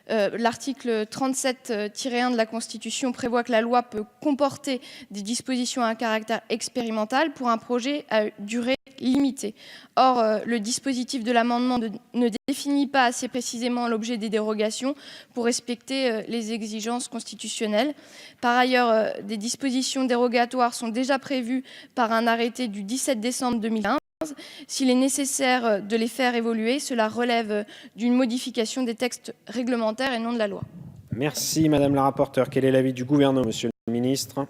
Speaker 3: L'article 37-1 de la Constitution prévoit que la loi peut comporter des dispositions à caractère expérimental pour un projet à durée limitée. Or, le dispositif de l'amendement ne définit pas assez précisément l'objet des dérogations pour respecter les exigences constitutionnelles. Par ailleurs, des dispositions dérogatoires sont déjà prévues par un arrêté du 17 décembre 2015. S'il est nécessaire de les faire évoluer, cela relève d'une modification des textes réglementaires et non de la loi.
Speaker 13: Merci, madame la rapporteure. Quel est l'avis du gouvernement, monsieur le ministre ?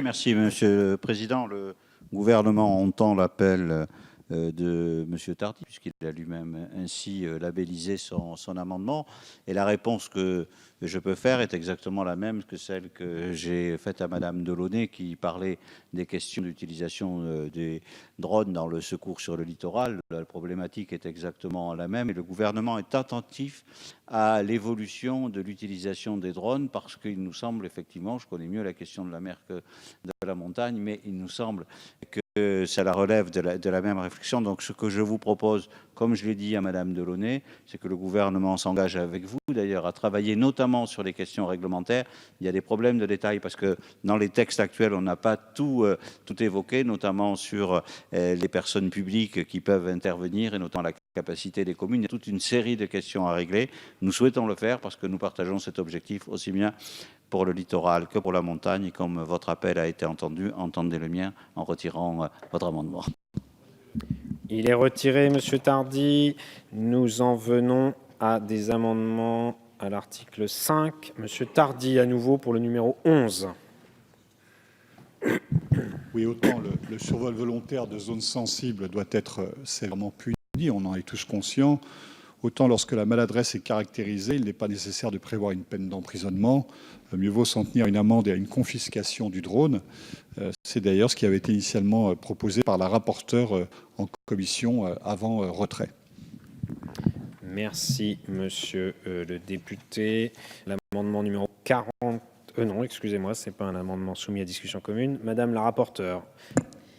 Speaker 2: Merci, monsieur le président. Le gouvernement entend l'appel de monsieur Tardy, puisqu'il a lui-même ainsi labellisé son amendement. Et la réponse que je peux faire est exactement la même que celle que j'ai faite à madame Delaunay, qui parlait des questions d'utilisation des drones dans le secours sur le littoral. La problématique est exactement la même et le gouvernement est attentif à l'évolution de l'utilisation des drones parce qu'il nous semble effectivement, je connais mieux la question de la mer que de la montagne, mais il nous semble que ça la relève de la même réflexion. Donc ce que je vous propose, comme je l'ai dit à madame Delaunay, c'est que le gouvernement s'engage avec vous d'ailleurs à travailler notamment sur les questions réglementaires. Il y a des problèmes de détail parce que dans les textes actuels, on n'a pas tout évoqué, notamment sur les personnes publiques qui peuvent intervenir et notamment la capacité des communes. Il y a toute une série de questions à régler. Nous souhaitons le faire parce que nous partageons cet objectif aussi bien pour le littoral que pour la montagne. Et comme votre appel a été entendu, entendez le mien en retirant votre amendement.
Speaker 13: Il est retiré, monsieur Tardy. Nous en venons à des amendements à l'article 5. Monsieur Tardy, à nouveau pour le numéro 11.
Speaker 4: Oui, autant le survol volontaire de zones sensibles doit être sévèrement puni, on en est tous conscients. Autant lorsque la maladresse est caractérisée, il n'est pas nécessaire de prévoir une peine d'emprisonnement. Mieux vaut s'en tenir à une amende et à une confiscation du drone. C'est d'ailleurs ce qui avait été initialement proposé par la rapporteure en commission avant retrait.
Speaker 13: Merci, monsieur le député. L'amendement numéro 40... non, excusez-moi, ce n'est pas un amendement soumis à discussion commune. Madame la rapporteure.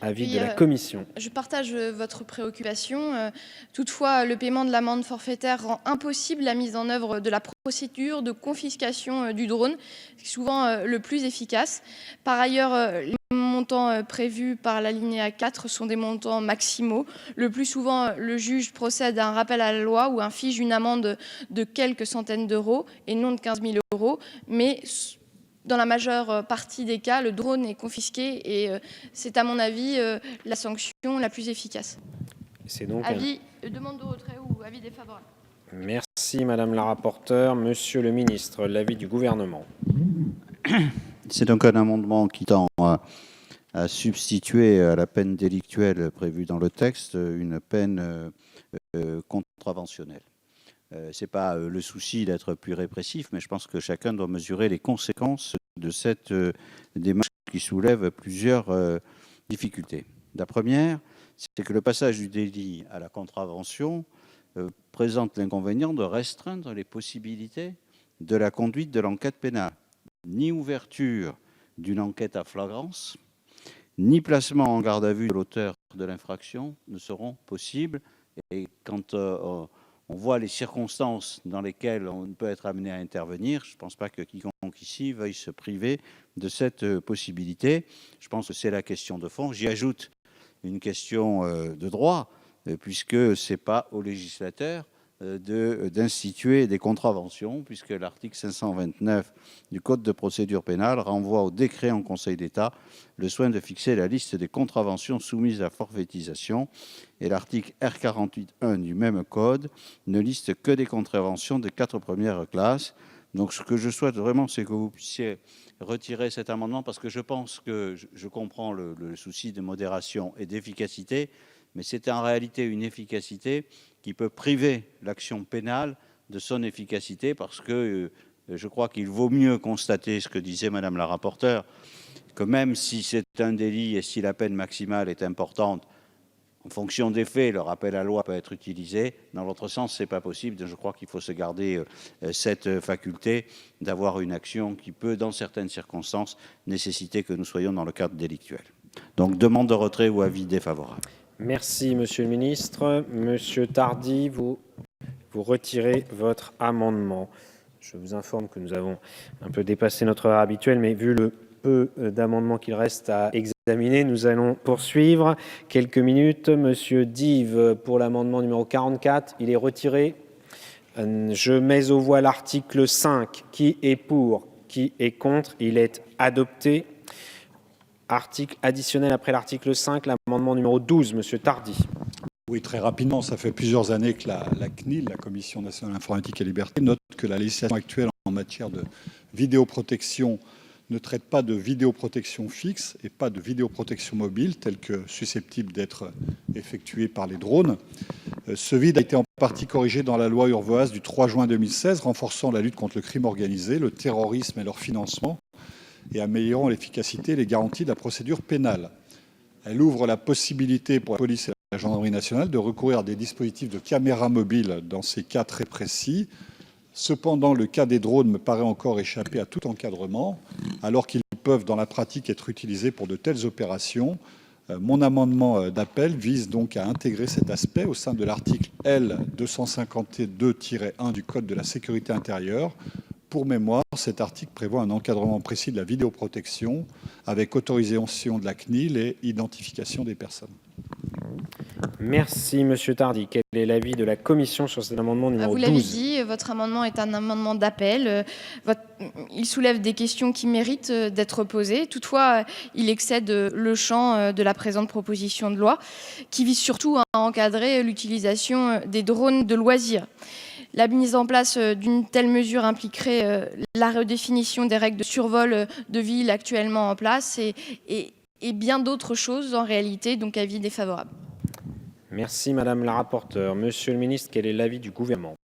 Speaker 13: Avis
Speaker 3: Oui,
Speaker 13: de la commission.
Speaker 3: Je partage votre préoccupation. Toutefois, le paiement de l'amende forfaitaire rend impossible la mise en œuvre de la procédure de confiscation du drone, souvent le plus efficace. Par ailleurs, les montants prévus par l'alinéa 4 sont des montants maximaux. Le plus souvent, le juge procède à un rappel à la loi ou inflige une amende de quelques centaines d'euros et non de 15 000 euros. Mais dans la majeure partie des cas, le drone est confisqué et c'est à mon avis la sanction la plus efficace.
Speaker 13: C'est donc
Speaker 3: Demande de retrait ou avis défavorable.
Speaker 13: Merci Madame la rapporteure. Monsieur le ministre, l'avis du gouvernement.
Speaker 2: C'est donc un amendement qui tend à substituer à la peine délictuelle prévue dans le texte une peine contraventionnelle. Ce n'est pas le souci d'être plus répressif, mais je pense que chacun doit mesurer les conséquences de cette démarche qui soulève plusieurs difficultés. La première, c'est que le passage du délit à la contravention présente l'inconvénient de restreindre les possibilités de la conduite de l'enquête pénale. Ni ouverture d'une enquête à flagrance, ni placement en garde à vue de l'auteur de l'infraction ne seront possibles. Et quand on voit les circonstances dans lesquelles on peut être amené à intervenir, je ne pense pas que quiconque ici veuille se priver de cette possibilité. Je pense que c'est la question de fond. J'y ajoute une question de droit, puisque ce n'est pas au législateur d'instituer des contraventions, puisque l'article 529 du Code de procédure pénale renvoie au décret en Conseil d'État le soin de fixer la liste des contraventions soumises à forfaitisation, et l'article R48.1 du même Code ne liste que des contraventions des 4 premières classes. Donc ce que je souhaite vraiment, c'est que vous puissiez retirer cet amendement, parce que je pense que je comprends le souci de modération et d'efficacité, mais c'est en réalité une efficacité qui peut priver l'action pénale de son efficacité, parce que je crois qu'il vaut mieux constater ce que disait Madame la rapporteure, que même si c'est un délit et si la peine maximale est importante, en fonction des faits, le rappel à la loi peut être utilisé. Dans l'autre sens, ce n'est pas possible. Je crois qu'il faut se garder cette faculté d'avoir une action qui peut, dans certaines circonstances, nécessiter que nous soyons dans le cadre délictuel. Donc, demande de retrait ou avis défavorable.
Speaker 13: Merci, Monsieur le ministre. Monsieur Tardy, vous retirez votre amendement. Je vous informe que nous avons un peu dépassé notre heure habituelle, mais vu le peu d'amendements qu'il reste à examiner, nous allons poursuivre quelques minutes. Monsieur Dive, pour l'amendement numéro 44, il est retiré. Je mets aux voix l'article 5. Qui est pour? Qui est contre? Il est adopté. Article additionnel après l'article 5, l'amendement numéro 12, Monsieur Tardy.
Speaker 4: Oui, très rapidement, ça fait plusieurs années que la CNIL, la Commission nationale informatique et liberté, note que la législation actuelle en matière de vidéoprotection ne traite pas de vidéoprotection fixe et pas de vidéoprotection mobile, telle que susceptible d'être effectuée par les drones. Ce vide a été en partie corrigé dans la loi Urvoas du 3 juin 2016, renforçant la lutte contre le crime organisé, le terrorisme et leur financement, et améliorant l'efficacité et les garanties de la procédure pénale. Elle ouvre la possibilité pour la police et la gendarmerie nationale de recourir à des dispositifs de caméra mobile dans ces cas très précis. Cependant, le cas des drones me paraît encore échapper à tout encadrement, alors qu'ils peuvent dans la pratique être utilisés pour de telles opérations. Mon amendement d'appel vise donc à intégrer cet aspect au sein de l'article L 252-1 du Code de la sécurité intérieure. Pour mémoire, cet article prévoit un encadrement précis de la vidéoprotection avec autorisation de la CNIL et identification des personnes.
Speaker 13: Merci, Monsieur Tardy. Quel est l'avis de la Commission sur cet amendement numéro 12?
Speaker 3: Vous l'avez dit, votre amendement est un amendement d'appel. Il soulève des questions qui méritent d'être posées. Toutefois, il excède le champ de la présente proposition de loi, qui vise surtout à encadrer l'utilisation des drones de loisirs. La mise en place d'une telle mesure impliquerait la redéfinition des règles de survol de villes actuellement en place et bien d'autres choses en réalité, donc avis défavorable.
Speaker 13: Merci Madame la rapporteure. Monsieur le ministre, quel est l'avis du gouvernement?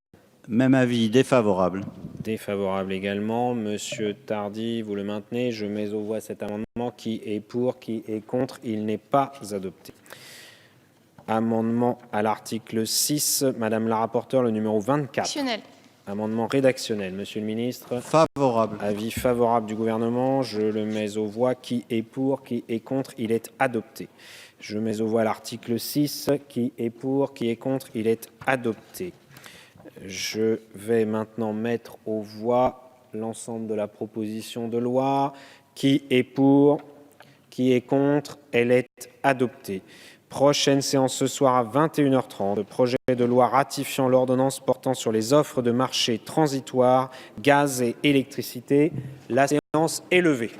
Speaker 2: Même avis, défavorable.
Speaker 13: Défavorable également. Monsieur Tardy, vous le maintenez. Je mets aux voix cet amendement. Qui est pour? Qui est contre? Il n'est pas adopté. Amendement à l'article 6. Madame la rapporteure, le numéro 24.
Speaker 3: Additionnel.
Speaker 13: Amendement rédactionnel, Monsieur le Ministre.
Speaker 12: Favorable.
Speaker 13: Avis favorable du gouvernement. Je le mets aux voix. Qui est pour? Qui est contre? Il est adopté. Je mets aux voix l'article 6. Qui est pour? Qui est contre? Il est adopté. Je vais maintenant mettre aux voix l'ensemble de la proposition de loi. Qui est pour? Qui est contre? Elle est adoptée. Prochaine séance ce soir à 21h30. Le projet de loi ratifiant l'ordonnance portant sur les offres de marché transitoires, gaz et électricité. La séance est levée.